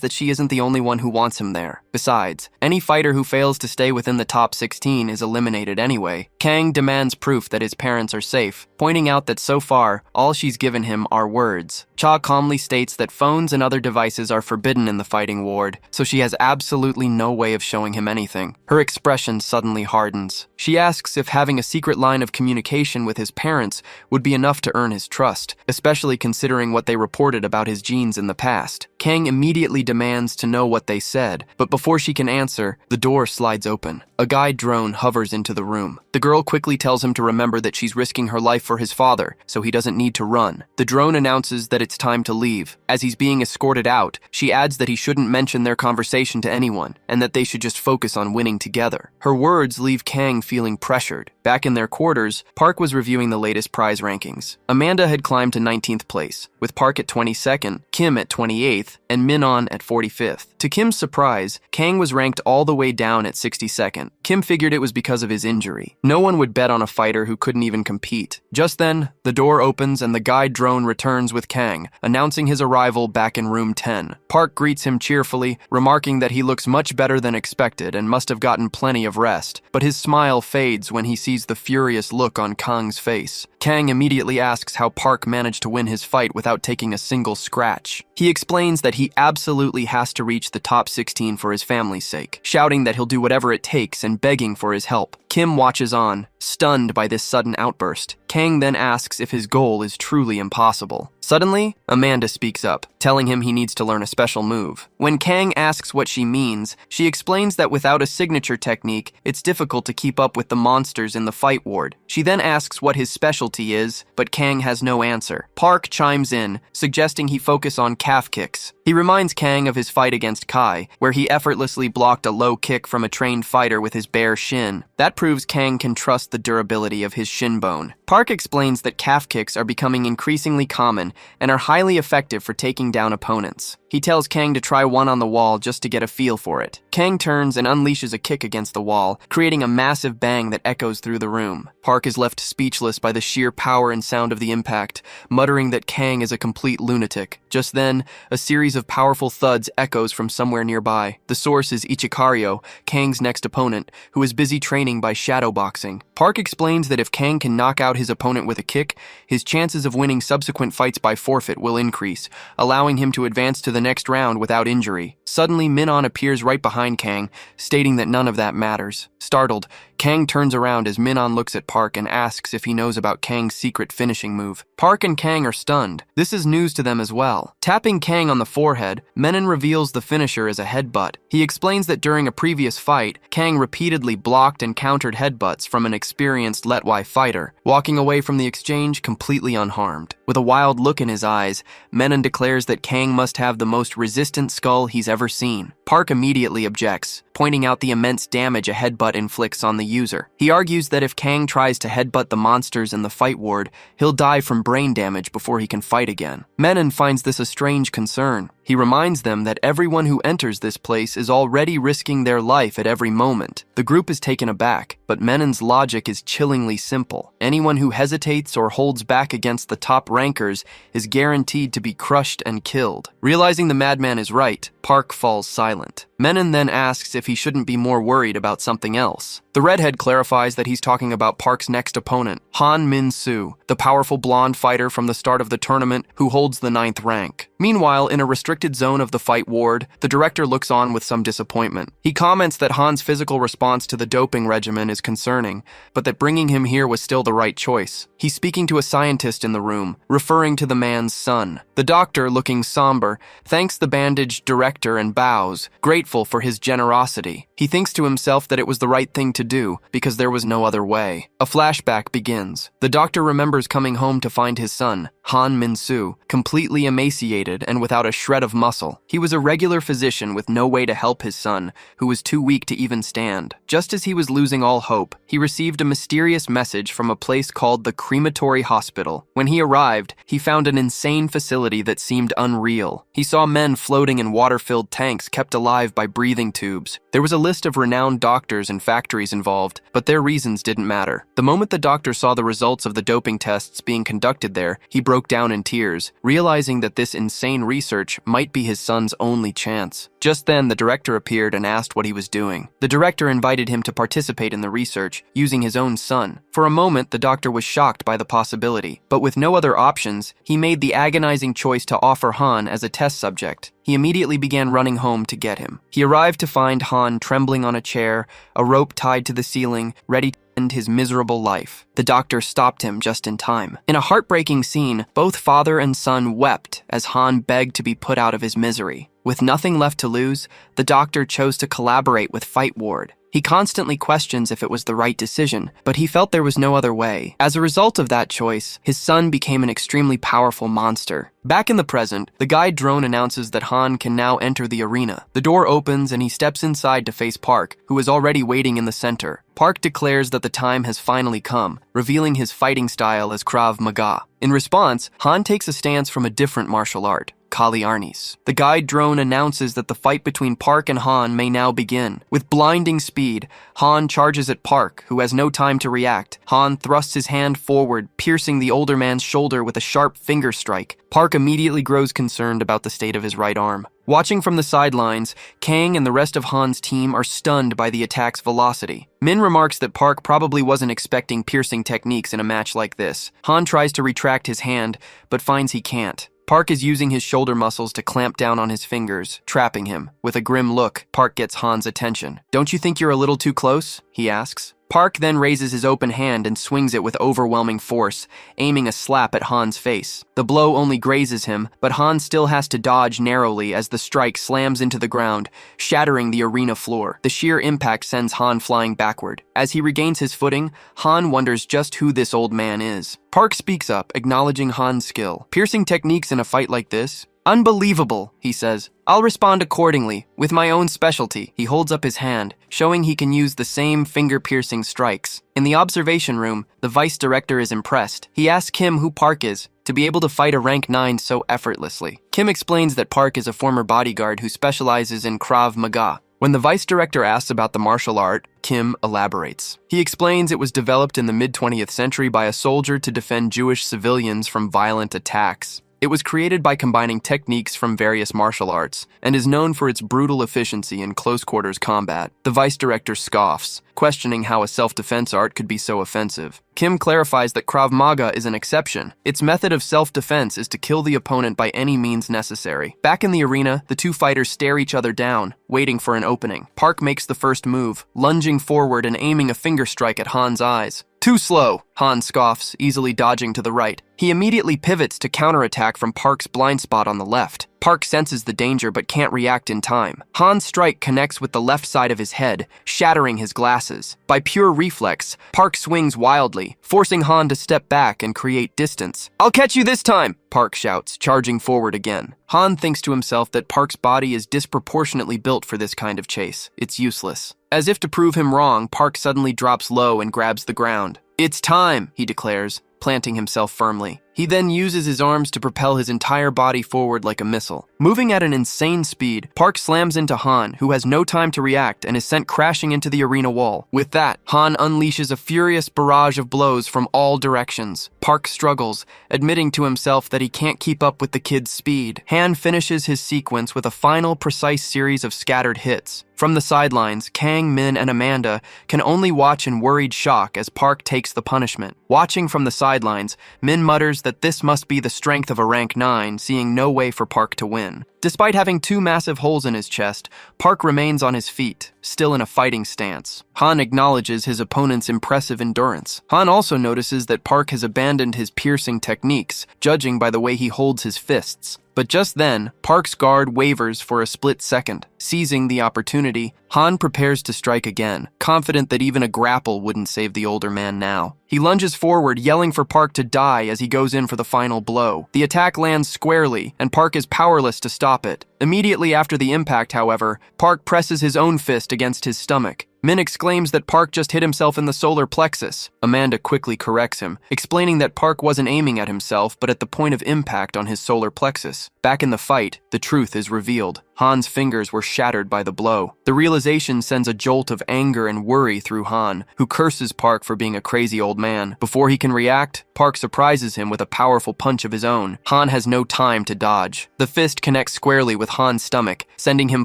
that she isn't the only one who wants him there. Besides, any fighter who fails to stay within the top 16 is eliminated anyway. Kang demands proof that his parents are safe, pointing out that so far, all she's given him are words. Cha calmly states that phones and other devices are forbidden in the fighting ward, so she has absolutely no way of showing him anything. Her expression suddenly hardens. She asks if having a secret line of communication with his parents would be enough to earn his trust, especially considering what they reported about his genes in the past. Kang immediately demands to know what they said, but before she can answer, the door slides open. A guide drone hovers into the room. The girl quickly tells him to remember that she's risking her life for his father, so he doesn't need to run. The drone announces that it's time to leave. As he's being escorted out, she adds that he shouldn't mention their conversation to anyone, and that they should just focus on winning together. Her words leave Kang feeling pressured. Back in their quarters, Park was reviewing the latest prize rankings. Amanda had climbed to 19th place, with Park at 22nd, Kim at 28th, and Minon at 45th. To Kim's surprise, Kang was ranked all the way down at 62nd. Kim figured it was because of his injury. No one would bet on a fighter who couldn't even compete. Just then, the door opens and the guide drone returns with Kang, announcing his arrival back in room 10. Park greets him cheerfully, remarking that he looks much better than expected and must have gotten plenty of rest, but his smile fades when he sees the furious look on Kang's face. Kang immediately asks how Park managed to win his fight without taking a single scratch. He explains that he absolutely has to reach the top 16 for his family's sake, shouting that he'll do whatever it takes and begging for his help. Kim watches on, stunned by this sudden outburst. Kang then asks if his goal is truly impossible. Suddenly, Amanda speaks up, telling him he needs to learn a special move. When Kang asks what she means, she explains that without a signature technique, it's difficult to keep up with the monsters in the fight ward. She then asks what his specialty is, but Kang has no answer. Park chimes in, suggesting he focus on calf kicks. He reminds Kang of his fight against Kai, where he effortlessly blocked a low kick from a trained fighter with his bare shin. That proves Kang can trust the durability of his shin bone. Park explains that calf kicks are becoming increasingly common and are highly effective for taking down opponents. He tells Kang to try one on the wall just to get a feel for it. Kang turns and unleashes a kick against the wall, creating a massive bang that echoes through the room. Park is left speechless by the sheer power and sound of the impact, muttering that Kang is a complete lunatic. Just then, a series of powerful thuds echoes from somewhere nearby. The source is Icha Ryu, Kang's next opponent, who is busy training by shadowboxing. Park explains that if Kang can knock out his opponent with a kick, his chances of winning subsequent fights by forfeit will increase, allowing him to advance to the next round without injury. Suddenly, Minon appears right behind Kang, stating that none of that matters. Startled, Kang turns around as Minon looks at Park and asks if he knows about Kang's secret finishing move. Park and Kang are stunned. This is news to them as well. Tapping Kang on the forehead, Menon reveals the finisher as a headbutt. He explains that during a previous fight, Kang repeatedly blocked and countered headbutts from an experienced Letwai fighter, walking away from the exchange completely unharmed. With a wild look in his eyes, Menon declares that Kang must have the most resistant skull he's ever seen. Park immediately objects, pointing out the immense damage a headbutt inflicts on the user. He argues that if Kang tries to headbutt the monsters in the fight ward, he'll die from brain damage before he can fight again. Menon finds this a strange concern. He reminds them that everyone who enters this place is already risking their life at every moment. The group is taken aback, but Menon's logic is chillingly simple. Anyone who hesitates or holds back against the top rankers is guaranteed to be crushed and killed. Realizing the madman is right, Park falls silent. Menon then asks if he shouldn't be more worried about something else. The redhead clarifies that he's talking about Park's next opponent, Han Min-soo, the powerful blonde fighter from the start of the tournament who holds the 9th rank. Meanwhile, in a restricted zone of the fight ward, the director looks on with some disappointment. He comments that Han's physical response to the doping regimen is concerning, but that bringing him here was still the right choice. He's speaking to a scientist in the room, referring to the man's son. The doctor, looking somber, thanks the bandaged director and bows, grateful for his generosity. He thinks to himself that it was the right thing to do, because there was no other way. A flashback begins. The doctor remembers coming home to find his son, Han Min-soo, completely emaciated and without a shred of muscle. He was a regular physician with no way to help his son, who was too weak to even stand. Just as he was losing all hope, he received a mysterious message from a place called the Crematory Hospital. When he arrived, he found an insane facility that seemed unreal. He saw men floating in water-filled tanks kept alive by breathing tubes. There was a list of renowned doctors and factories involved, but their reasons didn't matter. The moment the doctor saw the results of the doping tests being conducted there, he broke down in tears, realizing that this insane research might be his son's only chance. Just then, the director appeared and asked what he was doing. The director invited him to participate in the research, using his own son. For a moment, the doctor was shocked by the possibility, but with no other options, he made the agonizing choice to offer Han as a test subject. He immediately began running home to get him. He arrived to find Han trembling on a chair, a rope tied to the ceiling, ready end his miserable life. The doctor stopped him just in time. In a heartbreaking scene, both father and son wept as Han begged to be put out of his misery. With nothing left to lose, the doctor chose to collaborate with Fight Ward. He constantly questions if it was the right decision, but he felt there was no other way. As a result of that choice, his son became an extremely powerful monster. Back in the present, the guide drone announces that Han can now enter the arena. The door opens and he steps inside to face Park, who is already waiting in the center. Park declares that the time has finally come, revealing his fighting style as Krav Maga. In response, Han takes a stance from a different martial art, Kali Arnis. The guide drone announces that the fight between Park and Han may now begin. With blinding speed, Han charges at Park, who has no time to react. Han thrusts his hand forward, piercing the older man's shoulder with a sharp finger strike. Park immediately grows concerned about the state of his right arm. Watching from the sidelines, Kang and the rest of Han's team are stunned by the attack's velocity. Min remarks that Park probably wasn't expecting piercing techniques in a match like this. Han tries to retract his hand, but finds he can't. Park is using his shoulder muscles to clamp down on his fingers, trapping him. With a grim look, Park gets Han's attention. "Don't you think you're a little too close?" he asks. Park then raises his open hand and swings it with overwhelming force, aiming a slap at Han's face. The blow only grazes him, but Han still has to dodge narrowly as the strike slams into the ground, shattering the arena floor. The sheer impact sends Han flying backward. As he regains his footing, Han wonders just who this old man is. Park speaks up, acknowledging Han's skill. "Piercing techniques in a fight like this? Unbelievable," he says. "I'll respond accordingly, with my own specialty." He holds up his hand, showing he can use the same finger-piercing strikes. In the observation room, the vice director is impressed. He asks Kim who Park is, to be able to fight a rank 9 so effortlessly. Kim explains that Park is a former bodyguard who specializes in Krav Maga. When the vice director asks about the martial art, Kim elaborates. He explains it was developed in the mid-20th century by a soldier to defend Jewish civilians from violent attacks. It was created by combining techniques from various martial arts and is known for its brutal efficiency in close-quarters combat. The vice director scoffs, questioning how a self-defense art could be so offensive. Kim clarifies that Krav Maga is an exception. Its method of self-defense is to kill the opponent by any means necessary. Back in the arena, the two fighters stare each other down, waiting for an opening. Park makes the first move, lunging forward and aiming a finger strike at Han's eyes. "Too slow," Han scoffs, easily dodging to the right. He immediately pivots to counterattack from Park's blind spot on the left. Park senses the danger but can't react in time. Han's strike connects with the left side of his head, shattering his glasses. By pure reflex, Park swings wildly, forcing Han to step back and create distance. "I'll catch you this time," Park shouts, charging forward again. Han thinks to himself that Park's body is disproportionately built for this kind of chase. It's useless. As if to prove him wrong, Park suddenly drops low and grabs the ground. "It's time," he declares, planting himself firmly. He then uses his arms to propel his entire body forward like a missile. Moving at an insane speed, Park slams into Han, who has no time to react and is sent crashing into the arena wall. With that, Han unleashes a furious barrage of blows from all directions. Park struggles, admitting to himself that he can't keep up with the kid's speed. Han finishes his sequence with a final precise series of scattered hits. From the sidelines, Kang, Min, and Amanda can only watch in worried shock as Park takes the punishment. Watching from the sidelines, Min mutters that this must be the strength of a rank 9, seeing no way for Park to win. Despite having 2 massive holes in his chest, Park remains on his feet, still in a fighting stance. Han acknowledges his opponent's impressive endurance. Han also notices that Park has abandoned his piercing techniques, judging by the way he holds his fists. But just then, Park's guard wavers for a split second. Seizing the opportunity, Han prepares to strike again, confident that even a grapple wouldn't save the older man now. He lunges forward, yelling for Park to die as he goes in for the final blow. The attack lands squarely, and Park is powerless to stop it. Immediately after the impact, however, Park presses his own fist against his stomach. Min exclaims that Park just hit himself in the solar plexus. Amanda quickly corrects him, explaining that Park wasn't aiming at himself but at the point of impact on his solar plexus. Back in the fight, the truth is revealed. Han's fingers were shattered by the blow. The realization sends a jolt of anger and worry through Han, who curses Park for being a crazy old man. Before he can react, Park surprises him with a powerful punch of his own. Han has no time to dodge. The fist connects squarely with Han's stomach, sending him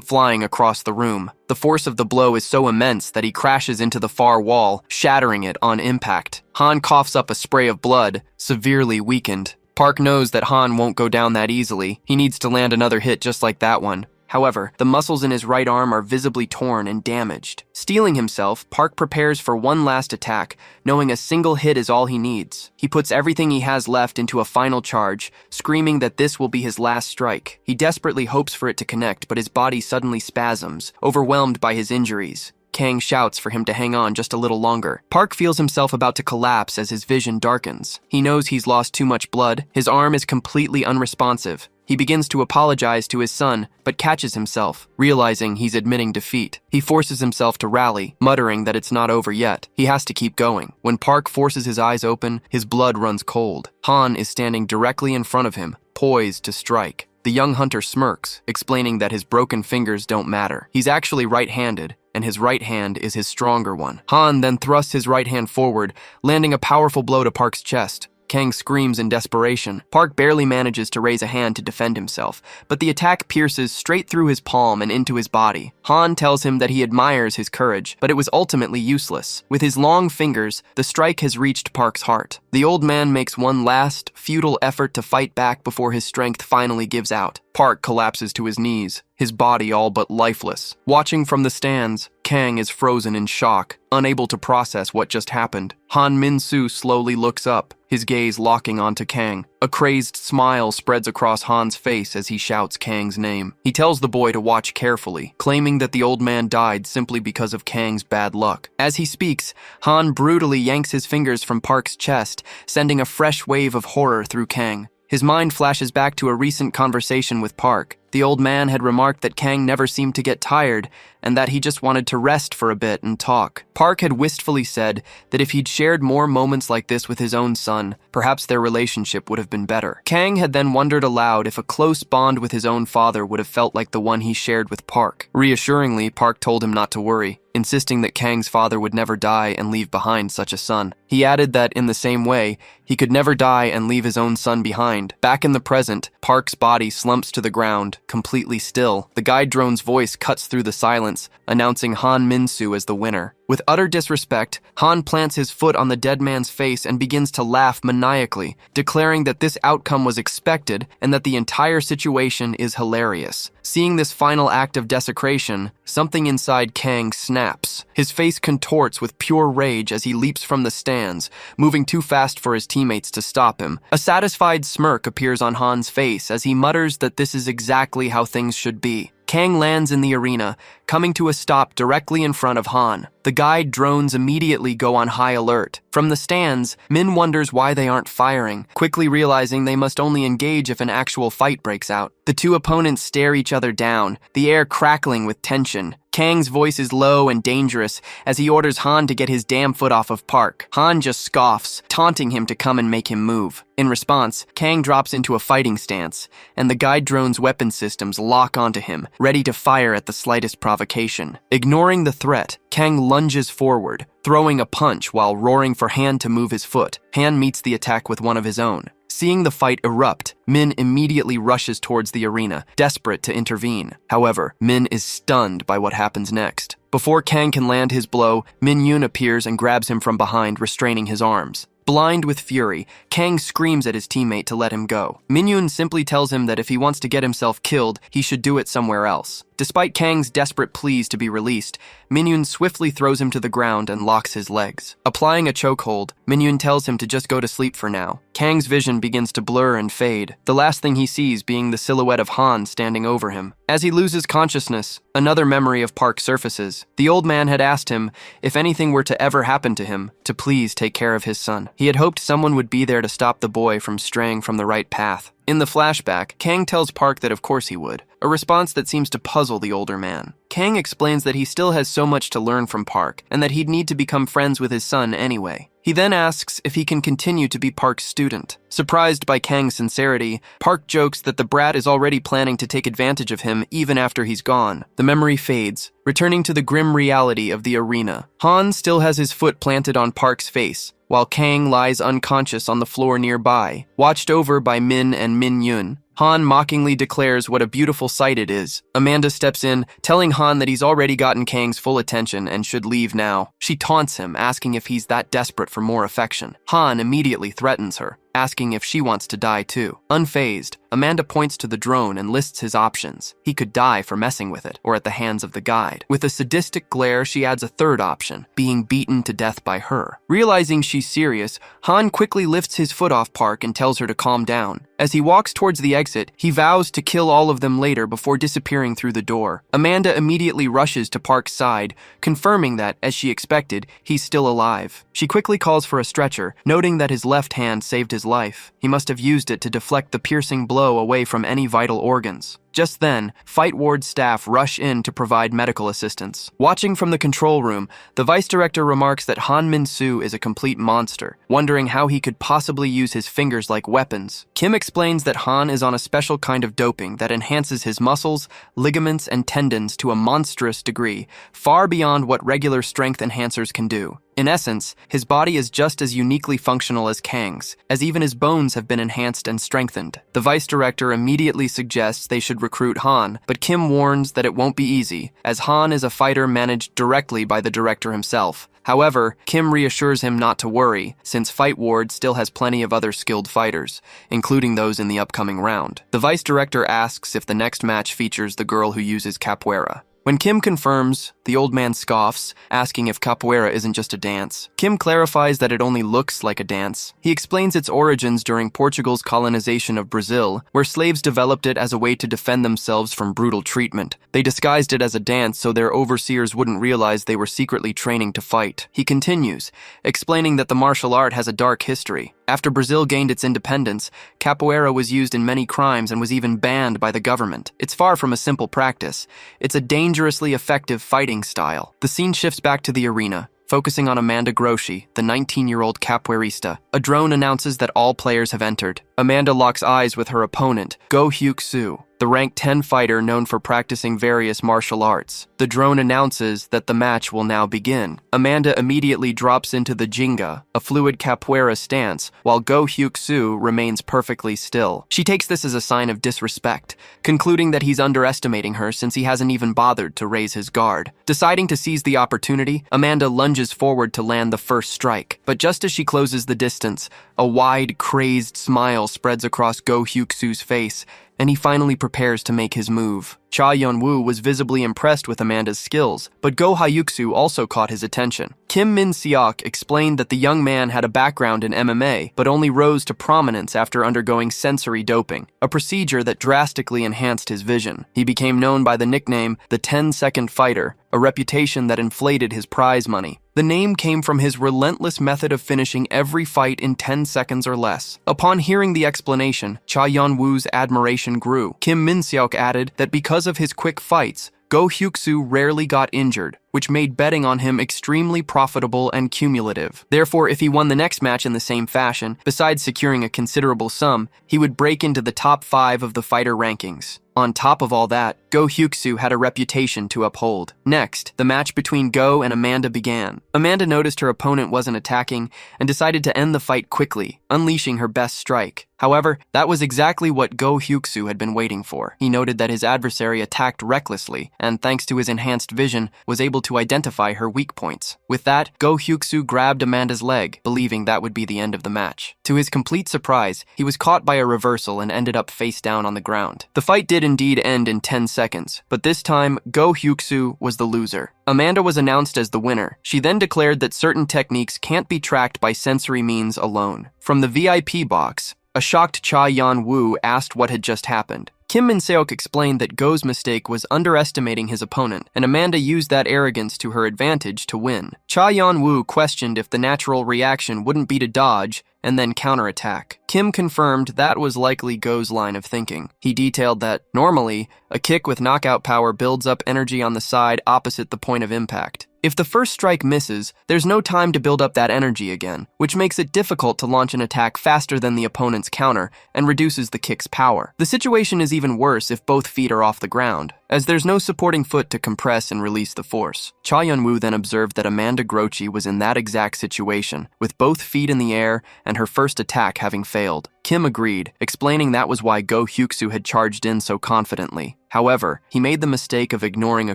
flying across the room. The force of the blow is so immense that he crashes into the far wall, shattering it on impact. Han coughs up a spray of blood, severely weakened. Park knows that Han won't go down that easily. He needs to land another hit just like that one. However, the muscles in his right arm are visibly torn and damaged. Steeling himself, Park prepares for one last attack, knowing a single hit is all he needs. He puts everything he has left into a final charge, screaming that this will be his last strike. He desperately hopes for it to connect, but his body suddenly spasms, overwhelmed by his injuries. Kang shouts for him to hang on just a little longer. Park feels himself about to collapse as his vision darkens. He knows he's lost too much blood. His arm is completely unresponsive. He begins to apologize to his son, but catches himself, realizing he's admitting defeat. He forces himself to rally, muttering that it's not over yet. He has to keep going. When Park forces his eyes open, his blood runs cold. Han is standing directly in front of him, poised to strike. The young hunter smirks, explaining that his broken fingers don't matter. He's actually right-handed, and his right hand is his stronger one. Han then thrusts his right hand forward, landing a powerful blow to Park's chest. Kang screams in desperation. Park barely manages to raise a hand to defend himself, but the attack pierces straight through his palm and into his body. Han tells him that he admires his courage, but it was ultimately useless. With his long fingers, the strike has reached Park's heart. The old man makes one last, futile effort to fight back before his strength finally gives out. Park collapses to his knees, his body all but lifeless. Watching from the stands, Kang is frozen in shock, unable to process what just happened. Han Min-soo slowly looks up, his gaze locking onto Kang. A crazed smile spreads across Han's face as he shouts Kang's name. He tells the boy to watch carefully, claiming that the old man died simply because of Kang's bad luck. As he speaks, Han brutally yanks his fingers from Park's chest, sending a fresh wave of horror through Kang. His mind flashes back to a recent conversation with Park. The old man had remarked that Kang never seemed to get tired, and that he just wanted to rest for a bit and talk. Park had wistfully said that if he'd shared more moments like this with his own son, perhaps their relationship would have been better. Kang had then wondered aloud if a close bond with his own father would have felt like the one he shared with Park. Reassuringly, Park told him not to worry, insisting that Kang's father would never die and leave behind such a son. He added that, in the same way, he could never die and leave his own son behind. Back in the present, Park's body slumps to the ground, completely still. The guide drone's voice cuts through the silence, announcing Han Min-soo as the winner. With utter disrespect, Han plants his foot on the dead man's face and begins to laugh maniacally, declaring that this outcome was expected and that the entire situation is hilarious. Seeing this final act of desecration, something inside Kang snaps. His face contorts with pure rage as he leaps from the stands, moving too fast for his teammates to stop him. A satisfied smirk appears on Han's face as he mutters that this is exactly how things should be. Kang lands in the arena, coming to a stop directly in front of Han. The guide drones immediately go on high alert. From the stands, Min wonders why they aren't firing, quickly realizing they must only engage if an actual fight breaks out. The two opponents stare each other down, the air crackling with tension. Kang's voice is low and dangerous as he orders Han to get his damn foot off of Park. Han just scoffs, taunting him to come and make him move. In response, Kang drops into a fighting stance, and the guide drone's weapon systems lock onto him, ready to fire at the slightest provocation. Ignoring the threat, Kang lunges forward, throwing a punch while roaring for Han to move his foot. Han meets the attack with one of his own. Seeing the fight erupt, Min immediately rushes towards the arena, desperate to intervene. However, Min is stunned by what happens next. Before Kang can land his blow, Min-yoon appears and grabs him from behind, restraining his arms. Blind with fury, Kang screams at his teammate to let him go. Min-yoon simply tells him that if he wants to get himself killed, he should do it somewhere else. Despite Kang's desperate pleas to be released, Min-yoon swiftly throws him to the ground and locks his legs. Applying a chokehold, Min-yoon tells him to just go to sleep for now. Kang's vision begins to blur and fade, the last thing he sees being the silhouette of Han standing over him. As he loses consciousness, another memory of Park surfaces. The old man had asked him, if anything were to ever happen to him, to please take care of his son. He had hoped someone would be there to stop the boy from straying from the right path. In the flashback, Kang tells Park that of course he would, a response that seems to puzzle the older man. Kang explains that he still has so much to learn from Park, and that he'd need to become friends with his son anyway. He then asks if he can continue to be Park's student. Surprised by Kang's sincerity, Park jokes that the brat is already planning to take advantage of him even after he's gone. The memory fades, returning to the grim reality of the arena. Han still has his foot planted on Park's face, while Kang lies unconscious on the floor nearby, watched over by Min and Min-yoon. Han mockingly declares what a beautiful sight it is. Amanda steps in, telling Han that he's already gotten Kang's full attention and should leave now. She taunts him, asking if he's that desperate for more affection. Han immediately threatens her. asking if she wants to die too. Unfazed, Amanda points to the drone and lists his options. He could die for messing with it, or at the hands of the guide. With a sadistic glare, she adds a third option, being beaten to death by her. Realizing she's serious, Han quickly lifts his foot off Park and tells her to calm down. As he walks towards the exit, he vows to kill all of them later before disappearing through the door. Amanda immediately rushes to Park's side, confirming that, as she expected, he's still alive. She quickly calls for a stretcher, noting that his left hand saved his life. He must have used it to deflect the piercing blow away from any vital organs. Just then, Fight Ward staff rush in to provide medical assistance. Watching from the control room, the vice director remarks that Han Min-soo is a complete monster, wondering how he could possibly use his fingers like weapons. Kim explains that Han is on a special kind of doping that enhances his muscles, ligaments, and tendons to a monstrous degree, far beyond what regular strength enhancers can do. In essence, his body is just as uniquely functional as Kang's, as even his bones have been enhanced and strengthened. The vice director immediately suggests they should recruit Han, but Kim warns that it won't be easy, as Han is a fighter managed directly by the director himself. However, Kim reassures him not to worry, since Fight Ward still has plenty of other skilled fighters, including those in the upcoming round. The vice director asks if the next match features the girl who uses Capoera. When Kim confirms, the old man scoffs, asking if capoeira isn't just a dance. Kim clarifies that it only looks like a dance. He explains its origins during Portugal's colonization of Brazil, where slaves developed it as a way to defend themselves from brutal treatment. They disguised it as a dance so their overseers wouldn't realize they were secretly training to fight. He continues, explaining that the martial art has a dark history. After Brazil gained its independence, capoeira was used in many crimes and was even banned by the government. It's far from a simple practice. It's a dangerously effective fighting style. The scene shifts back to the arena, focusing on Amanda Groshi, the 19-year-old capoeirista. A drone announces that all players have entered. Amanda locks eyes with her opponent, Go Hyuk-soo, the rank 10 fighter known for practicing various martial arts. The drone announces that the match will now begin. Amanda immediately drops into the jinga, a fluid capoeira stance, while Go Hyuk-soo remains perfectly still. She takes this as a sign of disrespect, concluding that he's underestimating her since he hasn't even bothered to raise his guard. Deciding to seize the opportunity, Amanda lunges forward to land the first strike. But just as she closes the distance, a wide, crazed smile spreads across Go Hyuk-soo's face, and he finally prepares to make his move. Cha Yeon-woo was visibly impressed with Amanda's skills, but Go Hyuk-soo also caught his attention. Kim Min-seok explained that the young man had a background in MMA, but only rose to prominence after undergoing sensory doping, a procedure that drastically enhanced his vision. He became known by the nickname the 10-second fighter, a reputation that inflated his prize money. The name came from his relentless method of finishing every fight in 10 seconds or less. Upon hearing the explanation, Cha Yeon-woo's admiration grew. Kim Min-seok added that because of his quick fights, Go Hyuk-soo rarely got injured, which made betting on him extremely profitable and cumulative. Therefore, if he won the next match in the same fashion, besides securing a considerable sum, he would break into the top 5 of the fighter rankings. On top of all that, Go Hyuk-soo had a reputation to uphold. Next, the match between Go and Amanda began. Amanda noticed her opponent wasn't attacking and decided to end the fight quickly, unleashing her best strike. However, that was exactly what Go Hyuk-soo had been waiting for. He noted that his adversary attacked recklessly, and thanks to his enhanced vision, was able to identify her weak points. With that, Go Hyuk-soo grabbed Amanda's leg, believing that would be the end of the match. To his complete surprise, he was caught by a reversal and ended up face down on the ground. The fight did indeed end in 10 seconds, but this time, Go Hyuk-soo was the loser. Amanda was announced as the winner. She then declared that certain techniques can't be tracked by sensory means alone. From the VIP box, a shocked Cha Yeon-woo asked what had just happened. Kim Min-seok explained that Go's mistake was underestimating his opponent, and Amanda used that arrogance to her advantage to win. Cha Yeon-woo questioned if the natural reaction wouldn't be to dodge and then counterattack. Kim confirmed that was likely Go's line of thinking. He detailed that, normally, a kick with knockout power builds up energy on the side opposite the point of impact. If the first strike misses, there's no time to build up that energy again, which makes it difficult to launch an attack faster than the opponent's counter and reduces the kick's power. The situation is even worse if both feet are off the ground, as there's no supporting foot to compress and release the force. Cha Yeon-woo then observed that Amanda Grochi was in that exact situation, with both feet in the air and her first attack having failed. Kim agreed, explaining that was why Go Hyuk-soo had charged in so confidently. However, he made the mistake of ignoring a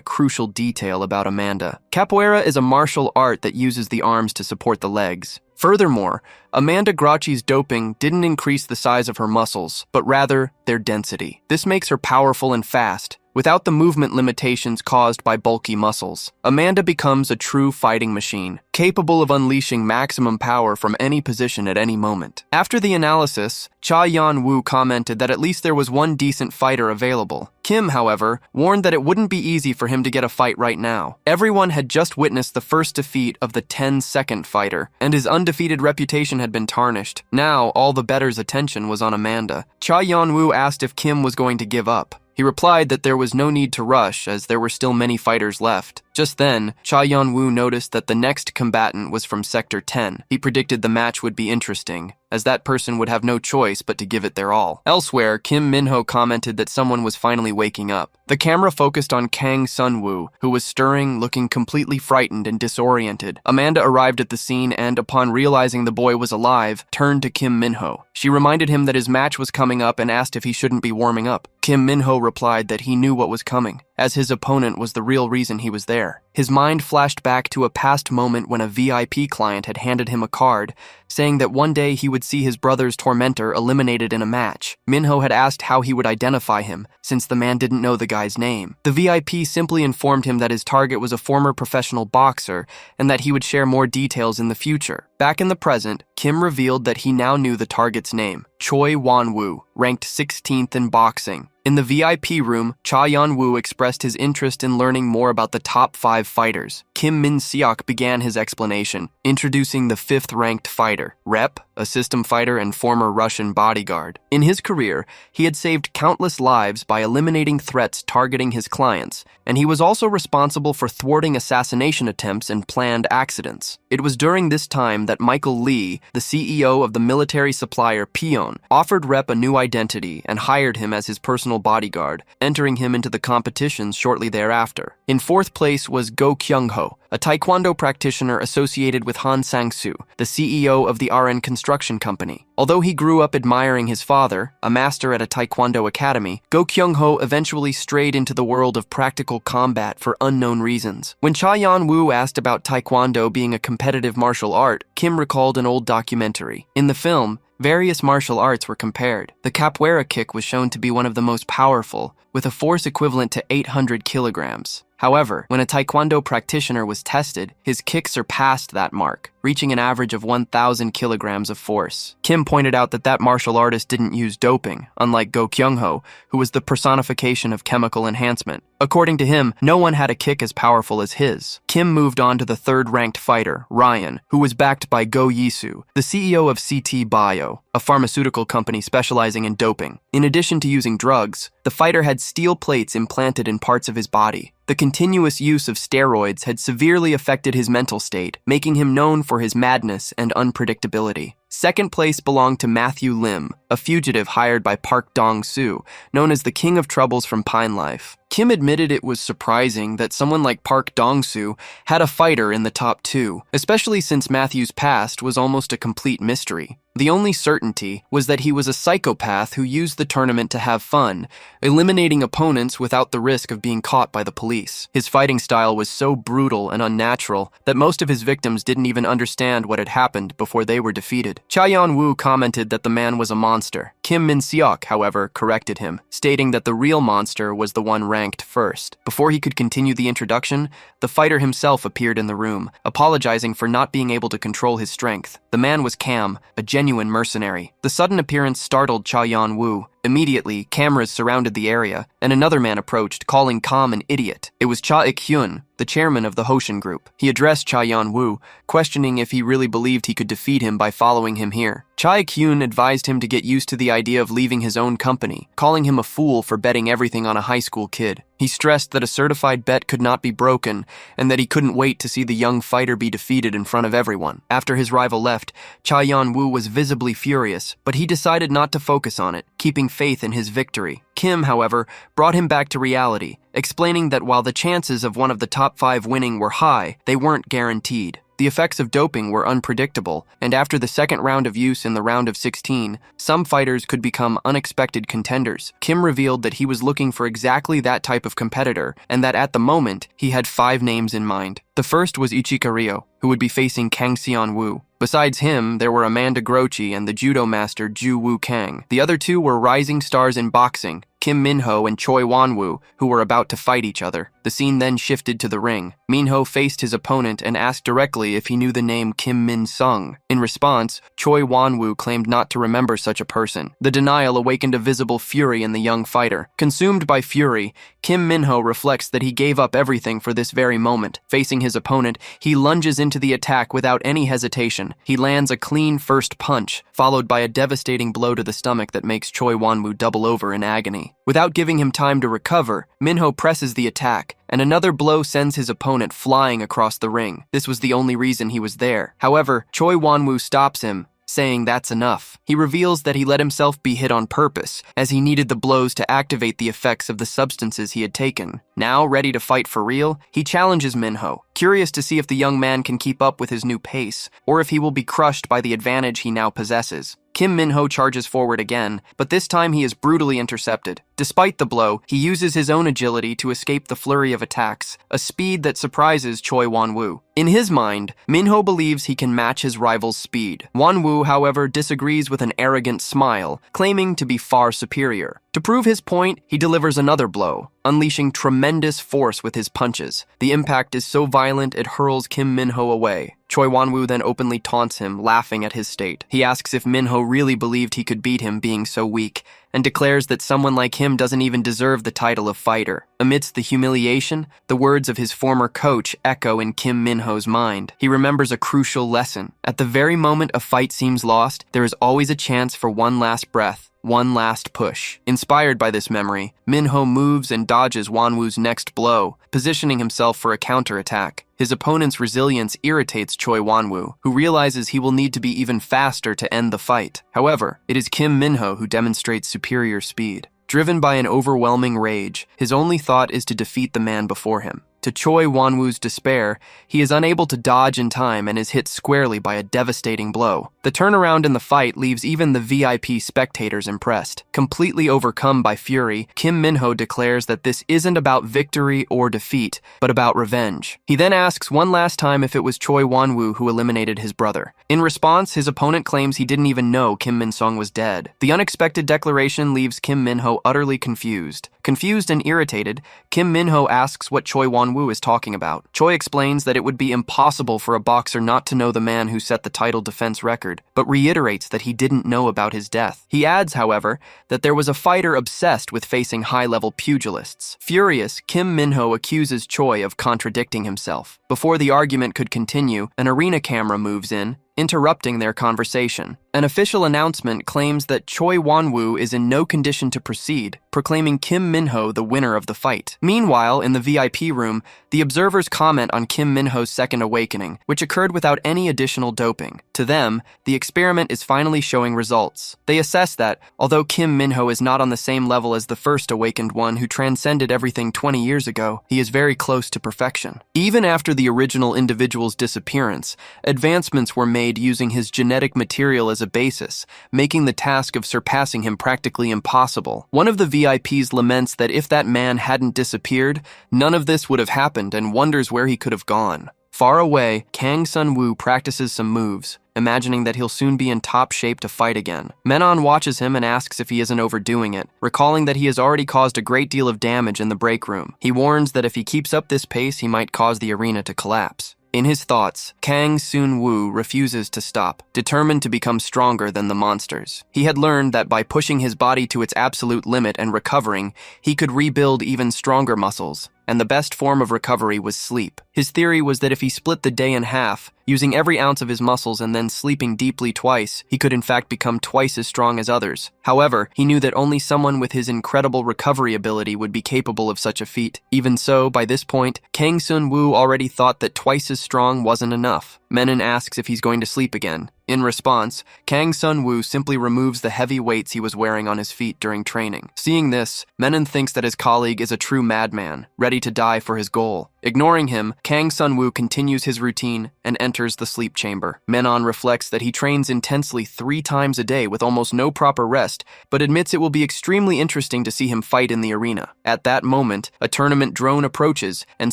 crucial detail about Amanda. Capoeira is a martial art that uses the arms to support the legs. Furthermore, Amanda Gracchi's doping didn't increase the size of her muscles, but rather their density. This makes her powerful and fast, without the movement limitations caused by bulky muscles. Amanda becomes a true fighting machine, capable of unleashing maximum power from any position at any moment. After the analysis, Cha Yan-woo commented that at least there was one decent fighter available. Kim, however, warned that it wouldn't be easy for him to get a fight right now. Everyone had just witnessed the first defeat of the 10-second fighter, and his undefeated reputation had been tarnished. Now, all the bettor's attention was on Amanda. Cha Yan-woo asked if Kim was going to give up. He replied that there was no need to rush as there were still many fighters left. Just then, Cha Yan-woo noticed that the next combatant was from Sector 10. He predicted the match would be interesting, as that person would have no choice but to give it their all. Elsewhere, Kim Minho commented that someone was finally waking up. The camera focused on Kang Sun-woo, who was stirring, looking completely frightened and disoriented. Amanda arrived at the scene and, upon realizing the boy was alive, turned to Kim Minho. She reminded him that his match was coming up and asked if he shouldn't be warming up. Kim Minho replied that he knew what was coming, as his opponent was the real reason he was there. His mind flashed back to a past moment when a VIP client had handed him a card, saying that one day he would see his brother's tormentor eliminated in a match. Minho had asked how he would identify him, since the man didn't know the guy's name. The VIP simply informed him that his target was a former professional boxer, and that he would share more details in the future. Back in the present, Kim revealed that he now knew the target's name, Choi Wan-woo, ranked 16th in boxing. In the VIP room, Cha Yan-woo expressed his interest in learning more about the top 5 fighters. Kim Min-seok began his explanation, introducing the 5th-ranked fighter, Rep, a system fighter and former Russian bodyguard. In his career, he had saved countless lives by eliminating threats targeting his clients, and he was also responsible for thwarting assassination attempts and planned accidents. It was during this time that Michael Lee, the CEO of the military supplier Pion, offered Rep a new identity and hired him as his personal bodyguard, entering him into the competitions shortly thereafter. In 4th place was Go Kyung-ho, a taekwondo practitioner associated with Han Sang-soo, the CEO of the RN Construction Company. Although he grew up admiring his father, a master at a taekwondo academy, Go Kyung-ho eventually strayed into the world of practical combat for unknown reasons. When Cha Yan-woo asked about taekwondo being a competitive martial art, Kim recalled an old documentary. In the film, various martial arts were compared. The Capoera kick was shown to be one of the most powerful, with a force equivalent to 800 kilograms. However, when a taekwondo practitioner was tested, his kick surpassed that mark, reaching an average of 1,000 kilograms of force. Kim pointed out that that martial artist didn't use doping, unlike Go Kyung-ho, who was the personification of chemical enhancement. According to him, no one had a kick as powerful as his. Kim moved on to the 3rd-ranked fighter, Ryan, who was backed by Go Yisu, the CEO of CT Bio, a pharmaceutical company specializing in doping. In addition to using drugs, the fighter had steel plates implanted in parts of his body. The continuous use of steroids had severely affected his mental state, making him known for his madness and unpredictability. 2nd place belonged to Matthew Lim, a fugitive hired by Park Dong-soo, known as the King of Troubles from Pine Life. Kim admitted it was surprising that someone like Park Dong-soo had a fighter in the top 2, especially since Matthew's past was almost a complete mystery. The only certainty was that he was a psychopath who used the tournament to have fun, eliminating opponents without the risk of being caught by the police. His fighting style was so brutal and unnatural that most of his victims didn't even understand what had happened before they were defeated. Cha Yan-woo commented that the man was a monster. Kim Min-seok, however, corrected him, stating that the real monster was the one ranked 1st. Before he could continue the introduction, the fighter himself appeared in the room, apologizing for not being able to control his strength. The man was Cam, a genuine mercenary. The sudden appearance startled Cha Yan-woo. Immediately, cameras surrounded the area, and another man approached, calling Cam an idiot. It was Cha Ik-hyun, the chairman of the Hoshin Group. He addressed Cha Yan-woo, questioning if he really believed he could defeat him by following him here. Cha Ik-hyun advised him to get used to the idea of leaving his own company, calling him a fool for betting everything on a high school kid. He stressed that a certified bet could not be broken, and that he couldn't wait to see the young fighter be defeated in front of everyone. After his rival left, Cha Yan-woo was visibly furious, but he decided not to focus on it, keeping faith in his victory. Kim, however, brought him back to reality, explaining that while the chances of one of the top 5 winning were high, they weren't guaranteed. The effects of doping were unpredictable, and after the second round of use in the round of 16, some fighters could become unexpected contenders. Kim revealed that he was looking for exactly that type of competitor, and that at the moment, he had 5 names in mind. The first was Icha Ryu, who would be facing Kang Wu. Besides him, there were Amanda Grochi and the judo master Ju Woo Kang. The other 2 were rising stars in boxing, Kim Minho and Choi Won-woo, who were about to fight each other. The scene then shifted to the ring. Minho faced his opponent and asked directly if he knew the name Kim Min-sung. In response, Choi Won-woo claimed not to remember such a person. The denial awakened a visible fury in the young fighter. Consumed by fury, Kim Minho reflects that he gave up everything for this very moment. Facing his opponent, he lunges into the attack without any hesitation. He lands a clean first punch, followed by a devastating blow to the stomach that makes Choi Won-woo double over in agony. Without giving him time to recover, Minho presses the attack, and another blow sends his opponent flying across the ring. This was the only reason he was there. However, Choi Won-woo stops him, saying that's enough. He reveals that he let himself be hit on purpose, as he needed the blows to activate the effects of the substances he had taken. Now, ready to fight for real, he challenges Minho, curious to see if the young man can keep up with his new pace, or if he will be crushed by the advantage he now possesses. Kim Minho charges forward again, but this time he is brutally intercepted. Despite the blow, he uses his own agility to escape the flurry of attacks, a speed that surprises Choi Won-woo. In his mind, Minho believes he can match his rival's speed. Won-woo, however, disagrees with an arrogant smile, claiming to be far superior. To prove his point, he delivers another blow, unleashing tremendous force with his punches. The impact is so violent it hurls Kim Minho away. Choi Won-woo then openly taunts him, laughing at his state. He asks if Minho really believed he could beat him being so weak, and declares that someone like him doesn't even deserve the title of fighter. Amidst the humiliation, the words of his former coach echo in Kim Minho's mind. He remembers a crucial lesson. At the very moment a fight seems lost, there is always a chance for one last breath, one last push. Inspired by this memory, Minho moves and dodges Won-woo's next blow, positioning himself for a counterattack. His opponent's resilience irritates Choi Won-woo, who realizes he will need to be even faster to end the fight. However, it is Kim Minho who demonstrates superior speed. Driven by an overwhelming rage, his only thought is to defeat the man before him. To Choi Won-woo's despair, he is unable to dodge in time and is hit squarely by a devastating blow. The turnaround in the fight leaves even the VIP spectators impressed. Completely overcome by fury, Kim Minho declares that this isn't about victory or defeat, but about revenge. He then asks one last time if it was Choi Won-woo who eliminated his brother. In response, his opponent claims he didn't even know Kim Min-sung was dead. The unexpected declaration leaves Kim Minho utterly confused. Confused and irritated, Kim Minho asks what Choi Won-woo is talking about. Choi explains that it would be impossible for a boxer not to know the man who set the title defense record, but reiterates that he didn't know about his death. He adds, however, that there was a fighter obsessed with facing high-level pugilists. Furious, Kim Minho accuses Choi of contradicting himself. Before the argument could continue, an arena camera moves in, interrupting their conversation. An official announcement claims that Choi Won-woo is in no condition to proceed, proclaiming Kim Minho the winner of the fight. Meanwhile, in the VIP room, the observers comment on Kim Minho's second awakening, which occurred without any additional doping. To them, the experiment is finally showing results. They assess that, although Kim Minho is not on the same level as the first awakened one who transcended everything 20 years ago, he is very close to perfection. Even after the original individual's disappearance, advancements were made using his genetic material as a basis, making the task of surpassing him practically impossible. One of the VIPs laments that if that man hadn't disappeared, none of this would have happened and wonders where he could have gone. Far away, Kang Sun-woo practices some moves, imagining that he'll soon be in top shape to fight again. Menon watches him and asks if he isn't overdoing it, recalling that he has already caused a great deal of damage in the break room. He warns that if he keeps up this pace, he might cause the arena to collapse. In his thoughts, Kang Sun-woo refuses to stop, determined to become stronger than the monsters. He had learned that by pushing his body to its absolute limit and recovering, he could rebuild even stronger muscles, and the best form of recovery was sleep. His theory was that if he split the day in half, using every ounce of his muscles and then sleeping deeply twice, he could in fact become twice as strong as others. However, he knew that only someone with his incredible recovery ability would be capable of such a feat. Even so, by this point, Kang Sun-woo already thought that twice as strong wasn't enough. Menon asks if he's going to sleep again. In response, Kang Sun-woo simply removes the heavy weights he was wearing on his feet during training. Seeing this, Menon thinks that his colleague is a true madman, ready to die for his goal. Ignoring him, Kang Sun-woo continues his routine and enters the sleep chamber. Menon reflects that he trains intensely 3 times a day with almost no proper rest, but admits it will be extremely interesting to see him fight in the arena. At that moment, a tournament drone approaches and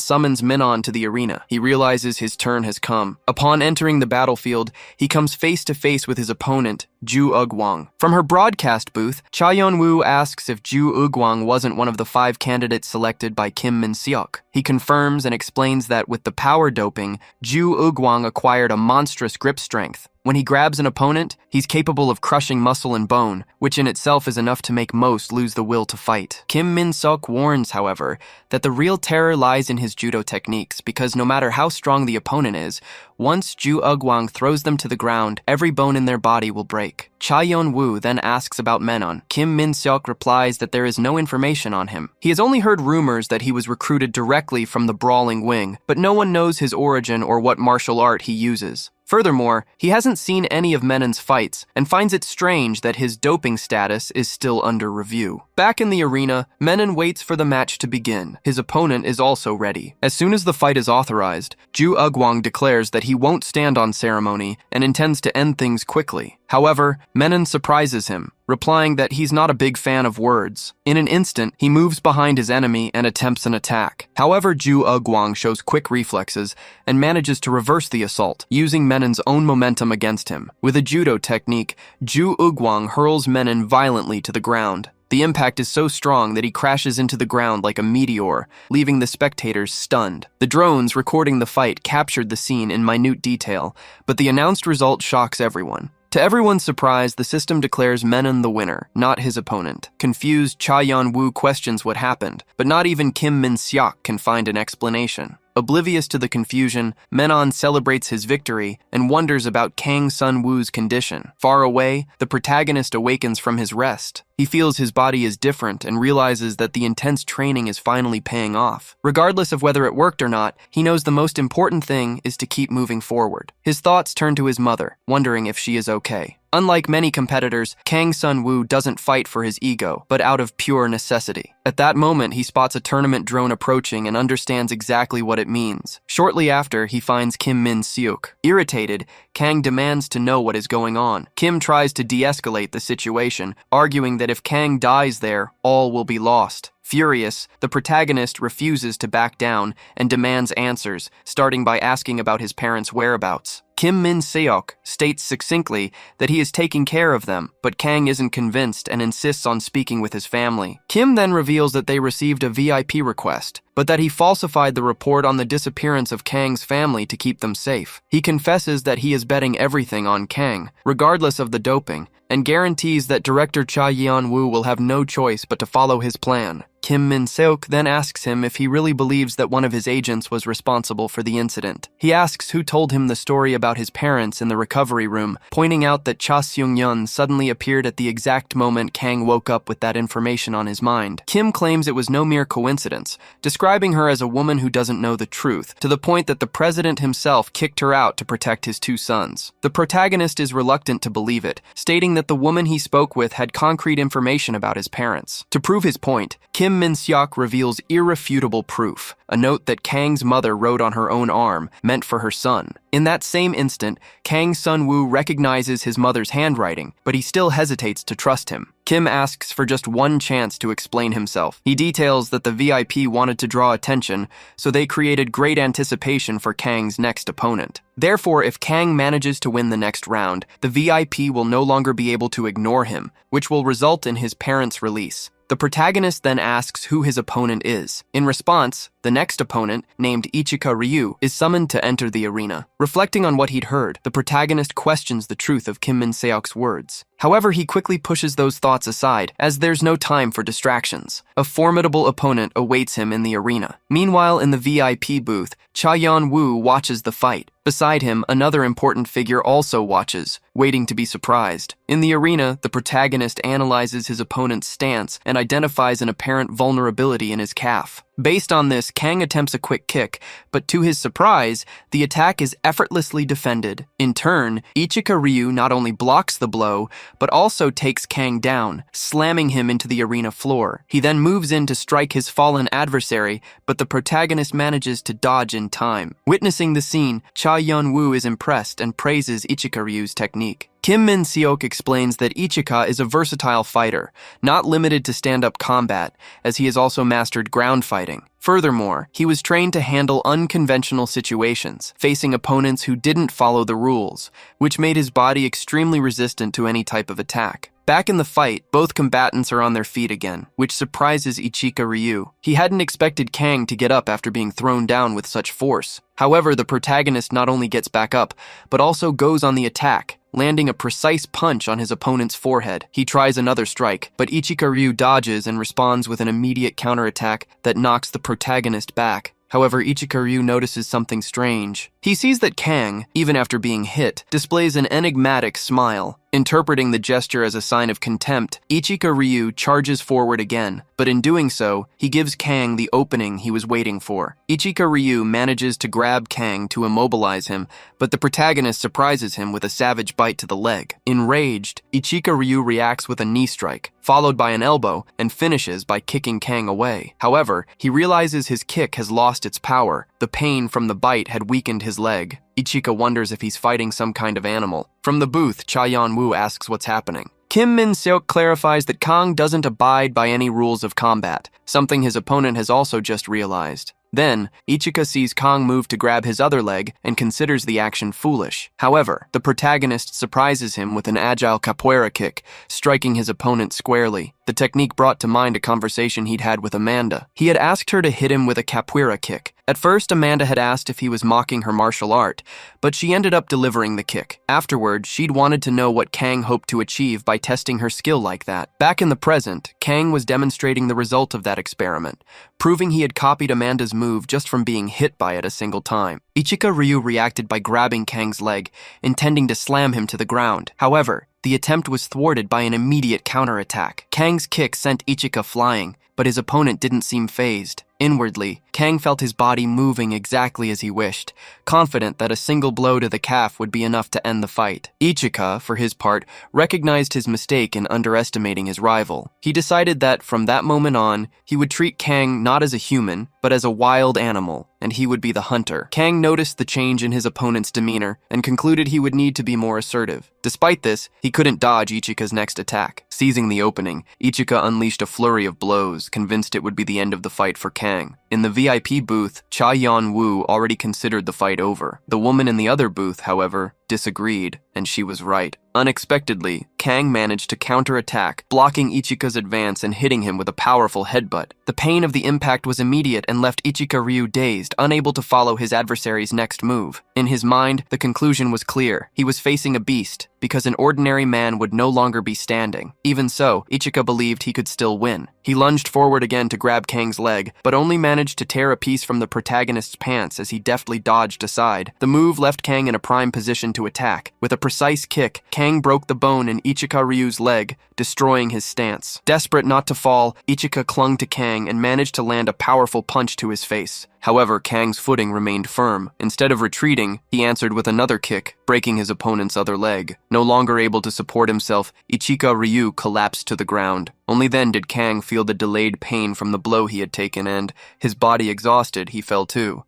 summons Menon to the arena. He realizes his turn has come. Upon entering the battlefield, he comes face to face with his opponent, Ju Ugwang. From her broadcast booth, Cha Yeon-woo asks if Ju Ugwang wasn't one of the 5 candidates selected by Kim Min-seok. He confirms and explains that with the power doping, Ju Ugwang acquired a monstrous grip strength. When he grabs an opponent, he's capable of crushing muscle and bone, which in itself is enough to make most lose the will to fight. Kim Min-seok warns, however, that the real terror lies in his judo techniques because no matter how strong the opponent is, once Ju Ugwang throws them to the ground, every bone in their body will break. Cha Yeon-woo then asks about Menon. Kim Min-seok replies that there is no information on him. He has only heard rumors that he was recruited directly from the Brawling Wing, but no one knows his origin or what martial art he uses. Furthermore, he hasn't seen any of Menon's fights and finds it strange that his doping status is still under review. Back in the arena, Menon waits for the match to begin. His opponent is also ready. As soon as the fight is authorized, Ju Ugwang declares that he won't stand on ceremony and intends to end things quickly. However, Menon surprises him, replying that he's not a big fan of words. In an instant, he moves behind his enemy and attempts an attack. However, Ju Ugwang shows quick reflexes and manages to reverse the assault, using Menon's own momentum against him. With a judo technique, Ju Ugwang hurls Menon violently to the ground. The impact is so strong that he crashes into the ground like a meteor, leaving the spectators stunned. The drones recording the fight captured the scene in minute detail, but the announced result shocks everyone. To everyone's surprise, the system declares Menon the winner, not his opponent. Confused, Cha Yeon-woo questions what happened, but not even Kim Min-seok can find an explanation. Oblivious to the confusion, Menon celebrates his victory and wonders about Kang Sun-woo's condition. Far away, the protagonist awakens from his rest. He feels his body is different and realizes that the intense training is finally paying off. Regardless of whether it worked or not, he knows the most important thing is to keep moving forward. His thoughts turn to his mother, wondering if she is okay. Unlike many competitors, Kang Sun-woo doesn't fight for his ego, but out of pure necessity. At that moment, he spots a tournament drone approaching and understands exactly what it means. Shortly after, he finds Kim Min-seok. Irritated, Kang demands to know what is going on. Kim tries to de-escalate the situation, arguing that if Kang dies there, all will be lost. Furious, the protagonist refuses to back down and demands answers, starting by asking about his parents' whereabouts. Kim Min-seok states succinctly that he is taking care of them, but Kang isn't convinced and insists on speaking with his family. Kim then reveals that they received a VIP request, but that he falsified the report on the disappearance of Kang's family to keep them safe. He confesses that he is betting everything on Kang, regardless of the doping, and guarantees that director Cha Yeon-woo will have no choice but to follow his plan. Kim Min-seok then asks him if he really believes that one of his agents was responsible for the incident. He asks who told him the story about his parents in the recovery room, pointing out that Cha Seung-yeon suddenly appeared at the exact moment Kang woke up with that information on his mind. Kim claims it was no mere coincidence, describing her as a woman who doesn't know the truth, to the point that the president himself kicked her out to protect his 2 sons. The protagonist is reluctant to believe it, stating that the woman he spoke with had concrete information about his parents. To prove his point, Kim Min-seok reveals irrefutable proof, a note that Kang's mother wrote on her own arm, meant for her son. In that same instant, Kang Sun-woo recognizes his mother's handwriting, but he still hesitates to trust him. Kim asks for just one chance to explain himself. He details that the VIP wanted to draw attention, so they created great anticipation for Kang's next opponent. Therefore, if Kang manages to win the next round, the VIP will no longer be able to ignore him, which will result in his parents' release. The protagonist then asks who his opponent is. In response, the next opponent, named Icha Ryu, is summoned to enter the arena. Reflecting on what he'd heard, the protagonist questions the truth of Kim Min-seok's words. However, he quickly pushes those thoughts aside, as there's no time for distractions. A formidable opponent awaits him in the arena. Meanwhile, in the VIP booth, Cha Yeon-woo watches the fight. Beside him, another important figure also watches, waiting to be surprised. In the arena, the protagonist analyzes his opponent's stance and identifies an apparent vulnerability in his calf. Based on this, Kang attempts a quick kick, but to his surprise, the attack is effortlessly defended. In turn, Icha Ryu not only blocks the blow, but also takes Kang down, slamming him into the arena floor. He then moves in to strike his fallen adversary, but the protagonist manages to dodge in time. Witnessing the scene, Cha Yun-woo is impressed and praises Icha Ryu's technique. Kim Min-seok explains that Ichika is a versatile fighter, not limited to stand-up combat, as he has also mastered ground fighting. Furthermore, he was trained to handle unconventional situations, facing opponents who didn't follow the rules, which made his body extremely resistant to any type of attack. Back in the fight, both combatants are on their feet again, which surprises Icha Ryu. He hadn't expected Kang to get up after being thrown down with such force. However, the protagonist not only gets back up, but also goes on the attack, landing a precise punch on his opponent's forehead. He tries another strike, but Icha Ryu dodges and responds with an immediate counterattack that knocks the protagonist back. However, Icha Ryu notices something strange. He sees that Kang, even after being hit, displays an enigmatic smile. Interpreting the gesture as a sign of contempt, Icha Ryu charges forward again, but in doing so, he gives Kang the opening he was waiting for. Icha Ryu manages to grab Kang to immobilize him, but the protagonist surprises him with a savage bite to the leg. Enraged, Icha Ryu reacts with a knee strike, followed by an elbow, and finishes by kicking Kang away. However, he realizes his kick has lost its power. The pain from the bite had weakened his leg. Ichika wonders if he's fighting some kind of animal. From the booth, Cha Yun-woo asks what's happening. Kim Min-seok clarifies that Kang doesn't abide by any rules of combat, something his opponent has also just realized. Then, Ichika sees Kang move to grab his other leg and considers the action foolish. However, the protagonist surprises him with an agile capoeira kick, striking his opponent squarely. The technique brought to mind a conversation he'd had with Amanda. He had asked her to hit him with a capoeira kick. At first, Amanda had asked if he was mocking her martial art, but she ended up delivering the kick. Afterward, she'd wanted to know what Kang hoped to achieve by testing her skill like that. Back in the present, Kang was demonstrating the result of that experiment, proving he had copied Amanda's move just from being hit by it a single time. Icha Ryu reacted by grabbing Kang's leg, intending to slam him to the ground. However, the attempt was thwarted by an immediate counterattack. Kang's kick sent Ichika flying, but his opponent didn't seem fazed. Inwardly, Kang felt his body moving exactly as he wished, confident that a single blow to the calf would be enough to end the fight. Ichika, for his part, recognized his mistake in underestimating his rival. He decided that, from that moment on, he would treat Kang not as a human, but as a wild animal, and he would be the hunter. Kang noticed the change in his opponent's demeanor and concluded he would need to be more assertive. Despite this, he couldn't dodge Ichika's next attack. Seizing the opening, Ichika unleashed a flurry of blows, convinced it would be the end of the fight for Kang. In the VIP booth, Cha Yun-woo already considered the fight over. The woman in the other booth, however, disagreed, and she was right. Unexpectedly, Kang managed to counterattack, blocking Ichika's advance and hitting him with a powerful headbutt. The pain of the impact was immediate and left Icha Ryu dazed, unable to follow his adversary's next move. In his mind, the conclusion was clear. He was facing a beast, because an ordinary man would no longer be standing. Even so, Ichika believed he could still win. He lunged forward again to grab Kang's leg, but only managed to tear a piece from the protagonist's pants as he deftly dodged aside. The move left Kang in a prime position to attack. With a precise kick, Kang broke the bone in Icha Ryu's leg, destroying his stance. Desperate not to fall, Ichika clung to Kang and managed to land a powerful punch to his face. However, Kang's footing remained firm. Instead of retreating, he answered with another kick, breaking his opponent's other leg. No longer able to support himself, Icha Ryu collapsed to the ground. Only then did Kang feel the delayed pain from the blow he had taken and, his body exhausted, he fell too.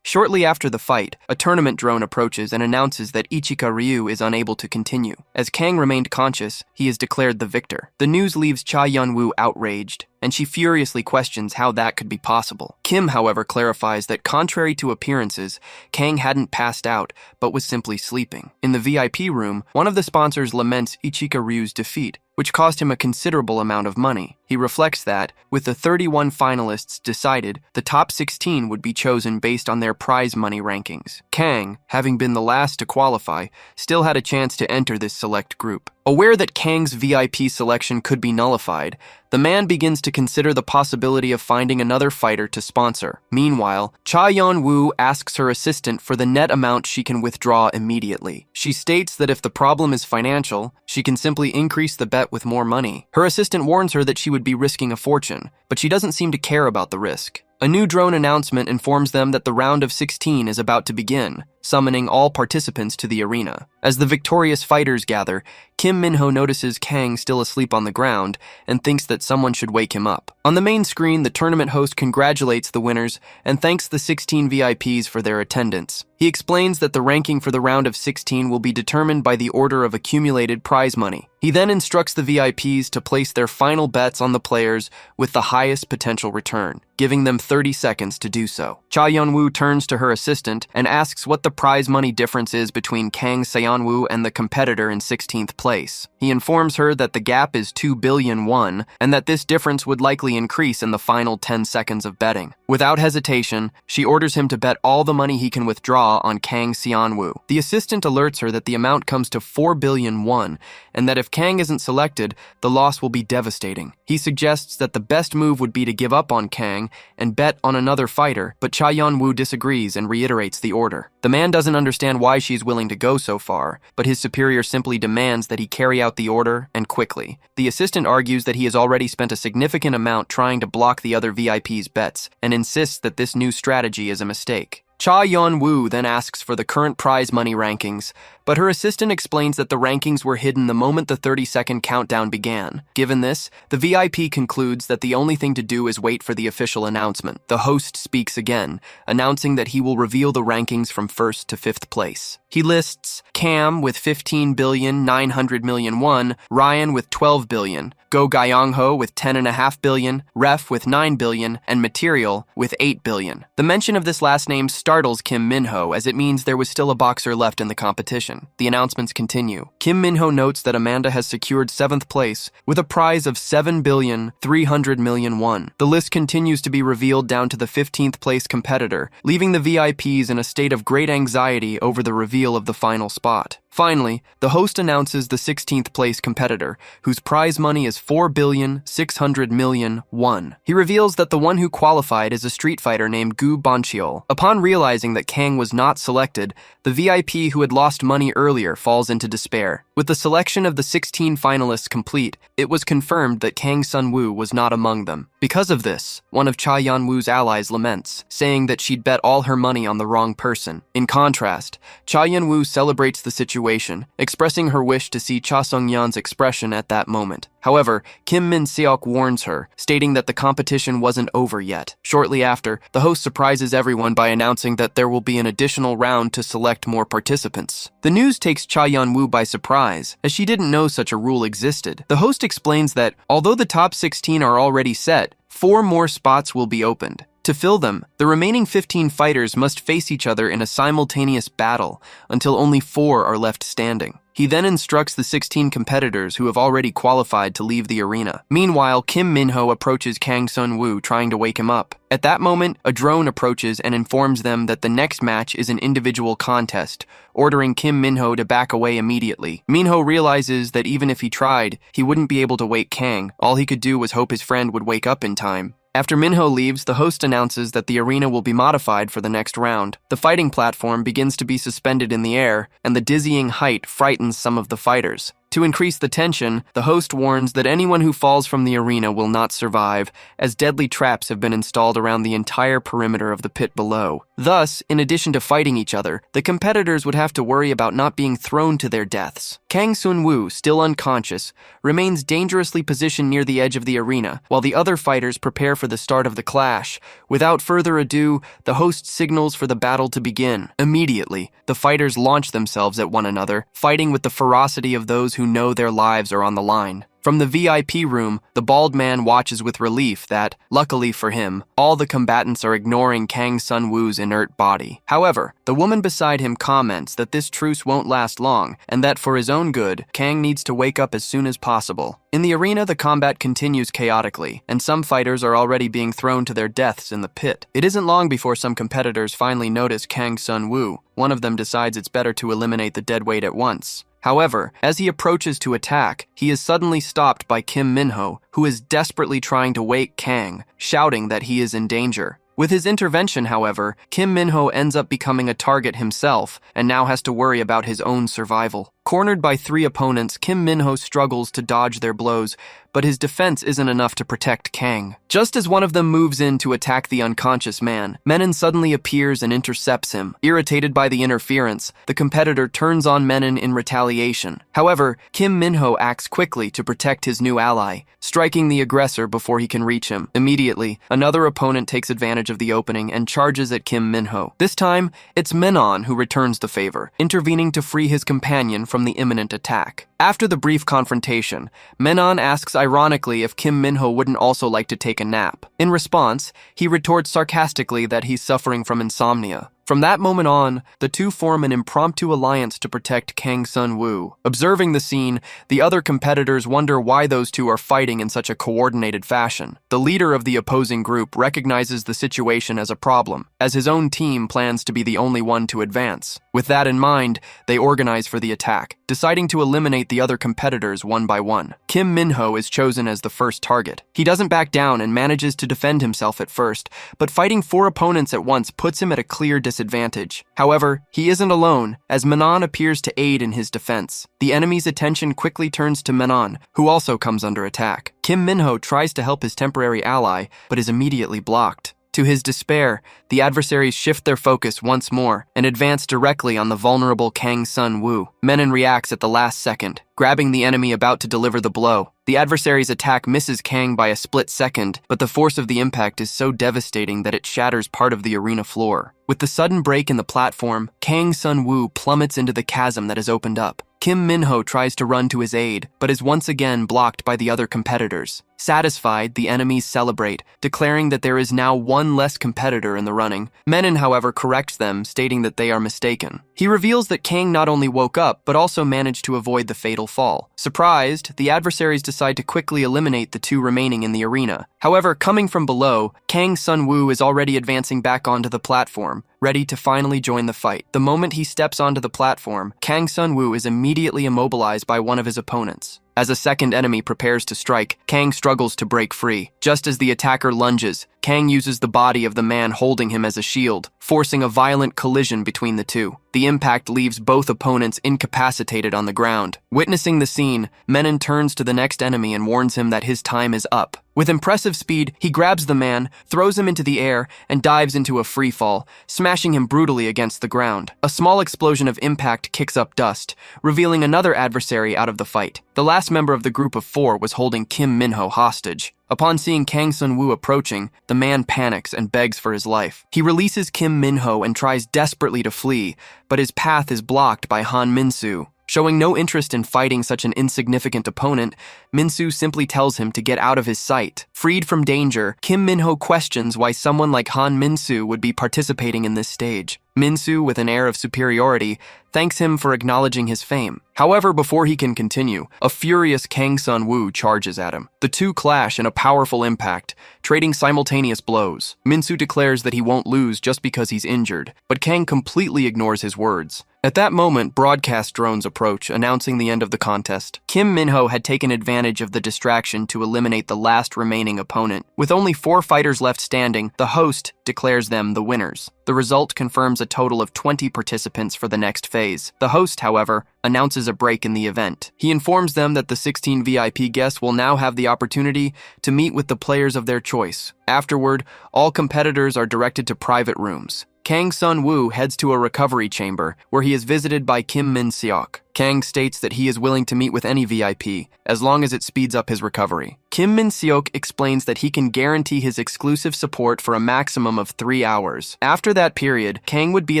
Shortly after the fight, a tournament drone approaches and announces that Icha Ryu is unable to continue. As Kang remained conscious, he is declared the victor. The news leaves Cha Yun-woo outraged, and she furiously questions how that could be possible. Kim, however, clarifies that contrary to appearances, Kang hadn't passed out, but was simply sleeping. In the VIP room, one of the sponsors laments Icha Ryu's defeat, which cost him a considerable amount of money. He reflects that, with the 31 finalists decided, the top 16 would be chosen based on their prize money rankings. Kang, having been the last to qualify, still had a chance to enter this select group. Aware that Kang's VIP selection could be nullified, the man begins to consider the possibility of finding another fighter to sponsor. Meanwhile, Cha Yeon-woo asks her assistant for the net amount she can withdraw immediately. She states that if the problem is financial, she can simply increase the bet with more money. Her assistant warns her that she would be risking a fortune, but she doesn't seem to care about the risk. A new drone announcement informs them that the round of 16 is about to begin, summoning all participants to the arena. As the victorious fighters gather, Kim Minho notices Kang still asleep on the ground and thinks that someone should wake him up. On the main screen, the tournament host congratulates the winners and thanks the 16 VIPs for their attendance. He explains that the ranking for the round of 16 will be determined by the order of accumulated prize money. He then instructs the VIPs to place their final bets on the players with the highest potential return, giving them 30 seconds to do so. Cha Yeon-woo turns to her assistant and asks what the prize money difference is between Kang Se-yeon-woo and the competitor in 16th place. He informs her that the gap is 2 billion won and that this difference would likely increase in the final 10 seconds of betting. Without hesitation, she orders him to bet all the money he can withdraw on Kang Se-yeon-woo. The assistant alerts her that the amount comes to 4 billion won and that if Kang isn't selected, the loss will be devastating. He suggests that the best move would be to give up on Kang and bet on another fighter, but Cha Yeon-woo disagrees and reiterates the order. The man doesn't understand why she's willing to go so far, but his superior simply demands that he carry out the order and quickly. The assistant argues that he has already spent a significant amount trying to block the other VIP's bets and insists that this new strategy is a mistake. Cha Yeon-woo then asks for the current prize money rankings, but her assistant explains that the rankings were hidden the moment the 30-second countdown began. Given this, the VIP concludes that the only thing to do is wait for the official announcement. The host speaks again, announcing that he will reveal the rankings from 1st to 5th place. He lists Cam with 15,900 million won, Ryan with 12 billion, Go Gyeong-ho with 10.5 billion, Ref with 9 billion, and Material with 8 billion. The mention of this last name startles Kim Minho, as it means there was still a boxer left in the competition. The announcements continue. Kim Minho notes that Amanda has secured 7th place with a prize of 7,300 million won. The list continues to be revealed down to the 15th place competitor, leaving the VIPs in a state of great anxiety over the reveal of the final spot. Finally, the host announces the 16th place competitor, whose prize money is 4,600 million won. He reveals that the one who qualified is a street fighter named Gu Boncheol. Upon realizing that Kang was not selected, the VIP who had lost money earlier falls into despair. With the selection of the 16 finalists complete, it was confirmed that Kang Sun-woo was not among them. Because of this, one of Cha Yeon-woo's allies laments, saying that she'd bet all her money on the wrong person. In contrast, Cha Yeon-woo celebrates the situation, expressing her wish to see Cha Sung-yeon's expression at that moment. However, Kim Min-seok warns her, stating that the competition wasn't over yet. Shortly after, the host surprises everyone by announcing that there will be an additional round to select more participants. The news takes Cha Yeon-woo by surprise, as she didn't know such a rule existed. The host explains that, although the top 16 are already set, 4 more spots will be opened. To fill them, the remaining 15 fighters must face each other in a simultaneous battle until only 4 are left standing. He then instructs the 16 competitors who have already qualified to leave the arena. Meanwhile, Kim Minho approaches Kang Sun-woo, trying to wake him up. At that moment, a drone approaches and informs them that the next match is an individual contest, ordering Kim Minho to back away immediately. Minho realizes that even if he tried, he wouldn't be able to wake Kang. All he could do was hope his friend would wake up in time. After Minho leaves, the host announces that the arena will be modified for the next round. The fighting platform begins to be suspended in the air, and the dizzying height frightens some of the fighters. To increase the tension, the host warns that anyone who falls from the arena will not survive, as deadly traps have been installed around the entire perimeter of the pit below. Thus, in addition to fighting each other, the competitors would have to worry about not being thrown to their deaths. Kang Sun-woo, still unconscious, remains dangerously positioned near the edge of the arena, while the other fighters prepare for the start of the clash. Without further ado, the host signals for the battle to begin. Immediately, the fighters launch themselves at one another, fighting with the ferocity of those who know their lives are on the line. From the VIP room, the bald man watches with relief that, luckily for him, all the combatants are ignoring Kang Sun-woo's inert body. However, the woman beside him comments that this truce won't last long, and that for his own good, Kang needs to wake up as soon as possible. In the arena, the combat continues chaotically, and some fighters are already being thrown to their deaths in the pit. It isn't long before some competitors finally notice Kang Sun-woo. One of them decides it's better to eliminate the deadweight at once. However, as he approaches to attack, he is suddenly stopped by Kim Minho, who is desperately trying to wake Kang, shouting that he is in danger. With his intervention, however, Kim Minho ends up becoming a target himself and now has to worry about his own survival. Cornered by 3 opponents, Kim Minho struggles to dodge their blows, but his defense isn't enough to protect Kang. Just as one of them moves in to attack the unconscious man, Menon suddenly appears and intercepts him. Irritated by the interference, the competitor turns on Menon in retaliation. However, Kim Minho acts quickly to protect his new ally, striking the aggressor before he can reach him. Immediately, another opponent takes advantage of the opening and charges at Kim Minho. This time, it's Menon who returns the favor, intervening to free his companion from the imminent attack. After the brief confrontation, Menon asks ironically if Kim Minho wouldn't also like to take a nap. In response, he retorts sarcastically that he's suffering from insomnia. From that moment on, the two form an impromptu alliance to protect Kang Sun-woo. Observing the scene, the other competitors wonder why those two are fighting in such a coordinated fashion. The leader of the opposing group recognizes the situation as a problem, as his own team plans to be the only one to advance. With that in mind, they organize for the attack, deciding to eliminate the other competitors one by one. Kim Minho is chosen as the first target. He doesn't back down and manages to defend himself at first, but fighting 4 opponents at once puts him at a clear disadvantage. However, he isn't alone, as Menon appears to aid in his defense. The enemy's attention quickly turns to Menon, who also comes under attack. Kim Minho tries to help his temporary ally, but is immediately blocked. To his despair, the adversaries shift their focus once more and advance directly on the vulnerable Kang Sun-woo. Menon reacts at the last second, grabbing the enemy about to deliver the blow. The adversary's attack misses Kang by a split second, but the force of the impact is so devastating that it shatters part of the arena floor. With the sudden break in the platform, Kang Sun-woo plummets into the chasm that has opened up. Kim Minho tries to run to his aid, but is once again blocked by the other competitors. Satisfied, the enemies celebrate, declaring that there is now one less competitor in the running. Menon, however, corrects them, stating that they are mistaken. He reveals that Kang not only woke up, but also managed to avoid the fatal fall. Surprised, the adversaries decide to quickly eliminate the 2 remaining in the arena. However, coming from below, Kang Sun-woo is already advancing back onto the platform, ready to finally join the fight. The moment he steps onto the platform, Kang Sun-woo is immediately immobilized by one of his opponents. As a second enemy prepares to strike, Kang struggles to break free. Just as the attacker lunges, Kang uses the body of the man holding him as a shield, forcing a violent collision between the two. The impact leaves both opponents incapacitated on the ground. Witnessing the scene, Menon turns to the next enemy and warns him that his time is up. With impressive speed, he grabs the man, throws him into the air, and dives into a free fall, smashing him brutally against the ground. A small explosion of impact kicks up dust, revealing another adversary out of the fight. The last member of the group of 4 was holding Kim Minho hostage. Upon seeing Kang Sun-woo approaching, the man panics and begs for his life. He releases Kim Minho and tries desperately to flee, but his path is blocked by Han Min-soo. Showing no interest in fighting such an insignificant opponent, Min-soo simply tells him to get out of his sight. Freed from danger, Kim Minho questions why someone like Han Min-soo would be participating in this stage. Min-soo, with an air of superiority, thanks him for acknowledging his fame. However, before he can continue, a furious Kang Sun-woo charges at him. The two clash in a powerful impact, trading simultaneous blows. Min-soo declares that he won't lose just because he's injured, but Kang completely ignores his words. At that moment, broadcast drones approach, announcing the end of the contest. Kim Minho had taken advantage of the distraction to eliminate the last remaining opponent. With only 4 fighters left standing, the host declares them the winners. The result confirms a total of 20 participants for the next phase. The host, however, announces a break in the event. He informs them that the 16 VIP guests will now have the opportunity to meet with the players of their choice. Afterward, all competitors are directed to private rooms. Kang Sun-woo heads to a recovery chamber, where he is visited by Kim Min-seok. Kang states that he is willing to meet with any VIP, as long as it speeds up his recovery. Kim Min-seok explains that he can guarantee his exclusive support for a maximum of 3 hours. After that period, Kang would be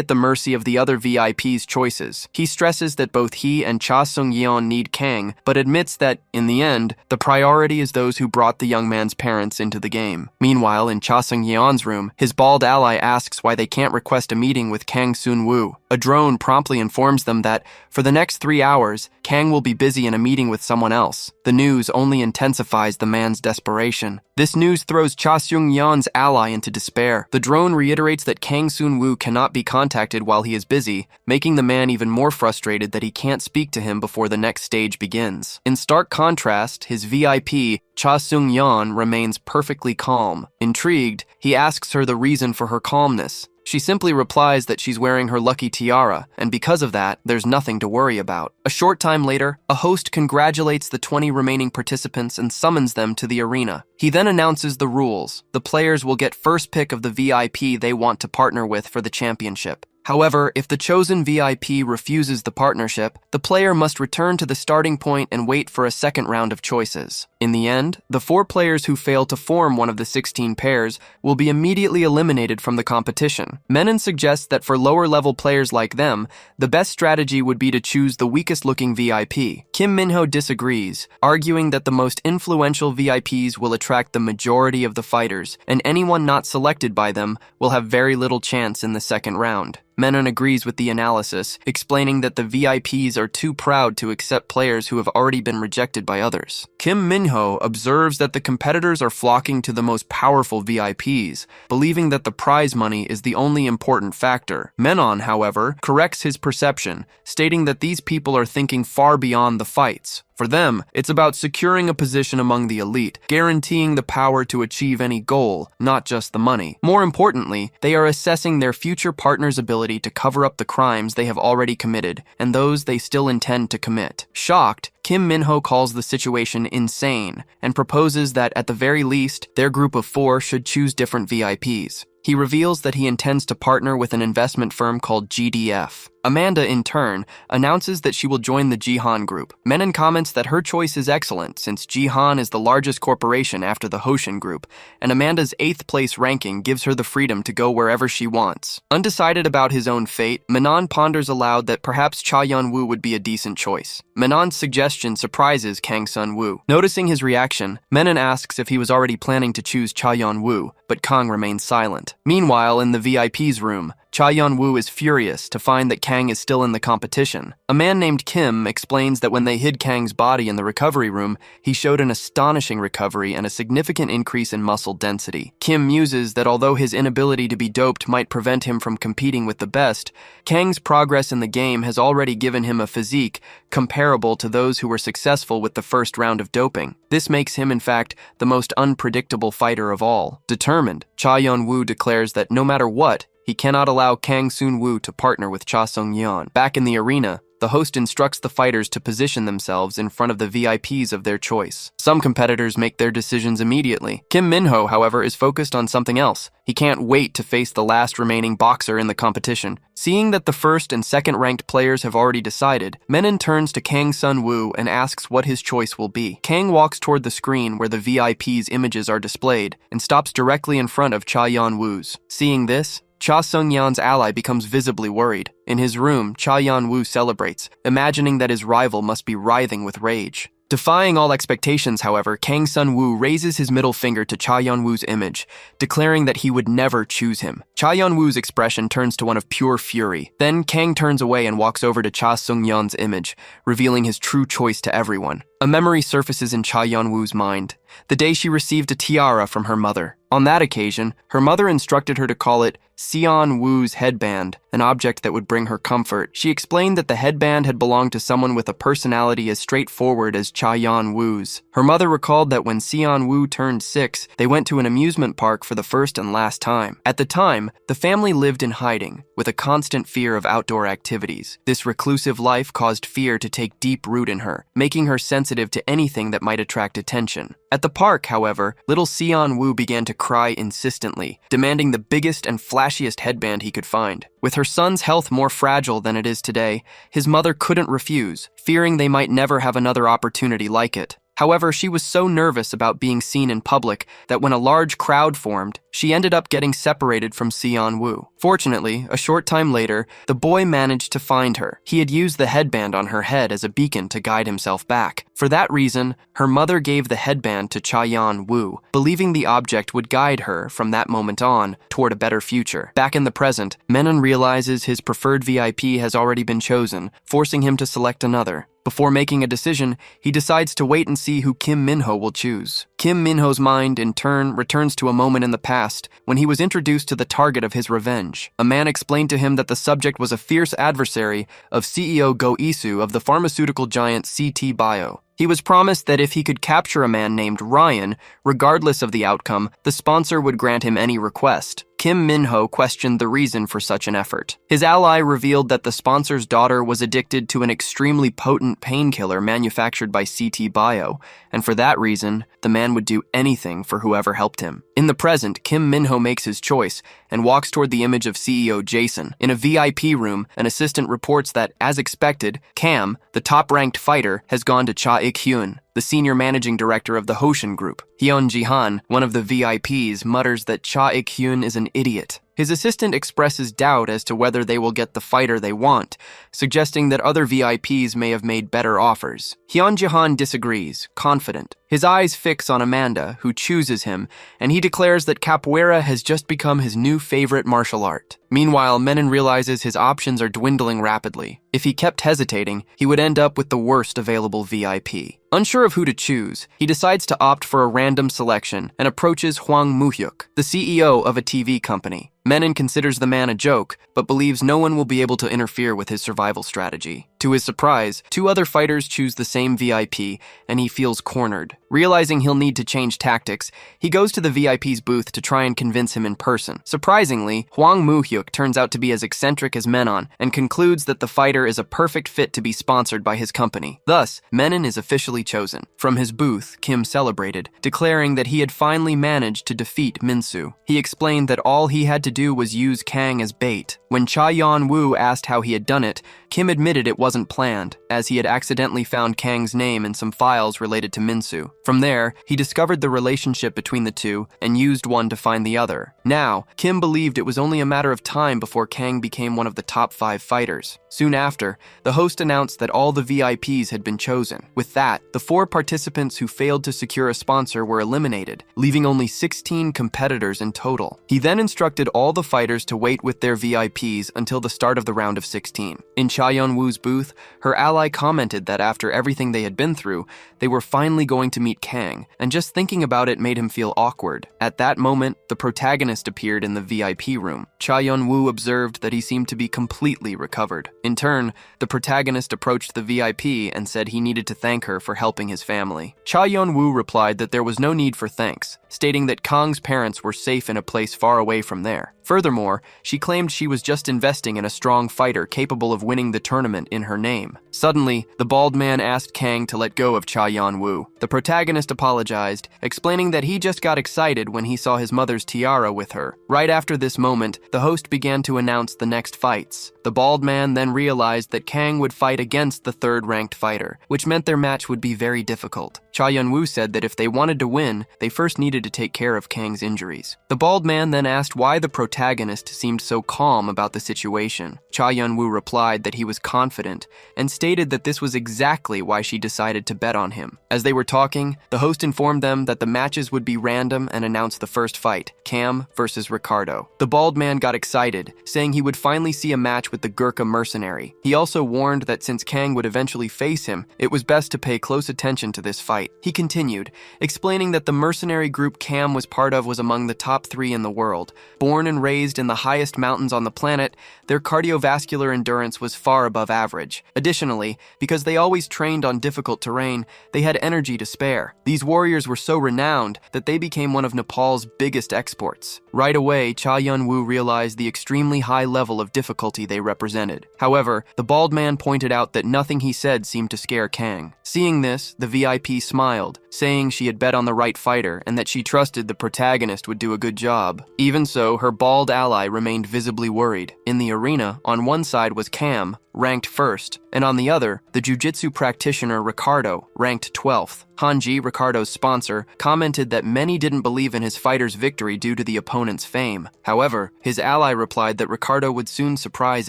at the mercy of the other VIP's choices. He stresses that both he and Cha Sung-yeon need Kang, but admits that, in the end, the priority is those who brought the young man's parents into the game. Meanwhile, in Cha Sung-yeon's room, his bald ally asks why they can't request a meeting with Kang Sun-woo. A drone promptly informs them that, for the next 3 hours, Kang will be busy in a meeting with someone else. The news only intensifies the man's desperation. This news throws Cha Sung-yeon's ally into despair. The drone reiterates that Kang Sun-woo cannot be contacted while he is busy, making the man even more frustrated that he can't speak to him before the next stage begins. In stark contrast, his VIP, Cha Sung-yeon, remains perfectly calm. Intrigued, he asks her the reason for her calmness. She simply replies that she's wearing her lucky tiara, and because of that, there's nothing to worry about. A short time later, a host congratulates the 20 remaining participants and summons them to the arena. He then announces the rules. The players will get first pick of the VIP they want to partner with for the championship. However, if the chosen VIP refuses the partnership, the player must return to the starting point and wait for a second round of choices. In the end, the 4 players who fail to form one of the 16 pairs will be immediately eliminated from the competition. Menon suggests that for lower-level players like them, the best strategy would be to choose the weakest-looking VIP. Kim Min-ho disagrees, arguing that the most influential VIPs will attract the majority of the fighters, and anyone not selected by them will have very little chance in the second round. Menon agrees with the analysis, explaining that the VIPs are too proud to accept players who have already been rejected by others. Kim Min-ho observes that the competitors are flocking to the most powerful VIPs, believing that the prize money is the only important factor. Menon, however, corrects his perception, stating that these people are thinking far beyond the fights. For them, it's about securing a position among the elite, guaranteeing the power to achieve any goal, not just the money. More importantly, they are assessing their future partner's ability to cover up the crimes they have already committed and those they still intend to commit. Shocked, Kim Min-ho calls the situation insane and proposes that, at the very least, their group of 4 should choose different VIPs. He reveals that he intends to partner with an investment firm called GDF. Amanda, in turn, announces that she will join the Jihan group. Menon comments that her choice is excellent since Jihan is the largest corporation after the Hoshin group, and Amanda's 8th place ranking gives her the freedom to go wherever she wants. Undecided about his own fate, Menon ponders aloud that perhaps Cha Yeon-woo would be a decent choice. Menon's suggestion surprises Kang Sun-woo. Noticing his reaction, Menon asks if he was already planning to choose Cha Yeon-woo, but Kang remains silent. Meanwhile, in the VIP's room, Cha Yeon-woo is furious to find that Kang is still in the competition. A man named Kim explains that when they hid Kang's body in the recovery room, he showed an astonishing recovery and a significant increase in muscle density. Kim muses that although his inability to be doped might prevent him from competing with the best, Kang's progress in the game has already given him a physique comparable to those who were successful with the first round of doping. This makes him, in fact, the most unpredictable fighter of all. Determined, Cha Yeon-woo declares that no matter what, he cannot allow Kang Sun-woo to partner with Cha Sung-yeon. Back in the arena, the host instructs the fighters to position themselves in front of the VIPs of their choice. Some competitors make their decisions immediately. Kim Min-ho, however, is focused on something else. He can't wait to face the last remaining boxer in the competition. Seeing that the first and second ranked players have already decided, Menon turns to Kang Sun-woo and asks what his choice will be. Kang walks toward the screen where the VIP's images are displayed and stops directly in front of Cha Yeon-woo's. Seeing this, Cha Sung-yeon's ally becomes visibly worried. In his room, Cha Yeon-woo celebrates, imagining that his rival must be writhing with rage. Defying all expectations, however, Kang Sun-woo raises his middle finger to Cha Yeon-woo's image, declaring that he would never choose him. Cha Yeon-woo's expression turns to one of pure fury. Then Kang turns away and walks over to Cha Sung-yeon's image, revealing his true choice to everyone. A memory surfaces in Cha Yeon-woo's mind, the day she received a tiara from her mother. On that occasion, her mother instructed her to call it Seon-woo's headband, an object that would bring her comfort. She explained that the headband had belonged to someone with a personality as straightforward as Cha Yeon-woo's. Her mother recalled that when Seon-woo turned 6, they went to an amusement park for the first and last time. At the time, the family lived in hiding, with a constant fear of outdoor activities. This reclusive life caused fear to take deep root in her, making her sensitive to anything that might attract attention. At the park, however, little Seon-woo began to cry insistently, demanding the biggest and flashiest flashiest headband he could find. With her son's health more fragile than it is today, his mother couldn't refuse, fearing they might never have another opportunity like it. However, she was so nervous about being seen in public that when a large crowd formed, she ended up getting separated from Seon-woo. Fortunately, a short time later, the boy managed to find her. He had used the headband on her head as a beacon to guide himself back. For that reason, her mother gave the headband to Cha-yeon-woo, believing the object would guide her from that moment on toward a better future. Back in the present, Menon realizes his preferred VIP has already been chosen, forcing him to select another. Before making a decision, he decides to wait and see who Kim Minho will choose. Kim Minho's mind, in turn, returns to a moment in the past when he was introduced to the target of his revenge. A man explained to him that the subject was a fierce adversary of CEO Go Isu of the pharmaceutical giant CT Bio. He was promised that if he could capture a man named Ryan, regardless of the outcome, the sponsor would grant him any request. Kim Minho questioned the reason for such an effort. His ally revealed that the sponsor's daughter was addicted to an extremely potent painkiller manufactured by CT Bio, and for that reason, the man would do anything for whoever helped him. In the present, Kim Minho makes his choice and walks toward the image of CEO Jason. In a VIP room, an assistant reports that, as expected, Cam, the top-ranked fighter, has gone to Cha Ik-hyun, the senior managing director of the Hoshin Group. Hyun Ji-han, one of the VIPs, mutters that Cha Ik-hyun is an idiot. His assistant expresses doubt as to whether they will get the fighter they want, suggesting that other VIPs may have made better offers. Hyun Ji-han disagrees, confident. His eyes fix on Amanda, who chooses him, and he declares that Capoera has just become his new favorite martial art. Meanwhile, Menon realizes his options are dwindling rapidly. If he kept hesitating, he would end up with the worst available VIP. Unsure of who to choose, he decides to opt for a random selection and approaches Hwang Moo-hyuk, the CEO of a TV company. Menon considers the man a joke, but believes no one will be able to interfere with his survival strategy. To his surprise, two other fighters choose the same VIP, and he feels cornered. Realizing he'll need to change tactics, he goes to the VIP's booth to try and convince him in person. Surprisingly, Hwang Moo-hyuk turns out to be as eccentric as Menon and concludes that the fighter is a perfect fit to be sponsored by his company. Thus, Menon is officially chosen. From his booth, Kim celebrated, declaring that he had finally managed to defeat Minsu. He explained that all he had to do was use Kang as bait. When Cha-yeon-woo asked how he had done it, Kim admitted it wasn't planned, as he had accidentally found Kang's name in some files related to Minsu. From there, he discovered the relationship between the two and used one to find the other. Now, Kim believed it was only a matter of time before Kang became one of the top 5 fighters. Soon after, the host announced that all the VIPs had been chosen. With that, the 4 participants who failed to secure a sponsor were eliminated, leaving only 16 competitors in total. He then instructed all the fighters to wait with their VIPs until the start of the round of 16. In Cha-yeon-woo's booth, her ally commented that after everything they had been through, they were finally going to meet Kang, and just thinking about it made him feel awkward. At that moment, the protagonist appeared in the VIP room. Cha-yeon-woo observed that he seemed to be completely recovered. In turn, the protagonist approached the VIP and said he needed to thank her for helping his family. Cha-yeon-woo replied that there was no need for thanks, stating that Kang's parents were safe in a place far away from there. Furthermore, she claimed she was just investing in a strong fighter capable of winning the tournament in her name. Suddenly, the bald man asked Kang to let go of Cha-yeon-woo. The protagonist apologized, explaining that he just got excited when he saw his mother's tiara with her. Right after this moment, the host began to announce the next fights. The bald man then realized that Kang would fight against the third-ranked fighter, which meant their match would be very difficult. Cha-yeon-woo said that if they wanted to win, they first needed to take care of Kang's injuries. The bald man then asked why the protagonist seemed so calm about the situation. Cha-yeon-woo replied that he was confident and stated that this was exactly why she decided to bet on him. As they were talking, the host informed them that the matches would be random and announced the first fight, Cam versus Ricardo. The bald man got excited, saying he would finally see a match with the Gurkha mercenary. He also warned that since Kang would eventually face him, it was best to pay close attention to this fight. He continued, explaining that the mercenary group Cam was part of was among the top 3 in the world. Born and raised in the highest mountains on the planet, their cardiovascular endurance was far above average. Additionally, because they always trained on difficult terrain, they had energy to spare. These warriors were so renowned that they became one of Nepal's biggest exports. Right away, Cha Yun-woo realized the extremely high level of difficulty they represented. However, the bald man pointed out that nothing he said seemed to scare Kang. Seeing this, the VIP smiled, saying she had bet on the right fighter and that she trusted the protagonist would do a good job. Even so, her bald ally remained visibly worried. In the arena, on one side was Cam, ranked 1st, and on the other, the jiu-jitsu practitioner Ricardo, ranked 12th. Hanji, Ricardo's sponsor, commented that many didn't believe in his fighter's victory due to the opponent's fame. However, his ally replied that Ricardo would soon surprise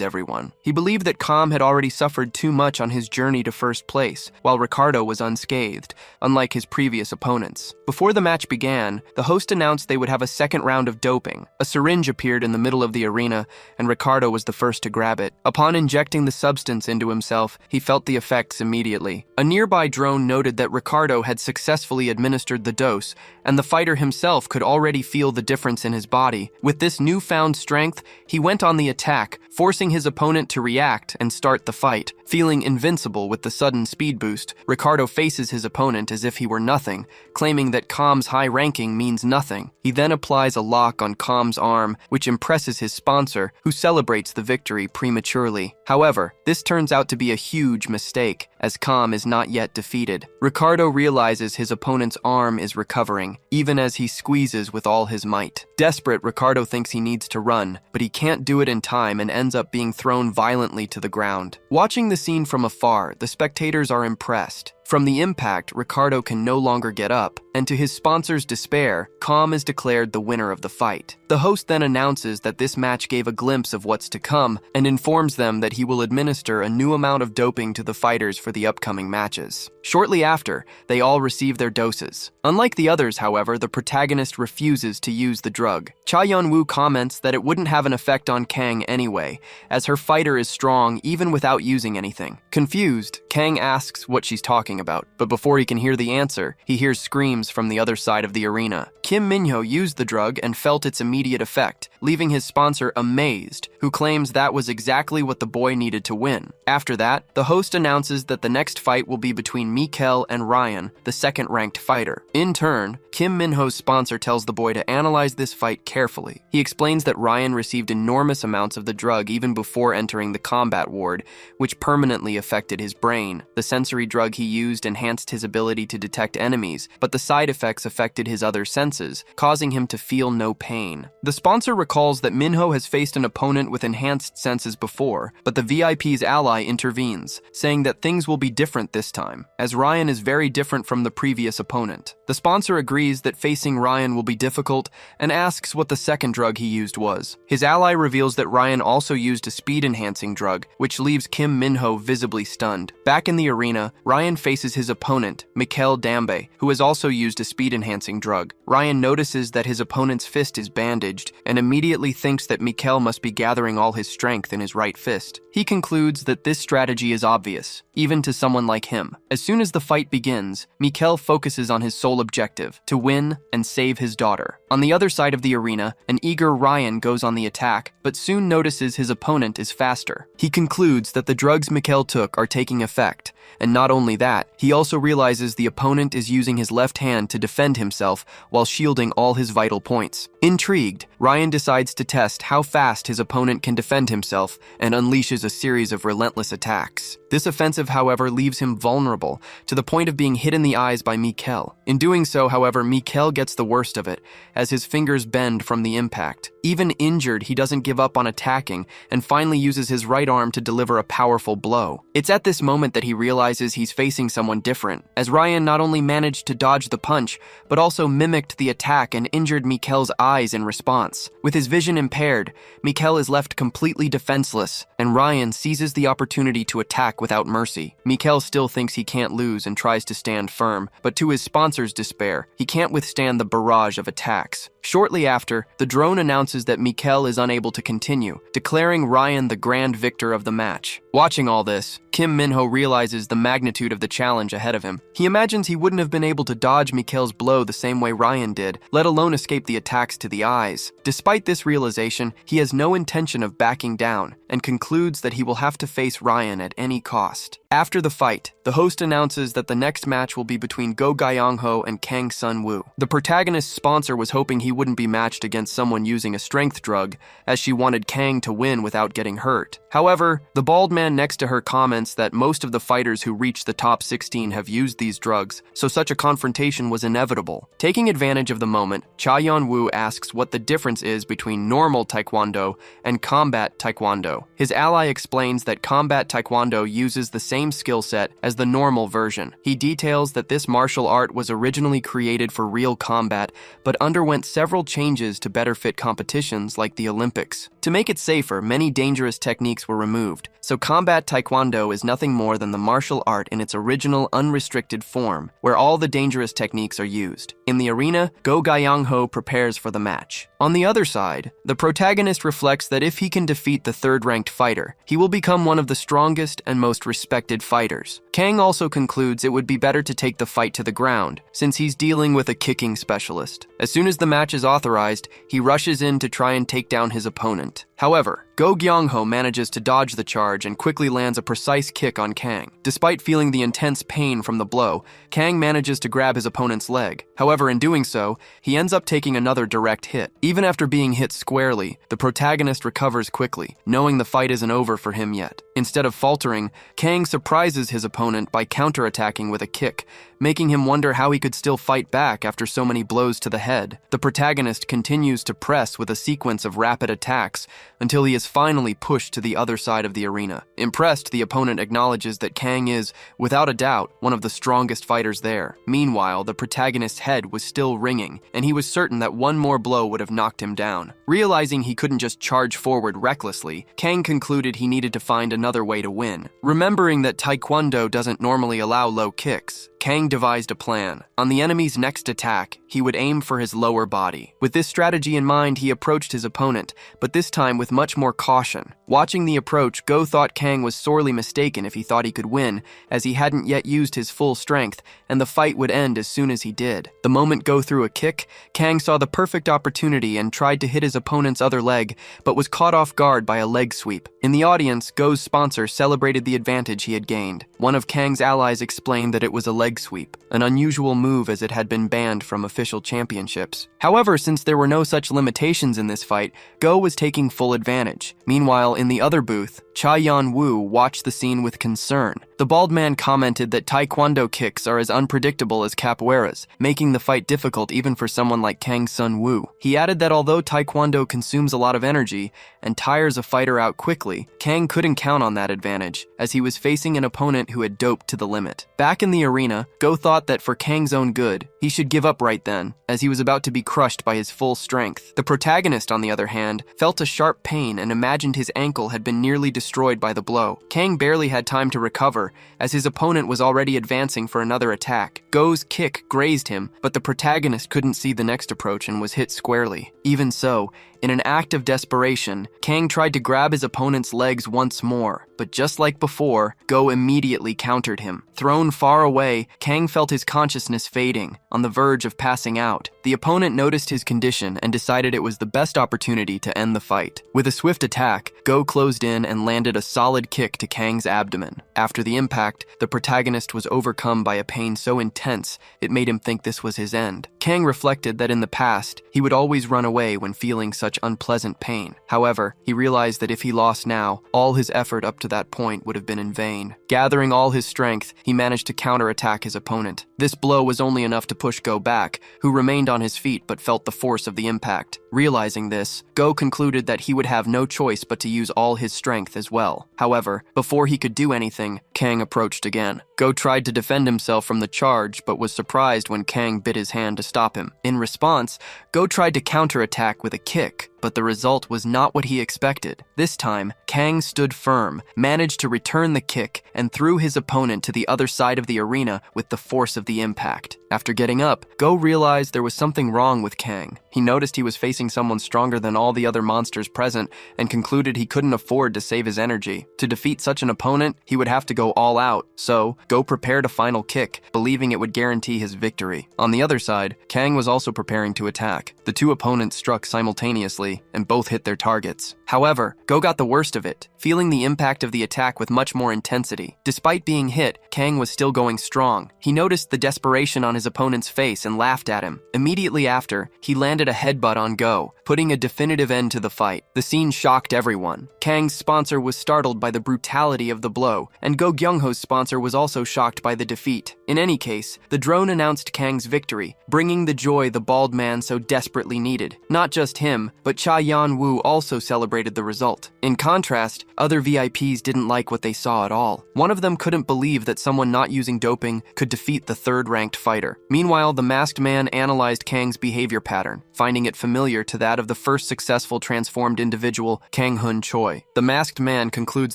everyone. He believed that Kam had already suffered too much on his journey to first place, while Ricardo was unscathed, unlike his previous opponents. Before the match began, the host announced they would have a second round of doping. A syringe appeared in the middle of the arena, and Ricardo was the first to grab it. Upon injecting the substance into himself, he felt the effects immediately. A nearby drone noted that Ricardo had successfully administered the dose, and the fighter himself could already feel the difference in his body. With this newfound strength, he went on the attack, forcing his opponent to react and start the fight. Feeling invincible with the sudden speed boost, Ricardo faces his opponent as if he were nothing, claiming that Kam's high ranking means nothing. He then applies a lock on Kam's arm, which impresses his sponsor, who celebrates the victory prematurely. However, this turns out to be a huge mistake, as Kam is not yet defeated. Ricardo realizes his opponent's arm is recovering, even as he squeezes with all his might. Desperate, Ricardo thinks he needs to run, but he can't do it in time and ends up being thrown violently to the ground. Watching the scene from afar, the spectators are impressed. From the impact, Ricardo can no longer get up, and to his sponsor's despair, Kam is declared the winner of the fight. The host then announces that this match gave a glimpse of what's to come, and informs them that he will administer a new amount of doping to the fighters for the upcoming matches. Shortly after, they all receive their doses. Unlike the others, however, the protagonist refuses to use the drug. Cha Yun-woo comments that it wouldn't have an effect on Kang anyway, as her fighter is strong even without using anything. Confused, Kang asks what she's talking about, but before he can hear the answer, he hears screams from the other side of the arena. Kim Min-ho used the drug and felt its immediate effect, leaving his sponsor amazed, who claims that was exactly what the boy needed to win. After that, the host announces that the next fight will be between Mikel and Ryan, the second-ranked fighter. In turn, Kim Min-ho's sponsor tells the boy to analyze this fight carefully. He explains that Ryan received enormous amounts of the drug even before entering the combat ward, which permanently affected his brain. The sensory drug he used enhanced his ability to detect enemies, but the side effects affected his other senses, causing him to feel no pain. The sponsor recalls that Minho has faced an opponent with enhanced senses before, but the VIP's ally intervenes, saying that things will be different this time, as Ryan is very different from the previous opponent. The sponsor agrees that facing Ryan will be difficult and asks what the second drug he used was. His ally reveals that Ryan also used a speed-enhancing drug, which leaves Kim Min-ho visibly stunned. Back in the arena, Ryan faces his opponent, Mikel Dambe, who has also used a speed-enhancing drug. Ryan notices that his opponent's fist is bandaged and immediately thinks that Mikel must be gathering all his strength in his right fist. He concludes that this strategy is obvious, even to someone like him. As soon as the fight begins, Mikel focuses on his sole objective, to win and save his daughter. On the other side of the arena, an eager Ryan goes on the attack, but soon notices his opponent is faster. He concludes that the drugs Mikel took are taking effect, and not only that, he also realizes the opponent is using his left hand to defend himself while shielding all his vital points. Intrigued, Ryan decides to test how fast his opponent can defend himself and unleashes a series of relentless attacks. This offensive, however, leaves him vulnerable, to the point of being hit in the eyes by Mikel. In doing so, however, Mikel gets the worst of it, as his fingers bend from the impact. Even injured, he doesn't give up on attacking, and finally uses his right arm to deliver a powerful blow. It's at this moment that he realizes he's facing someone different, as Ryan not only managed to dodge the punch, but also mimicked the attack and injured Mikel's eyes in response. With his vision impaired, Mikel is left completely defenseless, and Ryan seizes the opportunity to attack without mercy. Mikel still thinks he can't lose and tries to stand firm, but to his sponsor's despair, he can't withstand the barrage of attacks. Shortly after, the drone announces that Mikel is unable to continue, declaring Ryan the grand victor of the match. Watching all this, Kim Min-ho realizes the magnitude of the challenge ahead of him. He imagines he wouldn't have been able to dodge Mikel's blow the same way Ryan did, let alone escape the attacks to the eyes. Despite this realization, he has no intention of backing down, and concludes concludes that he will have to face Ryan at any cost. After the fight, the host announces that the next match will be between Go Gyeong-ho and Kang Sun-woo. The protagonist's sponsor was hoping he wouldn't be matched against someone using a strength drug, as she wanted Kang to win without getting hurt. However, the bald man next to her comments that most of the fighters who reach the top 16 have used these drugs, so such a confrontation was inevitable. Taking advantage of the moment, Cha Yeon-woo asks what the difference is between normal taekwondo and combat taekwondo. His ally explains that combat taekwondo uses the same skill set as the normal version. He details that this martial art was originally created for real combat, but underwent several changes to better fit competitions like the Olympics. To make it safer, many dangerous techniques were removed, so combat taekwondo is nothing more than the martial art in its original unrestricted form, where all the dangerous techniques are used. In the arena, Go Gyeong-ho prepares for the match. On the other side, the protagonist reflects that if he can defeat the third-ranked fighter, he will become one of the strongest and most respected fighters. Kang also concludes it would be better to take the fight to the ground, since he's dealing with a kicking specialist. As soon as the match is authorized, he rushes in to try and take down his opponent. However, Go Gyeong-ho manages to dodge the charge and quickly lands a precise kick on Kang. Despite feeling the intense pain from the blow, Kang manages to grab his opponent's leg. However, in doing so, he ends up taking another direct hit. Even after being hit squarely, the protagonist recovers quickly, knowing the fight isn't over for him yet. Instead of faltering, Kang surprises his opponent by counterattacking with a kick, making him wonder how he could still fight back after so many blows to the head. The protagonist continues to press with a sequence of rapid attacks until he is finally pushed to the other side of the arena. Impressed, the opponent acknowledges that Kang is, without a doubt, one of the strongest fighters there. Meanwhile, the protagonist's head was still ringing, and he was certain that one more blow would have knocked him down. Realizing he couldn't just charge forward recklessly, Kang concluded he needed to find another way to win. Remembering that Taekwondo doesn't normally allow low kicks, Kang devised a plan. On the enemy's next attack, he would aim for his lower body. With this strategy in mind, he approached his opponent, but this time with much more caution. Watching the approach, Go thought Kang was sorely mistaken if he thought he could win, as he hadn't yet used his full strength, and the fight would end as soon as he did. The moment Go threw a kick, Kang saw the perfect opportunity and tried to hit his opponent's other leg, but was caught off guard by a leg sweep. In the audience, Go's sponsor celebrated the advantage he had gained. One of Kang's allies explained that it was a leg sweep, an unusual move as it had been banned from official championships. However, since there were no such limitations in this fight, Go was taking full advantage. Meanwhile, in the other booth, Cha Yeon-woo watched the scene with concern. The bald man commented that Taekwondo kicks are as unpredictable as Capoeras, making the fight difficult even for someone like Kang Sun-woo. He added that although Taekwondo consumes a lot of energy and tires a fighter out quickly, Kang couldn't count on that advantage, as he was facing an opponent who had doped to the limit. Back in the arena, Go thought that for Kang's own good, he should give up right then, as he was about to be crushed by his full strength. The protagonist, on the other hand, felt a sharp pain and imagined his ankle had been nearly destroyed by the blow. Kang barely had time to recover, as his opponent was already advancing for another attack. Go's kick grazed him, but the protagonist couldn't see the next approach and was hit squarely. Even so, in an act of desperation, Kang tried to grab his opponent's legs once more, but just like before, Go immediately countered him. Thrown far away, Kang felt his consciousness fading, on the verge of passing out. The opponent noticed his condition and decided it was the best opportunity to end the fight. With a swift attack, Go closed in and landed a solid kick to Kang's abdomen. After the impact, the protagonist was overcome by a pain so intense it made him think this was his end. Kang reflected that in the past, he would always run away when feeling such unpleasant pain. However, he realized that if he lost now, all his effort up to that point would have been in vain. Gathering all his strength, he managed to counterattack his opponent. This blow was only enough to push Go back, who remained on his feet but felt the force of the impact. Realizing this, Go concluded that he would have no choice but to use all his strength as well. However, before he could do anything, Kang approached again. Go tried to defend himself from the charge, but was surprised when Kang bit his hand to stop him. In response, Go tried to counterattack with a kick, but the result was not what he expected. This time, Kang stood firm, managed to return the kick, and threw his opponent to the other side of the arena with the force of the impact. After getting up, Go realized there was something wrong with Kang. He noticed he was facing someone stronger than all the other monsters present and concluded he couldn't afford to save his energy. To defeat such an opponent, he would have to go all out, so Go prepared a final kick, believing it would guarantee his victory. On the other side, Kang was also preparing to attack. The two opponents struck simultaneously, perfectly, and both hit their targets. However, Go got the worst of it, feeling the impact of the attack with much more intensity. Despite being hit, Kang was still going strong. He noticed the desperation on his opponent's face and laughed at him. Immediately after, he landed a headbutt on Go, putting a definitive end to the fight. The scene shocked everyone. Kang's sponsor was startled by the brutality of the blow, and Go Gyung-ho's sponsor was also shocked by the defeat. In any case, the drone announced Kang's victory, bringing the joy the bald man so desperately needed. Not just him, but Cha Yan-woo also celebrated the result. In contrast, other VIPs didn't like what they saw at all. One of them couldn't believe that someone not using doping could defeat the third-ranked fighter. Meanwhile, the masked man analyzed Kang's behavior pattern, finding it familiar to that of the first successful transformed individual, Kang-hun Choi. The masked man concludes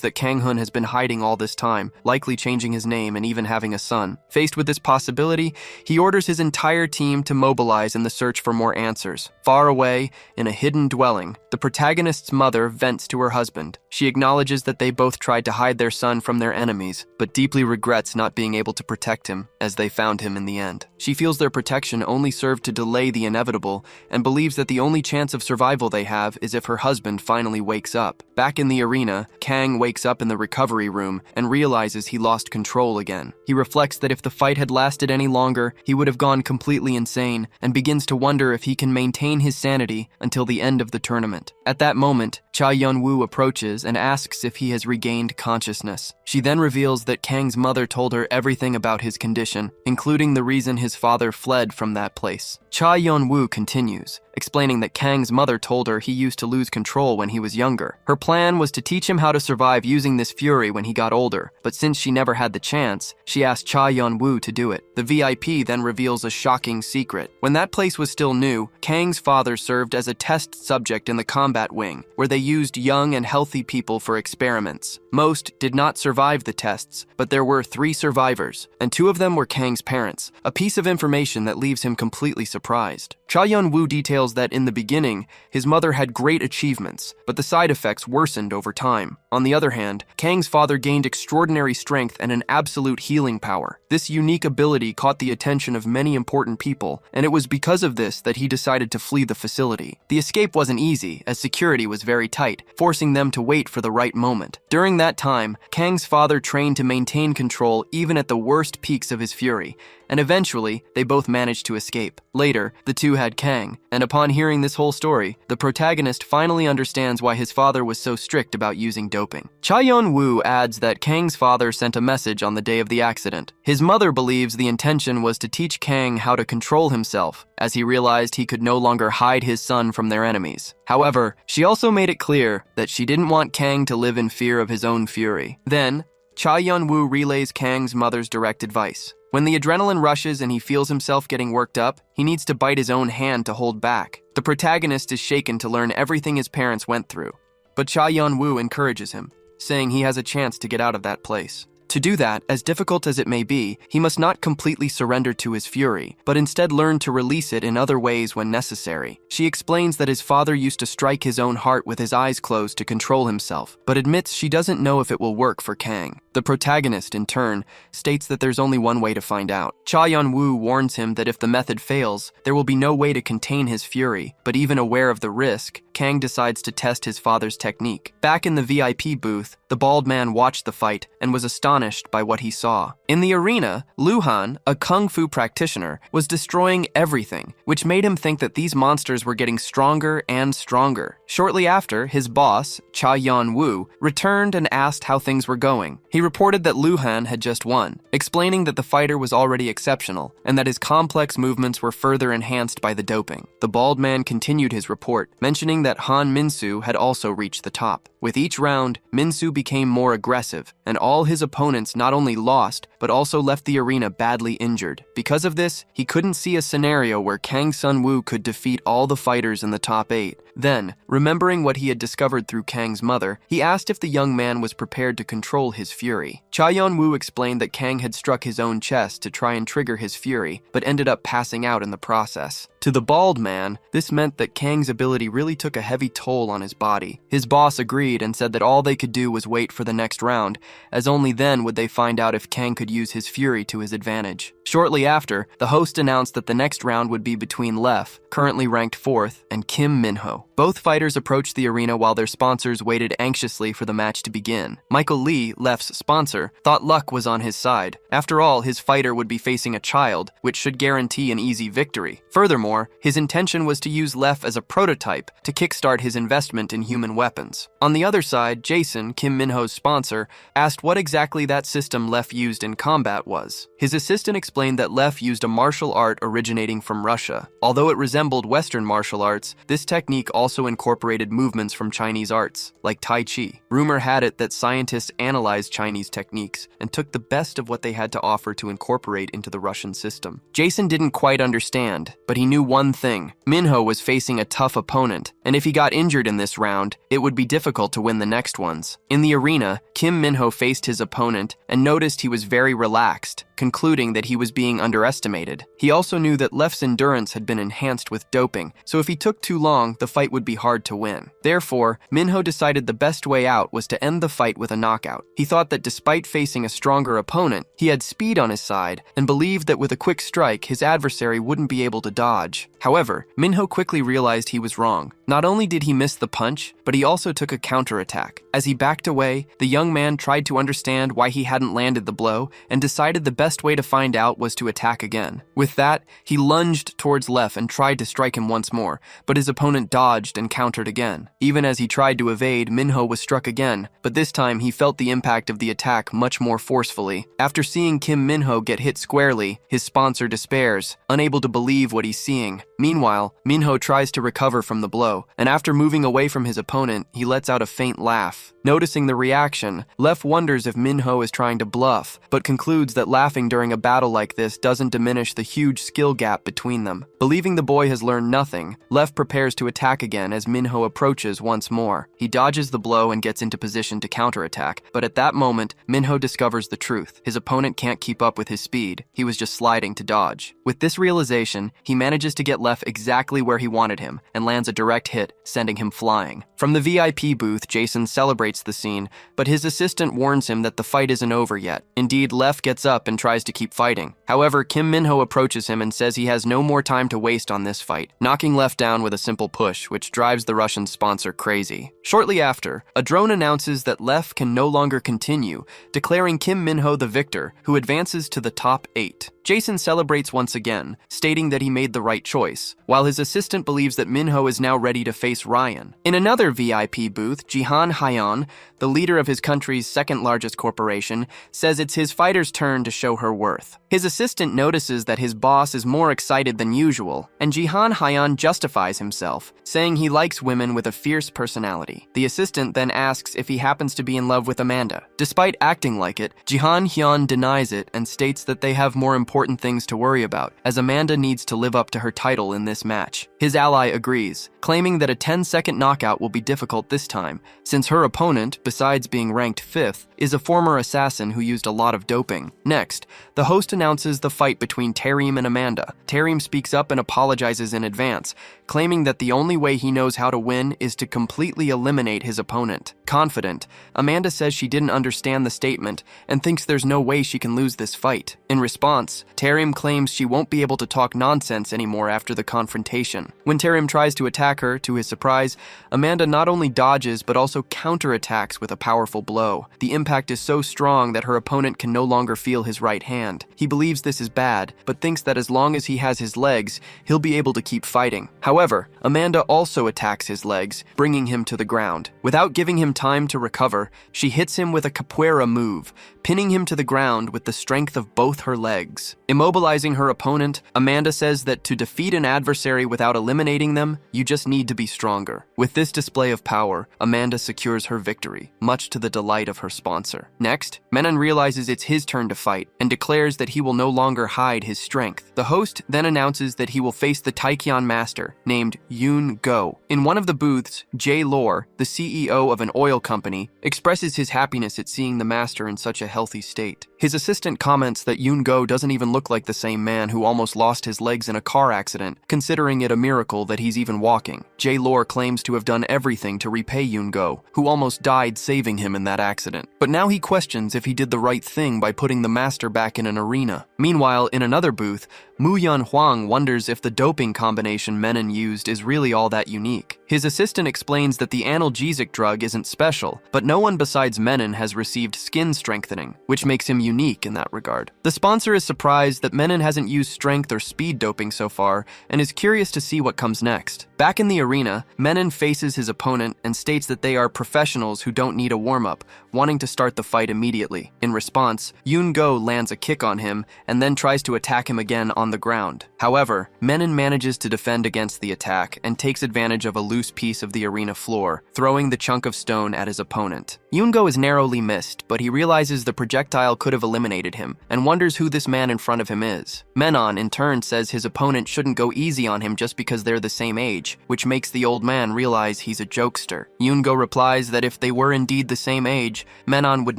that Kang-hun has been hiding all this time, likely changing his name and even having a son. Faced with this possibility, he orders his entire team to mobilize in the search for more answers. Far away, in a hidden dwelling, the protagonist's mother vents to her husband. She acknowledges that they both tried to hide their son from their enemies, but deeply regrets not being able to protect him, as they found him in the end. She feels their protection only served to delay the inevitable, and believes that the only chance of survival they have is if her husband finally wakes up. Back in the arena, Kang wakes up in the recovery room and realizes he lost control again. He reflects that if the fight had lasted any longer, he would have gone completely insane, and begins to wonder if he can maintain his sanity until the end of the tournament. At that moment, Cha Yun-woo approaches and asks if he has regained consciousness. She then reveals that Kang's mother told her everything about his condition, including the reason his father fled from that place. Cha Yun-woo continues, explaining that Kang's mother told her he used to lose control when he was younger. Her plan was to teach him how to survive using this fury when he got older, but since she never had the chance, she asked Cha Yun-woo to do it. The VIP then reveals a shocking secret. When that place was still new, Kang's father served as a test subject in the combat wing, where they used young and healthy people for experiments. Most did not survive the tests, but there were 3 survivors, and 2 of them were Kang's parents, a piece of information that leaves him completely surprised. Cha Yun-woo details that in the beginning, his mother had great achievements, but the side effects worsened over time. On the other hand, Kang's father gained extraordinary strength and an absolute healing power. This unique ability caught the attention of many important people, and it was because of this that he decided to flee the facility. The escape wasn't easy, as security was very tight, forcing them to wait for the right moment. During that time, Kang's father trained to maintain control even at the worst peaks of his fury, and eventually, they both managed to escape. Later, the two had Kang, and upon hearing this whole story, the protagonist finally understands why his father was so strict about using doping. Cha Yun-woo adds that Kang's father sent a message on the day of the accident. His mother believes the intention was to teach Kang how to control himself, as he realized he could no longer hide his son from their enemies. However, she also made it clear that she didn't want Kang to live in fear of his own fury. Then, Cha Yun-woo relays Kang's mother's direct advice. When the adrenaline rushes and he feels himself getting worked up, he needs to bite his own hand to hold back. The protagonist is shaken to learn everything his parents went through, but Cha Yun-woo encourages him, saying he has a chance to get out of that place. To do that, as difficult as it may be, he must not completely surrender to his fury, but instead learn to release it in other ways when necessary. She explains that his father used to strike his own heart with his eyes closed to control himself, but admits she doesn't know if it will work for Kang. The protagonist, in turn, states that there's only one way to find out. Cha Yun-woo warns him that if the method fails, there will be no way to contain his fury, but even aware of the risk, Kang decides to test his father's technique. Back in the VIP booth, the bald man watched the fight and was astonished by what he saw. In the arena, Luhan, a kung fu practitioner, was destroying everything, which made him think that these monsters were getting stronger and stronger. Shortly after, his boss, Cha Yun-woo, returned and asked how things were going. He reported that Luhan had just won, explaining that the fighter was already exceptional and that his complex movements were further enhanced by the doping. The bald man continued his report, mentioning that Han Min-soo had also reached the top. With each round, Min-soo became more aggressive, and all his opponents not only lost, but also left the arena badly injured. Because of this, he couldn't see a scenario where Kang Sun-woo could defeat all the fighters in the top 8. Then, remembering what he had discovered through Kang's mother, he asked if the young man was prepared to control his fury. Cha Yun-woo explained that Kang had struck his own chest to try and trigger his fury, but ended up passing out in the process. To the bald man, this meant that Kang's ability really took a heavy toll on his body. His boss agreed and said that all they could do was wait for the next round, as only then would they find out if Kang could use his fury to his advantage. Shortly after, the host announced that the next round would be between Lef, currently ranked 4th, and Kim Minho. Both fighters approached the arena while their sponsors waited anxiously for the match to begin. Michael Lee, Lef's sponsor, thought luck was on his side. After all, his fighter would be facing a child, which should guarantee an easy victory. Furthermore, his intention was to use Lef as a prototype to kickstart his investment in human weapons. On the other side, Jason, Kim Minho's sponsor, asked what exactly that system Lef used in combat was. His assistant explained that Lef used a martial art originating from Russia. Although it resembled Western martial arts, this technique also incorporated movements from Chinese arts, like Tai Chi. Rumor had it that scientists analyzed Chinese techniques and took the best of what they had to offer to incorporate into the Russian system. Jason didn't quite understand, but he knew one thing. Minho was facing a tough opponent, and if he got injured in this round, it would be difficult to win the next ones. In the arena, Kim Minho faced his opponent and noticed he was very relaxed, concluding that he was being underestimated. He also knew that Lef's endurance had been enhanced with doping, so if he took too long, the fight would be hard to win. Therefore, Minho decided the best way out was to end the fight with a knockout. He thought that despite facing a stronger opponent, he had speed on his side and believed that with a quick strike, his adversary wouldn't be able to dodge. However, Minho quickly realized he was wrong. Not only did he miss the punch, but he also took a counterattack. As he backed away, the young man tried to understand why he hadn't landed the blow and decided the best way to find out was to attack again. With that, he lunged towards Lef and tried to strike him once more, but his opponent dodged and countered again. Even as he tried to evade, Minho was struck again, but this time he felt the impact of the attack much more forcefully. After seeing Kim Minho get hit squarely, his sponsor despairs, unable to believe what he's seeing. Meanwhile, Minho tries to recover from the blow, and after moving away from his opponent, he lets out a faint laugh. Noticing the reaction, Lef wonders if Minho is trying to bluff, but concludes that laughing during a battle like this doesn't diminish the huge skill gap between them. Believing the boy has learned nothing, Lef prepares to attack again as Minho approaches once more. He dodges the blow and gets into position to counterattack, but at that moment, Minho discovers the truth. His opponent can't keep up with his speed. He was just sliding to dodge. With this realization, he manages to get Lef exactly where he wanted him and lands a direct hit, sending him flying. From the VIP booth, Jason celebrates the scene, but his assistant warns him that the fight isn't over yet. Indeed, Lef gets up and tries to keep fighting. However, Kim Minho approaches him and says he has no more time to waste on this fight, knocking Lef down with a simple push, which drives the Russian sponsor crazy. Shortly after, a drone announces that Lef can no longer continue, declaring Kim Minho the victor, who advances to the top 8. Jason celebrates once again, stating that he made the right choice, while his assistant believes that Minho is now ready to face Ryan. In another VIP booth, Jihan Hayan, the leader of his country's second-largest corporation, says it's his fighter's turn to show her worth. His assistant notices that his boss is more excited than usual, and Jihan Hayan justifies himself, saying he likes women with a fierce personality. The assistant then asks if he happens to be in love with Amanda. Despite acting like it, Jihan Hyun denies it and states that they have more important things to worry about, as Amanda needs to live up to her title in this match. His ally agrees, claiming that a 10-second knockout will be difficult this time, since her opponent, besides being ranked 5th, is a former assassin who used a lot of doping. Next, the host announces the fight between Tarim and Amanda. Tarim speaks up and apologizes in advance, claiming that the only way he knows how to win is to completely eliminate his opponent. Confident, Amanda says she didn't understand the statement and thinks there's no way she can lose this fight. In response, Tarim claims she won't be able to talk nonsense anymore after the confrontation. When Tarim tries to attack her, to his surprise, Amanda not only dodges but also counterattacks with a powerful blow. The impact is so strong that her opponent can no longer feel his right hand. He believes this is bad, but thinks that as long as he has his legs, he'll be able to keep fighting. However, Amanda also attacks his legs, bringing him to the ground. Without giving him time to recover, she hits him with a Capoera move, pinning him to the ground with the strength of both her legs. Immobilizing her opponent, Amanda says that to defeat an adversary without eliminating them, you just need to be stronger. With this display of power, Amanda secures her victory, much to the delight of her sponsor. Next, Menon realizes it's his turn to fight and declares that he will no longer hide his strength. The host then announces that he will face the Taekyon master named Yoon Go. In one of the booths, Jay Lore, the CEO of an oil company, expresses his happiness at seeing the master in such a healthy state. His assistant comments that Yoon-go doesn't even look like the same man who almost lost his legs in a car accident, considering it a miracle that he's even walking. J-Lore claims to have done everything to repay Yoon-go, who almost died saving him in that accident. But now he questions if he did the right thing by putting the master back in an arena. Meanwhile, in another booth, Mu-yeon Hwang wonders if the doping combination Menon used is really all that unique. His assistant explains that the analgesic drug isn't special, but no one besides Menon has received skin strengthening, which makes him unique in that regard. The sponsor is surprised that Menon hasn't used strength or speed doping so far, and is curious to see what comes next. Back in the arena, Menon faces his opponent and states that they are professionals who don't need a warm-up, wanting to start the fight immediately. In response, Yoon-go lands a kick on him and then tries to attack him again on the ground. However, Menon manages to defend against the attack and takes advantage of a loose piece of the arena floor, throwing the chunk of stone at his opponent. Yoon-go is narrowly missed, but he realizes the projectile could have eliminated him and wonders who this man in front of him is. Menon, in turn, says his opponent shouldn't go easy on him just because they're the same age, which makes the old man realize he's a jokester. Yoon-go replies that if they were indeed the same age, Menon would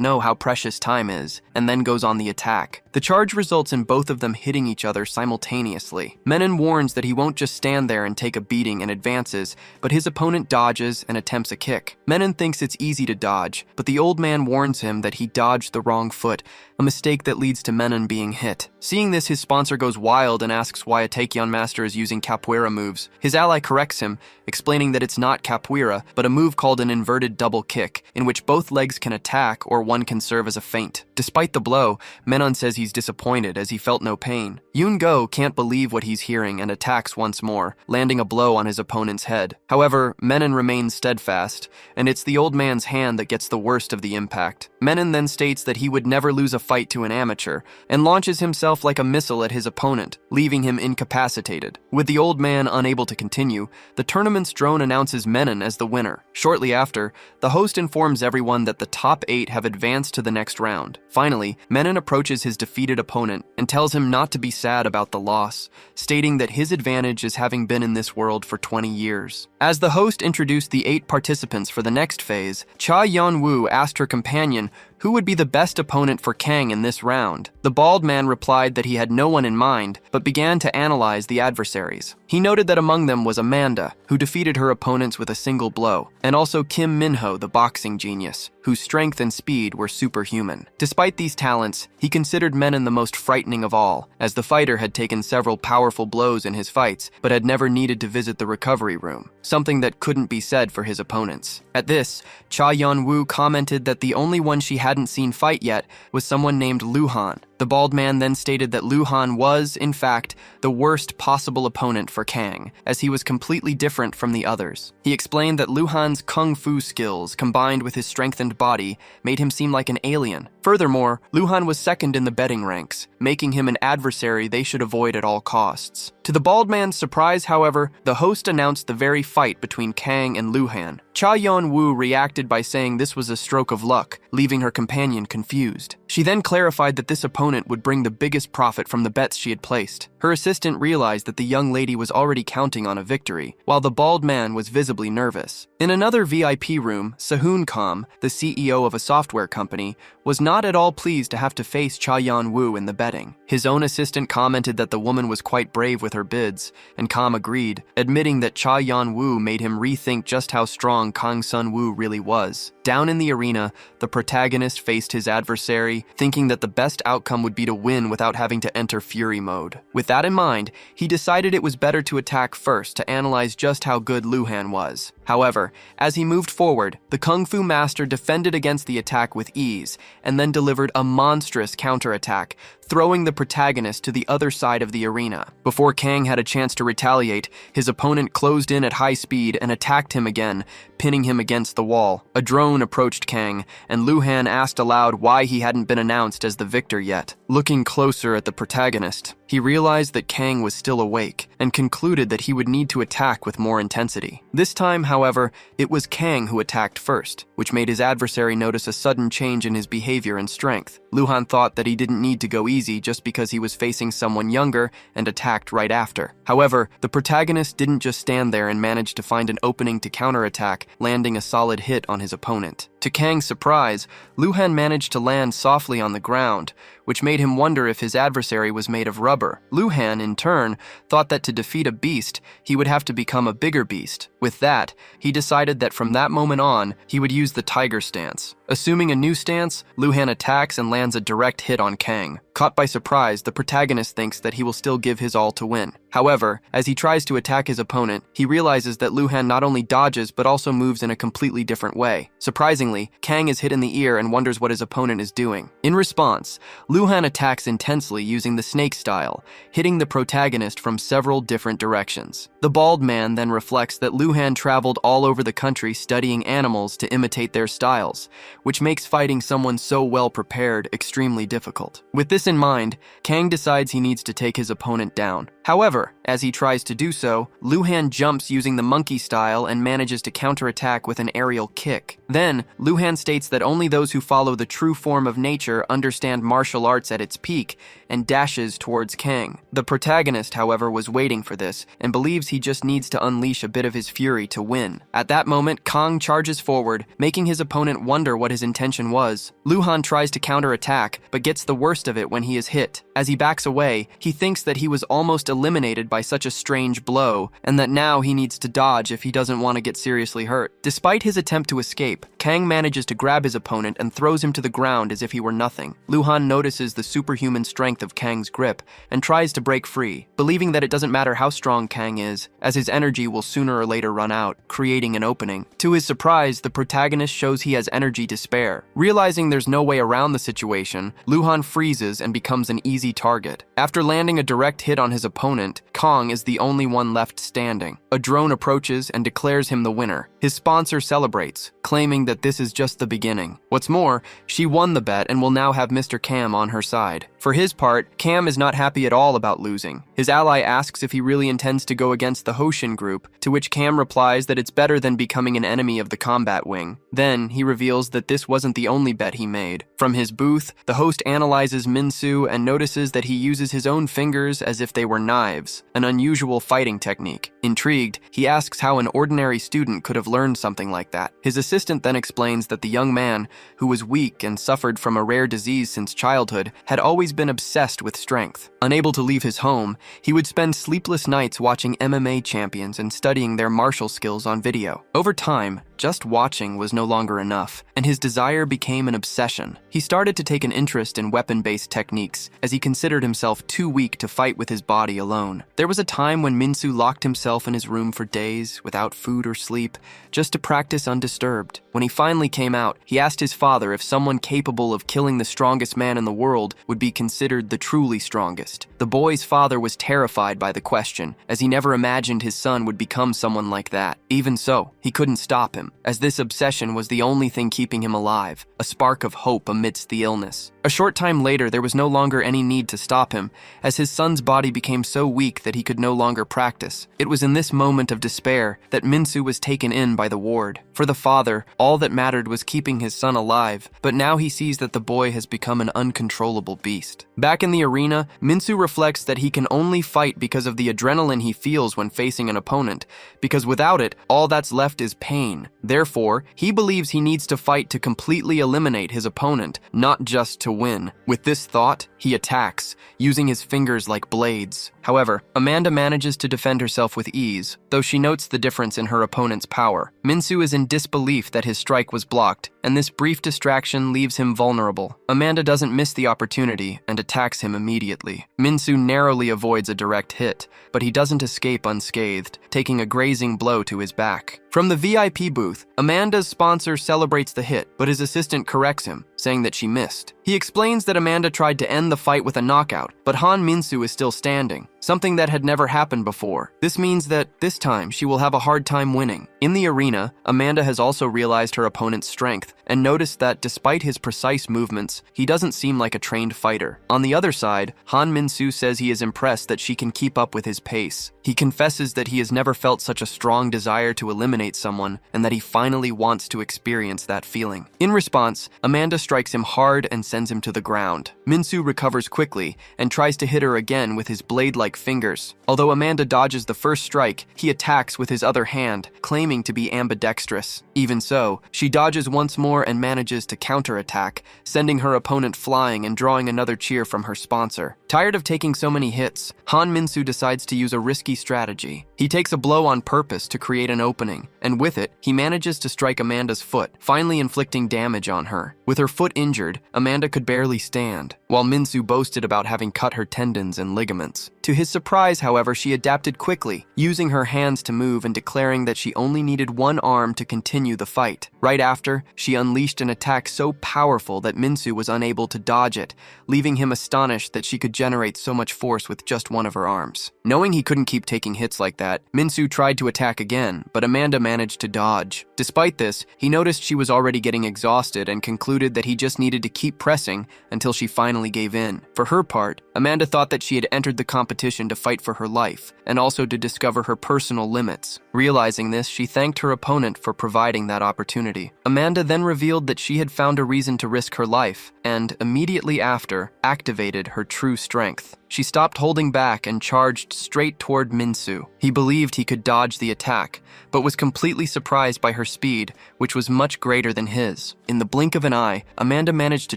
know how precious time is, and then goes on the attack. The charge results in both of them hitting each other simultaneously. Menon warns that he won't just stand there and take a beating and advances, but his opponent dodges and attempts a kick. Menon thinks it's easy to dodge, but the old man warns him that he dodged the wrong foot, a mistake that leads to Menon being hit. Seeing this, his sponsor goes wild and asks why a Taekyon master is using Capoera moves. His ally corrects him, explaining that it's not Capoeira, but a move called an inverted double kick, in which both legs can attack or one can serve as a feint. Despite the blow, Menon says he's disappointed as he felt no pain. Yoon-go can't believe what he's hearing and attacks once more, landing a blow on his opponent's head. However, Menon remains steadfast, and it's the old man's hand that gets the worst of the impact. Menon then states that he would never lose a fight to an amateur, and launches himself like a missile at his opponent, leaving him incapacitated. With the old man unable to continue, the tournament's drone announces Menon as the winner. Shortly after, the host informs everyone that the top 8 have advanced to the next round. Finally, Menon approaches his defeated opponent and tells him not to be sad about the loss, stating that his advantage is having been in this world for 20 years. As the host introduced the 8 participants for the next phase, Cha Yeon-woo asked her companion who would be the best opponent for Kang in this round. The bald man replied that he had no one in mind, but began to analyze the adversaries. He noted that among them was Amanda, who defeated her opponents with a single blow, and also Kim Min-ho, the boxing genius, whose strength and speed were superhuman. Despite these talents, he considered Menon the most frightening of all, as the fighter had taken several powerful blows in his fights, but had never needed to visit the recovery room, something that couldn't be said for his opponents. At this, Cha Yeon-woo commented that the only one she hadn't seen fight yet was someone named Luhan. The bald man then stated that Luhan was, in fact, the worst possible opponent for Kang, as he was completely different from the others. He explained that Luhan's kung fu skills, combined with his strengthened body, made him seem like an alien. Furthermore, Luhan was second in the betting ranks, making him an adversary they should avoid at all costs. To the bald man's surprise, however, the host announced the very fight between Kang and Luhan. Cha Yeon-woo reacted by saying this was a stroke of luck, leaving her companion confused. She then clarified that this opponent would bring the biggest profit from the bets she had placed. Her assistant realized that the young lady was already counting on a victory, while the bald man was visibly nervous. In another VIP room, Sehun Kam, the CEO of a software company, was not at all pleased to have to face Cha Yeon-woo in the betting. His own assistant commented that the woman was quite brave with her bids, and Kam agreed, admitting that Cha Yeon-woo made him rethink just how strong Kang Sun-woo really was. Down in the arena, the protagonist faced his adversary, thinking that the best outcome would be to win without having to enter fury mode. With that in mind, he decided it was better to attack first to analyze just how good Luhan was. However, as he moved forward, the Kung Fu master defended against the attack with ease, and then delivered a monstrous counterattack, throwing the protagonist to the other side of the arena. Before Kang had a chance to retaliate, his opponent closed in at high speed and attacked him again, pinning him against the wall. A drone approached Kang, and Luhan asked aloud why he hadn't been announced as the victor yet. Looking closer at the protagonist, he realized that Kang was still awake, and concluded that he would need to attack with more intensity. This time, however, it was Kang who attacked first, which made his adversary notice a sudden change in his behavior and strength. Luhan thought that he didn't need to go easy just because he was facing someone younger, and attacked right after. However, the protagonist didn't just stand there and managed to find an opening to counterattack, landing a solid hit on his opponent. To Kang's surprise, Luhan managed to land softly on the ground, which made him wonder if his adversary was made of rubber. Luhan, in turn, thought that to defeat a beast, he would have to become a bigger beast. With that, he decided that from that moment on, he would use the tiger stance. Assuming a new stance, Luhan attacks and lands a direct hit on Kang. Caught by surprise, the protagonist thinks that he will still give his all to win. However, as he tries to attack his opponent, he realizes that Luhan not only dodges but also moves in a completely different way. Surprisingly, Kang is hit in the ear and wonders what his opponent is doing. In response, Luhan attacks intensely using the snake style, hitting the protagonist from several different directions. The bald man then reflects that Luhan traveled all over the country studying animals to imitate their styles, which makes fighting someone so well prepared extremely difficult. With this in mind, Kang decides he needs to take his opponent down. However, as he tries to do so, Luhan jumps using the monkey style and manages to counterattack with an aerial kick. Then, Luhan states that only those who follow the true form of nature understand martial arts at its peak and dashes towards Kang. The protagonist, however, was waiting for this and believes he just needs to unleash a bit of his fury to win. At that moment, Kang charges forward, making his opponent wonder what his intention was. Luhan tries to counterattack, but gets the worst of it when he is hit. As he backs away, he thinks that he was almost eliminated by such a strange blow, and that now he needs to dodge if he doesn't want to get seriously hurt. Despite his attempt to escape, Kang manages to grab his opponent and throws him to the ground as if he were nothing. Luhan notices the superhuman strength of Kang's grip and tries to break free, believing that it doesn't matter how strong Kang is, as his energy will sooner or later run out, creating an opening. To his surprise, the protagonist shows he has energy to spare. Realizing there's no way around the situation, Luhan freezes and becomes an easy target. After landing a direct hit on his opponent, Kang is the only one left standing. A drone approaches and declares him the winner. His sponsor celebrates, claiming that this is just the beginning. What's more, she won the bet and will now have Mr. Cam on her side. For his part, Cam is not happy at all about losing. His ally asks if he really intends to go against the Hoshin group, to which Cam replies that it's better than becoming an enemy of the combat wing. Then, he reveals that this wasn't the only bet he made. From his booth, the host analyzes Minsu and notices that he uses his own fingers as if they were knives, an unusual fighting technique. Intrigued, he asks how an ordinary student could have learned something like that. His assistant then explains that the young man, who was weak and suffered from a rare disease since childhood, had always been obsessed with strength. Unable to leave his home, he would spend sleepless nights watching MMA champions and studying their martial skills on video. Over time, just watching was no longer enough, and his desire became an obsession. He started to take an interest in weapon-based techniques, as he considered himself too weak to fight with his body alone. There was a time when Minsu locked himself in his room for days, without food or sleep, just to practice undisturbed. When he finally came out, he asked his father if someone capable of killing the strongest man in the world would be considered the truly strongest. The boy's father was terrified by the question, as he never imagined his son would become someone like that. Even so, he couldn't stop him, as this obsession was the only thing keeping him alive, a spark of hope amidst the illness. A short time later, there was no longer any need to stop him, as his son's body became so weak that he could no longer practice. It was in this moment of despair that Minsu was taken in by the ward. For the father, all that mattered was keeping his son alive, but now he sees that the boy has become an uncontrollable beast. Back in the arena, Minsu reflects that he can only fight because of the adrenaline he feels when facing an opponent, because without it, all that's left is pain. Therefore, he believes he needs to fight to completely eliminate his opponent, not just to win. With this thought, he attacks, using his fingers like blades. However, Amanda manages to defend herself with ease, though she notes the difference in her opponent's power. Minsu is in disbelief that his strike was blocked, and this brief distraction leaves him vulnerable. Amanda doesn't miss the opportunity and attacks him immediately. Minsu narrowly avoids a direct hit, but he doesn't escape unscathed, taking a grazing blow to his back. From the VIP booth, Amanda's sponsor celebrates the hit, but his assistant corrects him, saying that she missed. He explains that Amanda tried to end the fight with a knockout, but Han Minsu is still standing, something that had never happened before. This means that this time she will have a hard time winning. In the arena, Amanda has also realized her opponent's strength and noticed that despite his precise movements, he doesn't seem like a trained fighter. On the other side, Han Minsu says he is impressed that she can keep up with his pace. He confesses that he has never felt such a strong desire to eliminate someone and that he finally wants to experience that feeling. In response, Amanda strikes him hard and sends him to the ground. Minsu recovers quickly and tries to hit her again with his blade-like fingers. Although Amanda dodges the first strike, he attacks with his other hand, claiming claiming to be ambidextrous. Even so, she dodges once more and manages to counterattack, sending her opponent flying and drawing another cheer from her sponsor. Tired of taking so many hits, Han Min-soo decides to use a risky strategy. He takes a blow on purpose to create an opening, and with it, he manages to strike Amanda's foot, finally inflicting damage on her. With her foot injured, Amanda could barely stand, while Min-soo boasted about having cut her tendons and ligaments. To his surprise, however, she adapted quickly, using her hands to move and declaring that she only needed one arm to continue the fight. Right after, she unleashed an attack so powerful that Min-soo was unable to dodge it, leaving him astonished that she could generate so much force with just one of her arms. Knowing he couldn't keep taking hits like that, Min-soo tried to attack again, but Amanda managed to dodge. Despite this, he noticed she was already getting exhausted and concluded that he just needed to keep pressing until she finally gave in. For her part, Amanda thought that she had entered the competition to fight for her life, and also to discover her personal limits. Realizing this, she thanked her opponent for providing that opportunity. Amanda then revealed that she had found a reason to risk her life, and immediately after, activated her true strength. She stopped holding back and charged straight toward Min-soo. He believed he could dodge the attack, but was completely surprised by her speed, which was much greater than his. In the blink of an eye, Amanda managed to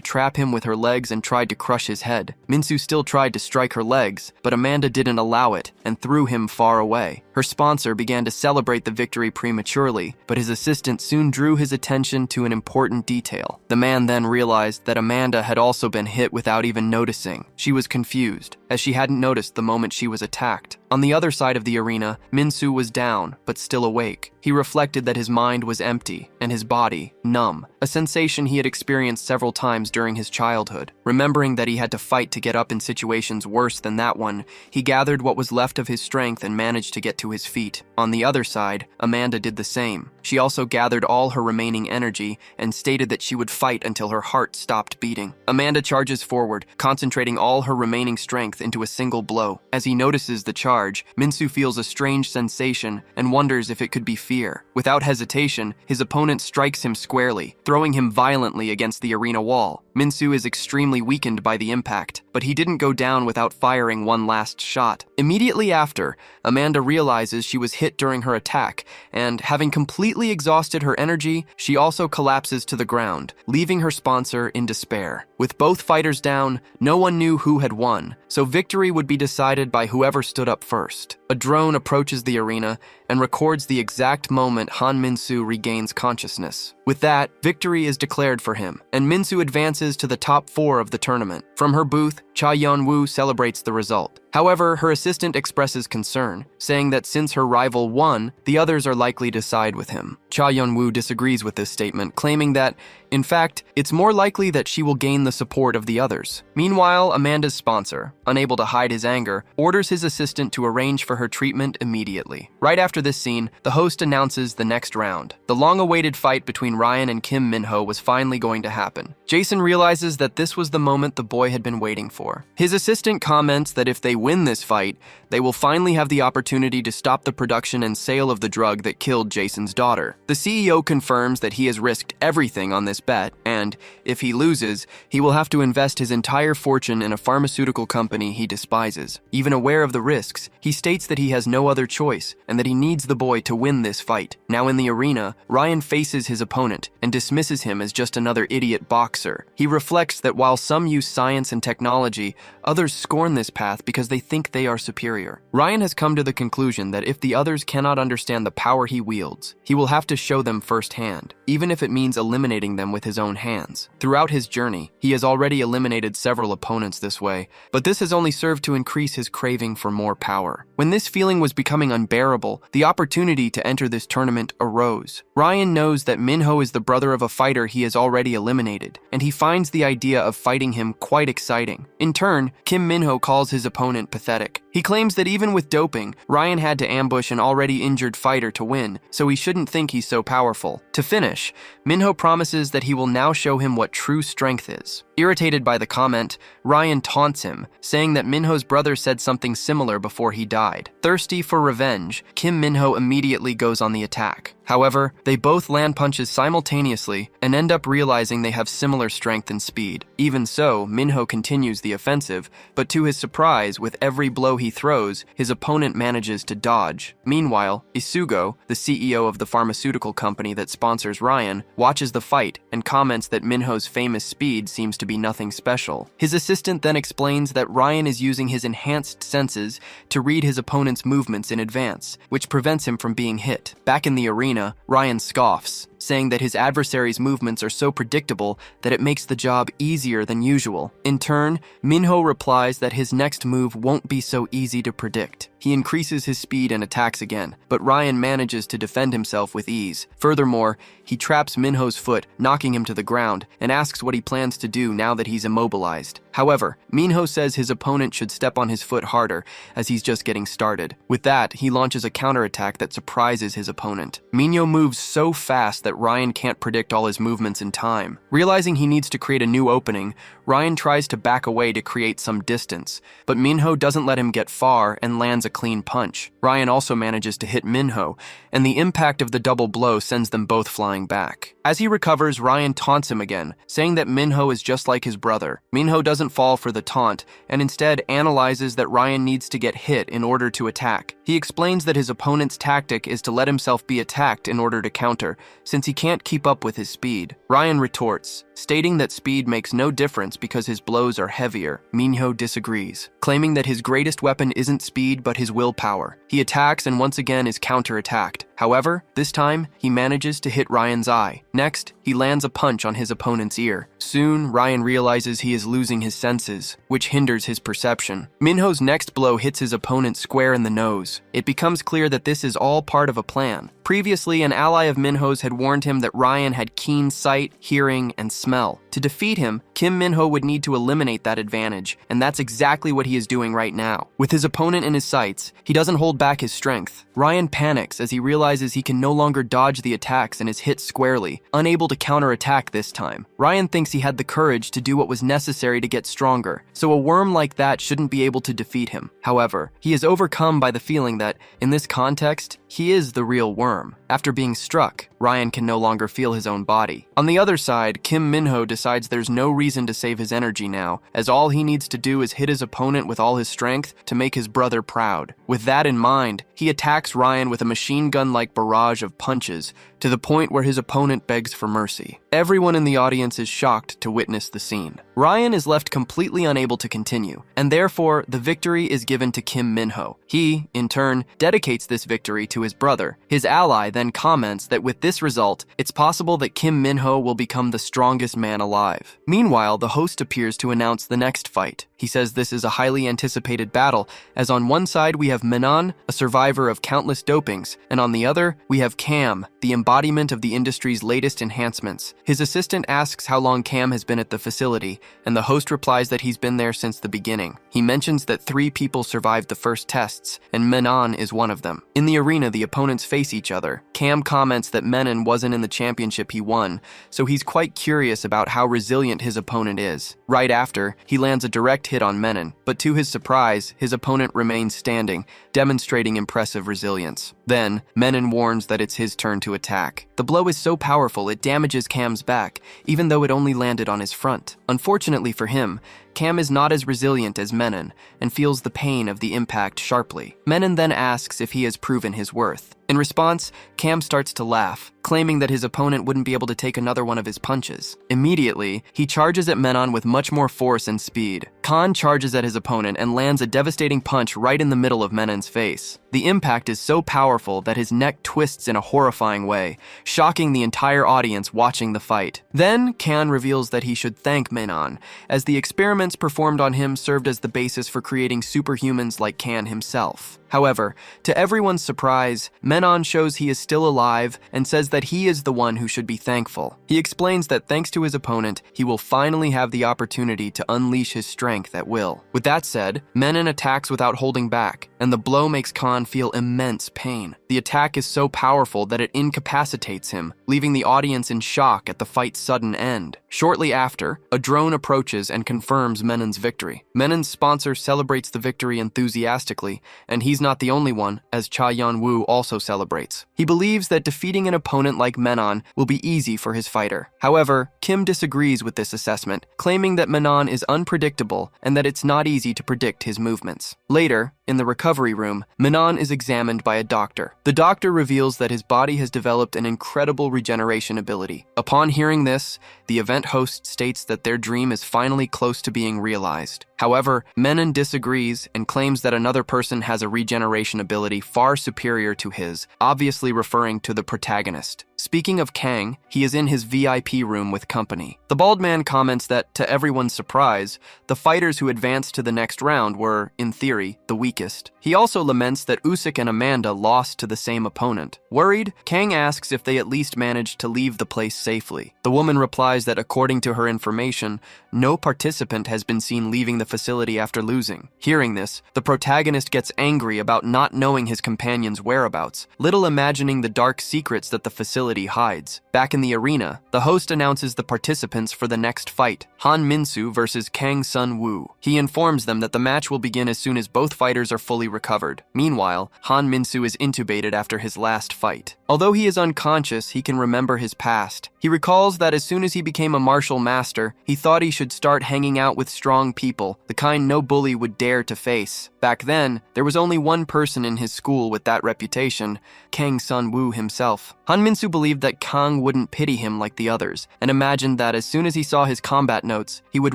trap him with her legs and tried to crush his head. Min-soo still tried to strike her legs, but Amanda didn't allow it and threw him far away. Her sponsor began to celebrate the victory prematurely, but his assistant soon drew his attention to an important detail. The man then realized that Amanda had also been hit without even noticing. She was confused, as she hadn't noticed the moment she was attacked. On the other side of the arena, Min-soo was down, but still awake. He reflected that his mind was empty, and his body numb, a sensation he had experienced several times during his childhood. Remembering that he had to fight to get up in situations worse than that one, he gathered what was left of his strength and managed to get to his feet. On the other side, Amanda did the same. She also gathered all her remaining energy and stated that she would fight until her heart stopped beating. Amanda charges forward, concentrating all her remaining strength into a single blow. As he notices the charge, Min-soo feels a strange sensation and wonders if it could be fear. Without hesitation, his opponent strikes him squarely, throwing him violently against the arena wall. Min-soo is extremely weakened by the impact, but he didn't go down without firing one last shot. Immediately after, Amanda realizes she was hit during her attack, and having completely exhausted her energy, she also collapses to the ground, leaving her sponsor in despair. With both fighters down, no one knew who had won, so victory would be decided by whoever stood up first. A drone approaches the arena and records the exact moment Han Min-soo regains consciousness. With that, victory is declared for him, and Min-soo advances to the top 4 of the tournament. From her booth, Cha Yeon-woo celebrates the result. However, her assistant expresses concern, saying that since her rival won, the others are likely to side with him. Cha Yeon-woo disagrees with this statement, claiming that, in fact, it's more likely that she will gain the support of the others. Meanwhile, Amanda's sponsor, unable to hide his anger, orders his assistant to arrange for her treatment immediately. Right after this scene, the host announces the next round. The long-awaited fight between Ryan and Kim Min-ho was finally going to happen. Jason realizes that this was the moment the boy had been waiting for. His assistant comments that if they win this fight, they will finally have the opportunity to stop the production and sale of the drug that killed Jason's daughter. The CEO confirms that he has risked everything on this bet, and if he loses, he will have to invest his entire fortune in a pharmaceutical company he despises. Even aware of the risks, he states that he has no other choice and that he needs the boy to win this fight. Now in the arena, Ryan faces his opponent and dismisses him as just another idiot boxer. He reflects that while some use science and technology, others scorn this path because they think they are superior. Ryan has come to the conclusion that if the others cannot understand the power he wields, he will have to show them firsthand, even if it means eliminating them with his own hands. Throughout his journey, he has already eliminated several opponents this way, but this has only served to increase his craving for more power. When this feeling was becoming unbearable, the opportunity to enter this tournament arose. Ryan knows that Minho is the brother of a fighter he has already eliminated, and he finds the idea of fighting him quite exciting. In turn, Kim Minho calls his opponent pathetic. He claims that even with doping, Ryan had to ambush an already injured fighter to win, so he shouldn't think he's so powerful. To finish, Minho promises that he will now show him what true strength is. Irritated by the comment, Ryan taunts him, saying that Minho's brother said something similar before he died. Thirsty for revenge, Kim Minho immediately goes on the attack. However, they both land punches simultaneously and end up realizing they have similar strength and speed. Even so, Minho continues the offensive, but to his surprise, with every blow he he throws, his opponent manages to dodge. Meanwhile, Isugo, the CEO of the pharmaceutical company that sponsors Ryan, watches the fight and comments that Minho's famous speed seems to be nothing special. His assistant then explains that Ryan is using his enhanced senses to read his opponent's movements in advance, which prevents him from being hit. Back in the arena, Ryan scoffs, saying that his adversary's movements are so predictable that it makes the job easier than usual. In turn, Minho replies that his next move won't be so easy to predict. He increases his speed and attacks again, but Ryan manages to defend himself with ease. Furthermore, he traps Minho's foot, knocking him to the ground, and asks what he plans to do now that he's immobilized. However, Minho says his opponent should step on his foot harder, as he's just getting started. With that, he launches a counterattack that surprises his opponent. Minho moves so fast that Ryan can't predict all his movements in time. Realizing he needs to create a new opening, Ryan tries to back away to create some distance, but Minho doesn't let him get far and lands a clean punch. Ryan also manages to hit Minho, and the impact of the double blow sends them both flying back. As he recovers, Ryan taunts him again, saying that Minho is just like his brother. Minho doesn't fall for the taunt, and instead analyzes that Ryan needs to get hit in order to attack. He explains that his opponent's tactic is to let himself be attacked in order to counter, since he can't keep up with his speed. Ryan retorts, stating that speed makes no difference because his blows are heavier. Minho disagrees, claiming that his greatest weapon isn't speed but his willpower. He attacks and once again is counterattacked. However, this time, he manages to hit Ryan's eye. Next, he lands a punch on his opponent's ear. Soon, Ryan realizes he is losing his senses, which hinders his perception. Minho's next blow hits his opponent square in the nose. It becomes clear that this is all part of a plan. Previously, an ally of Minho's had warned him that Ryan had keen sight, hearing, and smell. To defeat him, Kim Minho would need to eliminate that advantage, and that's exactly what he is doing right now. With his opponent in his sights, he doesn't hold back his strength. Ryan panics as he realizes he can no longer dodge the attacks and is hit squarely, unable to counterattack this time. Ryan thinks he had the courage to do what was necessary to get stronger, so a worm like that shouldn't be able to defeat him. However, he is overcome by the feeling that, in this context, he is the real worm. After being struck, Ryan can no longer feel his own body. On the other side, Kim Minho decides there's no reason to save his energy now, as all he needs to do is hit his opponent with all his strength to make his brother proud. With that in mind, he attacks Ryan with a machine gun-like barrage of punches, to the point where his opponent begs for mercy. Everyone in the audience is shocked to witness the scene. Ryan is left completely unable to continue, and therefore the victory is given to Kim Minho. He, in turn, dedicates this victory to his brother. His ally then comments that with this result, it's possible that Kim Minho will become the strongest man alive. Meanwhile, the host appears to announce the next fight. He says this is a highly anticipated battle, as on one side we have Menon, a survivor of countless dopings, and on the other, we have Cam, the embodiment of the industry's latest enhancements. His assistant asks how long Cam has been at the facility, and the host replies that he's been there since the beginning. He mentions that 3 people survived the first tests, and Menon is one of them. In the arena, the opponents face each other. Cam comments that Menon wasn't in the championship he won, so he's quite curious about how resilient his opponent is. Right after, he lands a direct hit on Menon, but to his surprise, his opponent remains standing, demonstrating impressive resilience. Then, Menon warns that it's his turn to attack. The blow is so powerful it damages Cam's back, even though it only landed on his front. Unfortunately for him, Cam is not as resilient as Menon, and feels the pain of the impact sharply. Menon then asks if he has proven his worth. In response, Cam starts to laugh, claiming that his opponent wouldn't be able to take another one of his punches. Immediately, he charges at Menon with much more force and speed. Khan charges at his opponent and lands a devastating punch right in the middle of Menon's face. The impact is so powerful that his neck twists in a horrifying way, shocking the entire audience watching the fight. Then, Khan reveals that he should thank Menon, as the experiments performed on him served as the basis for creating superhumans like Khan himself. However, to everyone's surprise, Menon shows he is still alive and says that he is the one who should be thankful. He explains that thanks to his opponent, he will finally have the opportunity to unleash his strength at will. With that said, Menon attacks without holding back, and the blow makes Khan Menon feel immense pain. The attack is so powerful that it incapacitates him, leaving the audience in shock at the fight's sudden end. Shortly after, a drone approaches and confirms Menon's victory. Menon's sponsor celebrates the victory enthusiastically, and he's not the only one, as Cha Yan-woo also celebrates. He believes that defeating an opponent like Menon will be easy for his fighter. However, Kim disagrees with this assessment, claiming that Menon is unpredictable and that it's not easy to predict his movements. Later, in the recovery room, Menon is examined by a doctor. The doctor reveals that his body has developed an incredible regeneration ability. Upon hearing this, the event host states that their dream is finally close to being realized. However, Menon disagrees and claims that another person has a regeneration ability far superior to his, obviously referring to the protagonist. Speaking of Kang, he is in his VIP room with company. The bald man comments that, to everyone's surprise, the fighters who advanced to the next round were, in theory, the weakest. He also laments that Usyk and Amanda lost to the same opponent. Worried, Kang asks if they at least managed to leave the place safely. The woman replies that according to her information, no participant has been seen leaving the facility after losing. Hearing this, the protagonist gets angry about not knowing his companion's whereabouts, little imagining the dark secrets that the facility hides. Back in the arena, the host announces the participants for the next fight, Han Min-soo versus Kang Sun-woo. He informs them that the match will begin as soon as both fighters are fully recovered. Meanwhile, Han Min-soo is intubated after his last fight. Although he is unconscious, he can remember his past. He recalls that as soon as he became a martial master, he thought he should start hanging out with strong people, the kind no bully would dare to face. Back then, there was only one person in his school with that reputation, Kang Sun-woo himself. Han Min-soo believed that Kang wouldn't pity him like the others, and imagined that as soon as he saw his combat notes, he would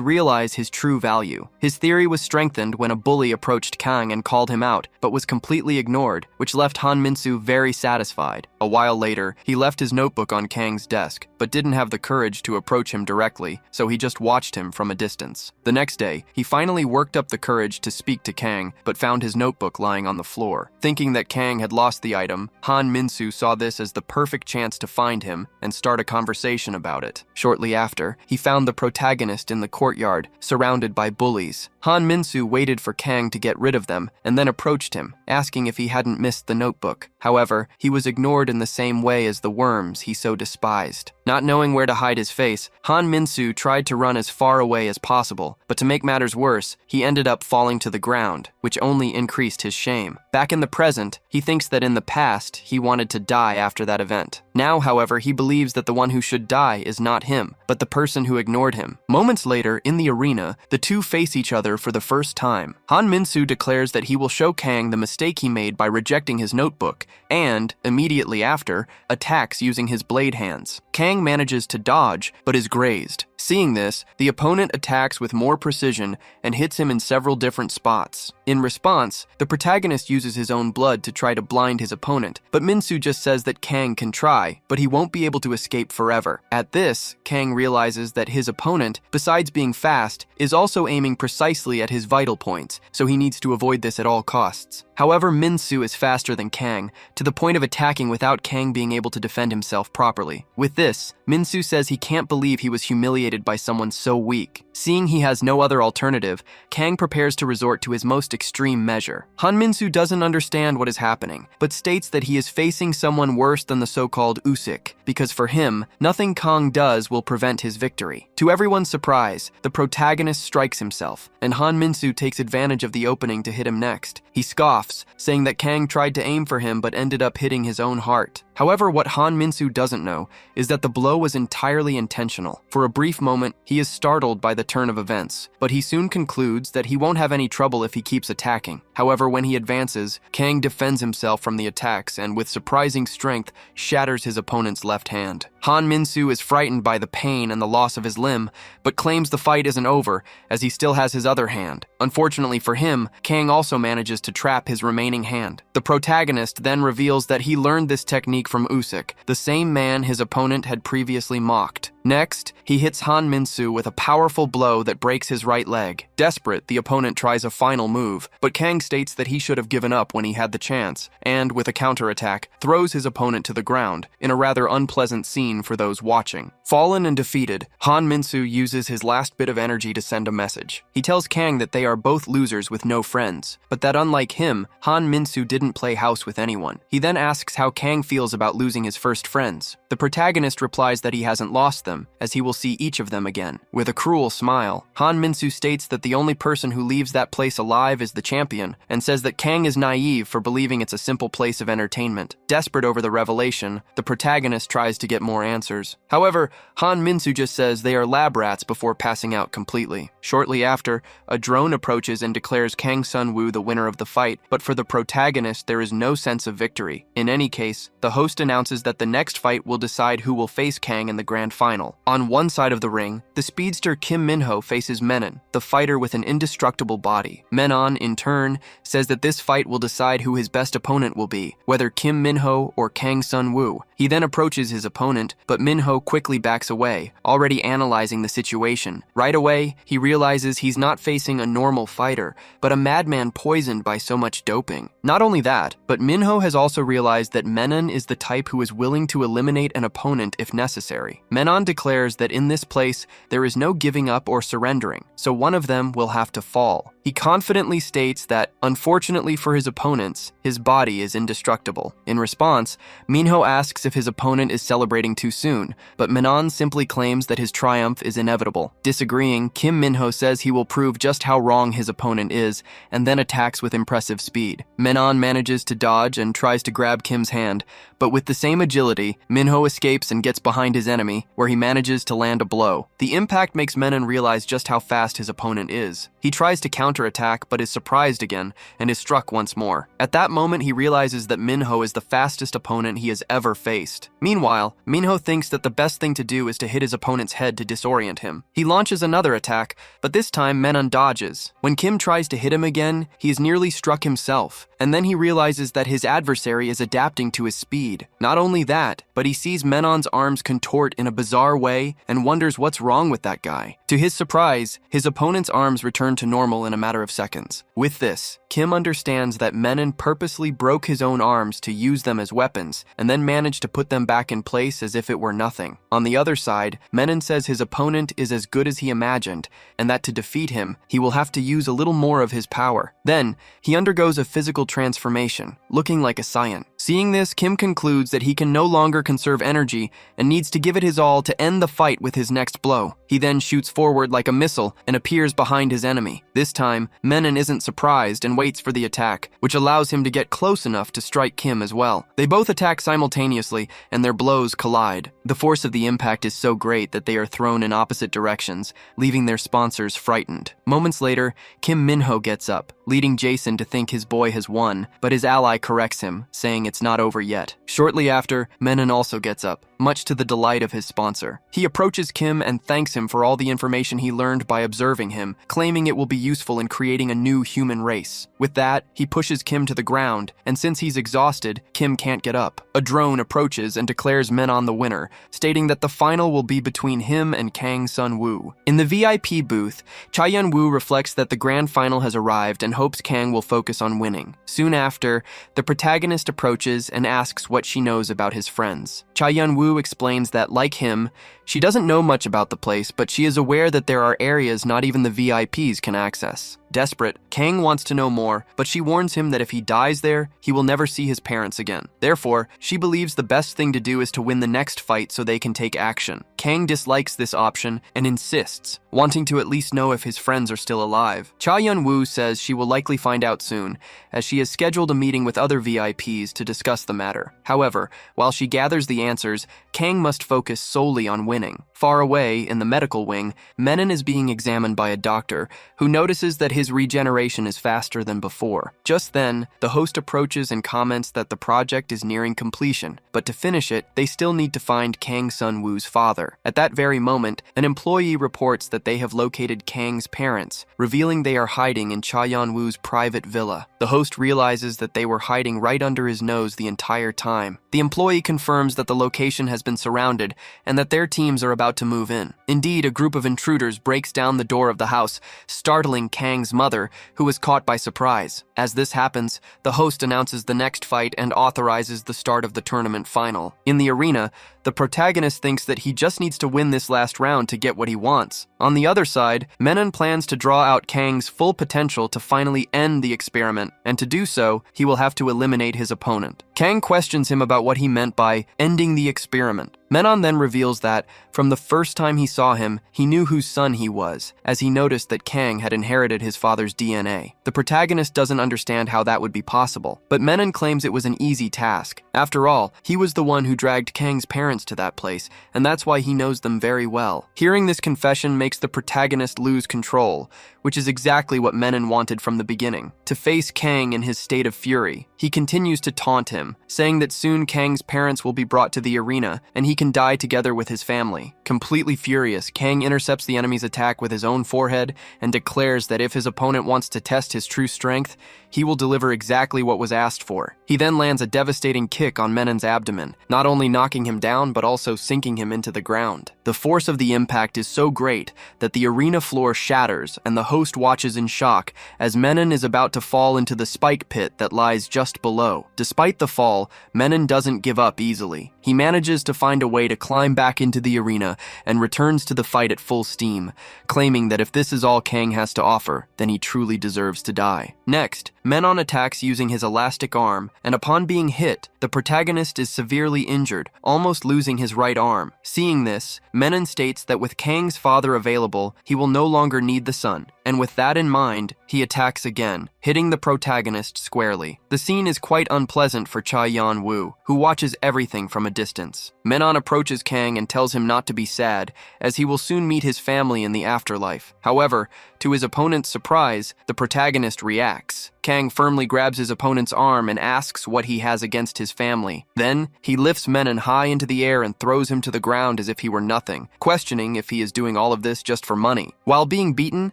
realize his true value. His theory was strengthened when a bully approached Kang and called him out, but was completely ignored, which left Han Min-soo very satisfied. A while later, he left his notebook on Kang's desk, but didn't have the courage to approach him directly, so he just watched him from a distance. The next day, he finally worked up the courage to speak to Kang, but found his notebook lying on the floor. Thinking that Kang had lost the item, Han Min-soo saw this as the perfect chance to find him and start a conversation about it. Shortly after, he found the protagonist in the courtyard, surrounded by bullies. Han Min-soo waited for Kang to get rid of them, and then approached him, asking if he hadn't missed the notebook. However, he was ignored in the same way as the worms he so despised. Not knowing where to hide his face, Han Min-soo tried to run as far away as possible, but to make matters worse, he ended up falling to the ground, which only increased his shame. Back in the present, he thinks that in the past, he wanted to die after that event. Now, however, he believes that the one who should die is not him, but the person who ignored him. Moments later, in the arena, the two face each other for the first time. Han Min-soo declares that he will show Kang the mistake he made by rejecting his notebook, and, immediately after, attacks using his blade hands. Kang manages to dodge, but is grazed. Seeing this, the opponent attacks with more precision and hits him in several different spots. In response, the protagonist uses his own blood to try to blind his opponent, but Min-soo just says that Kang can try, but he won't be able to escape forever. At this, Kang realizes that his opponent, besides being fast, is also aiming precisely at his vital points, so he needs to avoid this at all costs. However, Min-soo is faster than Kang, to the point of attacking without Kang being able to defend himself properly. With this, Min-soo says he can't believe he was humiliated by someone so weak. Seeing he has no other alternative, Kang prepares to resort to his most extreme measure. Han Min-soo doesn't understand what is happening, but states that he is facing someone worse than the so-called Usyk, because for him, nothing Kang does will prevent his victory. To everyone's surprise, the protagonist strikes himself, and Han Min-soo takes advantage of the opening to hit him next. He scoffs, saying that Kang tried to aim for him but ended up hitting his own heart. However, what Han Min-soo doesn't know is that the blow was entirely intentional. For a brief moment, he is startled by the turn of events, but he soon concludes that he won't have any trouble if he keeps attacking. However, when he advances, Kang defends himself from the attacks and, with surprising strength, shatters his opponent's left hand. Han Min-soo is frightened by the pain and the loss of his limb, but claims the fight isn't over, as he still has his other hand. Unfortunately for him, Kang also manages to trap his remaining hand. The protagonist then reveals that he learned this technique from Usyk, the same man his opponent had previously mocked. Next, he hits Han Min-soo with a powerful blow that breaks his right leg. Desperate, the opponent tries a final move, but Kang states that he should have given up when he had the chance, and, with a counterattack, throws his opponent to the ground, in a rather unpleasant scene for those watching. Fallen and defeated, Han Min-soo uses his last bit of energy to send a message. He tells Kang that they are both losers with no friends, but that unlike him, Han Min-soo didn't play house with anyone. He then asks how Kang feels about losing his first friends. The protagonist replies that he hasn't lost them, as he will see each of them again. With a cruel smile, Han Min-soo states that the only person who leaves that place alive is the champion, and says that Kang is naive for believing it's a simple place of entertainment. Desperate over the revelation, the protagonist tries to get more answers. However, Han Min-soo just says they are lab rats before passing out completely. Shortly after, a drone approaches and declares Kang Sun-woo the winner of the fight, but for the protagonist there is no sense of victory. In any case, the host announces that the next fight will decide who will face Kang in the grand final. On one side of the ring, the speedster Kim Min-ho faces Menon, the fighter with an indestructible body. Menon, in turn, says that this fight will decide who his best opponent will be, whether Kim Min-ho or Kang Sun-woo. He then approaches his opponent, but Min-ho quickly backs away, already analyzing the situation. Right away, he realizes he's not facing a normal fighter, but a madman poisoned by so much doping. Not only that, but Min-ho has also realized that Menon is the type who is willing to eliminate an opponent if necessary. Menon declares that in this place, there is no giving up or surrendering, so one of them will have to fall. He confidently states that, unfortunately for his opponents, his body is indestructible. In response, Minho asks if his opponent is celebrating too soon, but Menon simply claims that his triumph is inevitable. Disagreeing, Kim Minho says he will prove just how wrong his opponent is, and then attacks with impressive speed. Menon manages to dodge and tries to grab Kim's hand, but with the same agility, Minho escapes and gets behind his enemy, where he manages to land a blow. The impact makes Menon realize just how fast his opponent is. He tries to counterattack, but is surprised again, and is struck once more. At that moment, he realizes that Minho is the fastest opponent he has ever faced. Meanwhile, Minho thinks that the best thing to do is to hit his opponent's head to disorient him. He launches another attack, but this time Menon dodges. When Kim tries to hit him again, he is nearly struck himself, and then he realizes that his adversary is adapting to his speed. Not only that, but he sees Menon's arms contort in a bizarre way and wonders what's wrong with that guy. To his surprise, his opponent's arms return to normal in a matter of seconds. With this, Kim understands that Menon purposely broke his own arms to use them as weapons, and then managed to put them back in place as if it were nothing. On the other side, Menon says his opponent is as good as he imagined, and that to defeat him, he will have to use a little more of his power. Then, he undergoes a physical transformation, looking like a Saiyan. Seeing this, Kim concludes that he can no longer conserve energy and needs to give it his all to end the fight with his next blow. He then shoots forward like a missile and appears behind his enemy. This time, Menon isn't surprised and waits for the attack, which allows him to get close enough to strike Kim as well. They both attack simultaneously, and their blows collide. The force of the impact is so great that they are thrown in opposite directions, leaving their sponsors frightened. Moments later, Kim Minho gets up, leading Jason to think his boy has won, but his ally corrects him, saying it's not over yet. Shortly after, Menon also gets up, much to the delight of his sponsor. He approaches Kim and thanks him for all the information he learned by observing him, claiming it will be useful in creating a new human race. With that, he pushes Kim to the ground, and since he's exhausted, Kim can't get up. A drone approaches and declares Menon the winner, stating that the final will be between him and Kang Sun-woo. In the VIP booth, Cha Yun-woo reflects that the grand final has arrived and hopes Kang will focus on winning. Soon after, the protagonist approaches and asks what she knows about his friends. Cha Yun-woo explains that, like him, she doesn't know much about the place, but she is aware that there are areas not even the VIPs can access. Desperate, Kang wants to know more, but she warns him that if he dies there, he will never see his parents again. Therefore, she believes the best thing to do is to win the next fight so they can take action. Kang dislikes this option and insists, wanting to at least know if his friends are still alive. Cha Yun-woo says she will likely find out soon, as she has scheduled a meeting with other VIPs to discuss the matter. However, while she gathers the answers, Kang must focus solely on winning. Far away, in the medical wing, Menon is being examined by a doctor, who notices that his regeneration is faster than before. Just then, the host approaches and comments that the project is nearing completion, but to finish it, they still need to find Kang Sun-woo's father. At that very moment, an employee reports that they have located Kang's parents, revealing they are hiding in Cha Yun-woo's private villa. The host realizes that they were hiding right under his nose the entire time. The employee confirms that the location has been surrounded and that their teams are about about to move in. Indeed, a group of intruders breaks down the door of the house, startling Kang's mother, who is caught by surprise. As this happens, the host announces the next fight and authorizes the start of the tournament final. In the arena, the protagonist thinks that he just needs to win this last round to get what he wants. On the other side, Menon plans to draw out Kang's full potential to finally end the experiment, and to do so, he will have to eliminate his opponent. Kang questions him about what he meant by ending the experiment. Menon then reveals that, from the first time he saw him, he knew whose son he was, as he noticed that Kang had inherited his father's DNA. The protagonist doesn't understand how that would be possible, but Menon claims it was an easy task. After all, he was the one who dragged Kang's parents to that place, and that's why he knows them very well. Hearing this confession makes the protagonist lose control, which is exactly what Menon wanted from the beginning, to face Kang in his state of fury. He continues to taunt him, saying that soon Kang's parents will be brought to the arena, and he can die together with his family. Completely furious, Kang intercepts the enemy's attack with his own forehead and declares that if his opponent wants to test his true strength, he will deliver exactly what was asked for. He then lands a devastating kick on Menon's abdomen, not only knocking him down but also sinking him into the ground. The force of the impact is so great that the arena floor shatters and the host watches in shock as Menon is about to fall into the spike pit that lies just below. Despite the fall, Menon doesn't give up easily. He manages to find a way to climb back into the arena and returns to the fight at full steam, claiming that if this is all Kang has to offer, then he truly deserves to die. Next, Menon attacks using his elastic arm, and upon being hit, the protagonist is severely injured, almost losing his right arm. Seeing this, Menon states that with Kang's father available, he will no longer need the son, and with that in mind, he attacks again, hitting the protagonist squarely. The scene is quite unpleasant for Cha Yan-woo, who watches everything from a distance. Menon approaches Kang and tells him not to be sad, as he will soon meet his family in the afterlife. However, to his opponent's surprise, the protagonist reacts. Kang firmly grabs his opponent's arm and asks what he has against his family. Then, he lifts Menon high into the air and throws him to the ground as if he were nothing, questioning if he is doing all of this just for money. While being beaten,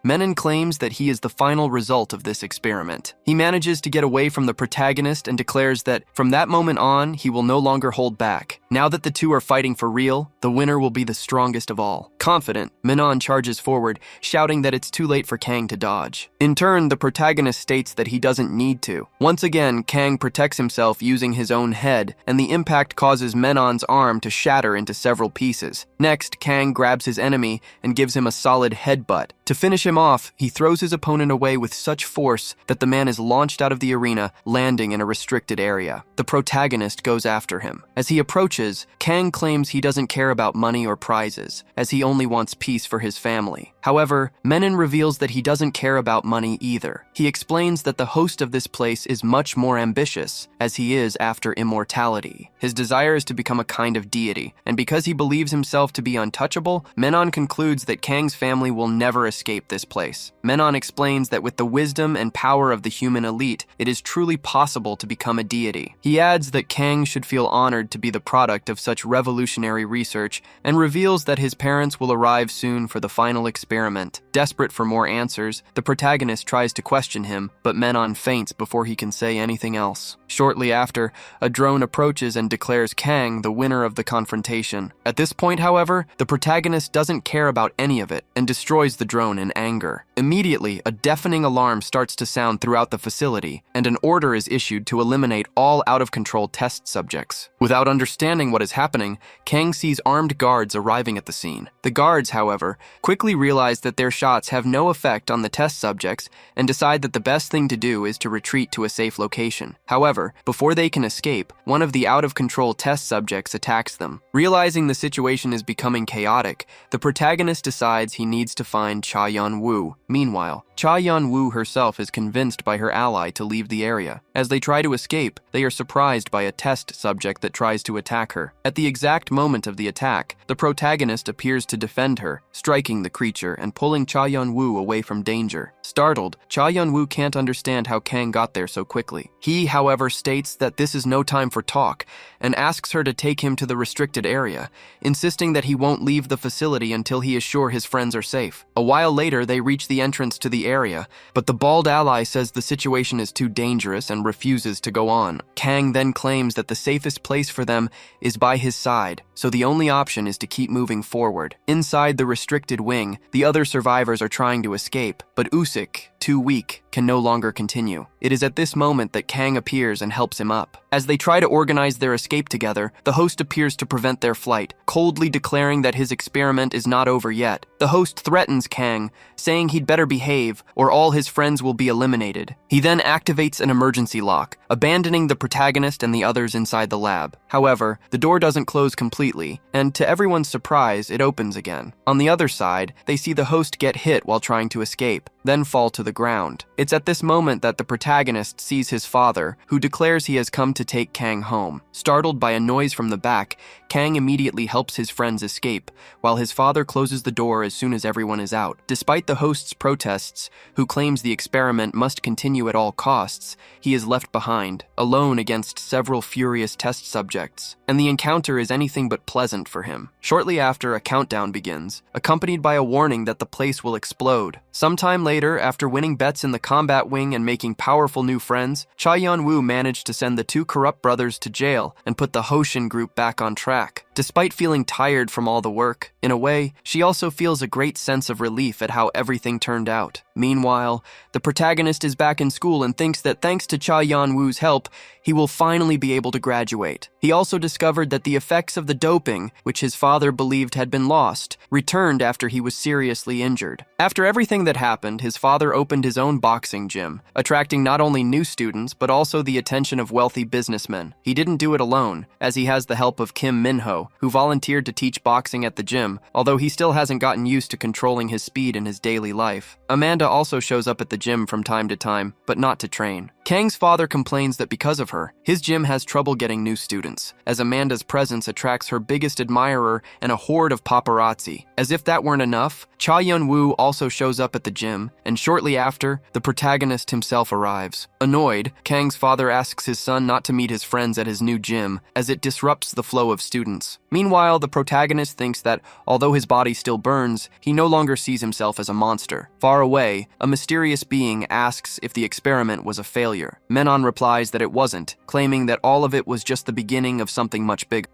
Menon claims that he is the final result of this experiment. He manages to get away from the protagonist and declares that from that moment on, he will no longer hold back. Now that the two are fighting for real, the winner will be the strongest of all. Confident, Menon charges forward, shouting that it's too late for Kang to dodge. In turn, the protagonist states that he doesn't need to. Once again, Kang protects himself using his own head, and the impact causes Menon's arm to shatter into several pieces. Next, Kang grabs his enemy and gives him a solid headbutt. To finish him off, he throws his opponent away with such force that the man is launched out of the arena, landing in a restricted area. The protagonist goes after him. As he approaches, Kang claims he doesn't care about money or prizes, as he only wants peace for his family. However, Menon reveals that he doesn't care about money either. He explains that the host of this place is much more ambitious, as he is after immortality. His desire is to become a kind of deity, and because he believes himself to be untouchable, Menon concludes that Kang's family will never escape this place. Menon explains that with the wisdom and power of the human elite, it is truly possible to become a deity. He adds that Kang should feel honored to be the product of such revolutionary research, and reveals that his parents will arrive soon for the final experiment. Desperate for more answers, the protagonist tries to question him, but Menon faints before he can say anything else. Shortly after, a drone approaches and declares Kang the winner of the confrontation. At this point, however, the protagonist doesn't care about any of it and destroys the drone in anger. Immediately, a deafening alarm starts to sound throughout the facility, and an order is issued to eliminate all out-of-control test subjects. Without understanding what is happening, Kang sees armed guards arriving at the scene. The guards, however, quickly realize that their shots have no effect on the test subjects and decide that the best thing to do is to retreat to a safe location. However, before they can escape, one of the out-of-control test subjects attacks them. Realizing the situation is becoming chaotic, the protagonist decides he needs to find Cha Yan-woo. Meanwhile, Cha Yan-woo herself is convinced by her ally to leave the area. As they try to escape, they are surprised by a test subject that tries to attack her. At the exact moment of the attack, the protagonist appears to defend her, striking the creature and pulling Cha Yan-woo away from danger. Startled, Cha Yan-woo can't understand how Kang got there so quickly. He, however, states that this is no time for talk and asks her to take him to the restricted area, insisting that he won't leave the facility until he is sure his friends are safe. A while later, they reach the entrance to the area, but the bald ally says the situation is too dangerous and refuses to go on. Kang then claims that the safest place for them is by his side, so the only option is to keep moving forward. Inside the restricted wing, the other survivors are trying to escape, but Usyk, too weak, can no longer continue. It is at this moment that Kang appears and helps him up. As they try to organize their escape together, the host appears to prevent their flight, coldly declaring that his experiment is not over yet. The host threatens Kang, saying he'd better behave or all his friends will be eliminated. He then activates an emergency lock, abandoning the protagonist and the others inside the lab. However, the door doesn't close completely, and to everyone's surprise, it opens again. On the other side, they see the host get hit while trying to escape, then fall to the ground. It's at this moment that the protagonist sees his father, who declares he has come to take Kang home. Startled by a noise from the back, Kang immediately helps his friends escape, while his father closes the door as soon as everyone is out. Despite the host's protests, who claims the experiment must continue at all costs, he is left behind, alone against several furious test subjects, and the encounter is anything but pleasant for him. Shortly after, a countdown begins, accompanied by a warning that the place will explode. Sometime later, after winning bets in the combat wing and making powerful new friends, Cha Yeon-woo managed to send the two corrupt brothers to jail and put the Hoshin group back on track. Despite feeling tired from all the work, in a way, she also feels a great sense of relief at how everything turned out. Meanwhile, the protagonist is back in school and thinks that thanks to Cha Yeon-woo's help, he will finally be able to graduate. He also discovered that the effects of the doping, which his father believed had been lost, returned after he was seriously injured. After everything that happened, his father opened his own boxing gym, attracting not only new students, but also the attention of wealthy businessmen. He didn't do it alone, as he has the help of Kim Min-ho, who volunteered to teach boxing at the gym, although he still hasn't gotten used to controlling his speed in his daily life. Amanda also shows up at the gym from time to time, but not to train. Kang's father complains that because of her, his gym has trouble getting new students, as Amanda's presence attracts her biggest admirer and a horde of paparazzi. As if that weren't enough, Cha Yeon-woo also shows up at the gym, and shortly after, the protagonist himself arrives. Annoyed, Kang's father asks his son not to meet his friends at his new gym, as it disrupts the flow of students. Meanwhile, the protagonist thinks that, although his body still burns, he no longer sees himself as a monster. Far away, a mysterious being asks if the experiment was a failure. Menon replies that it wasn't, claiming that all of it was just the beginning of something much bigger.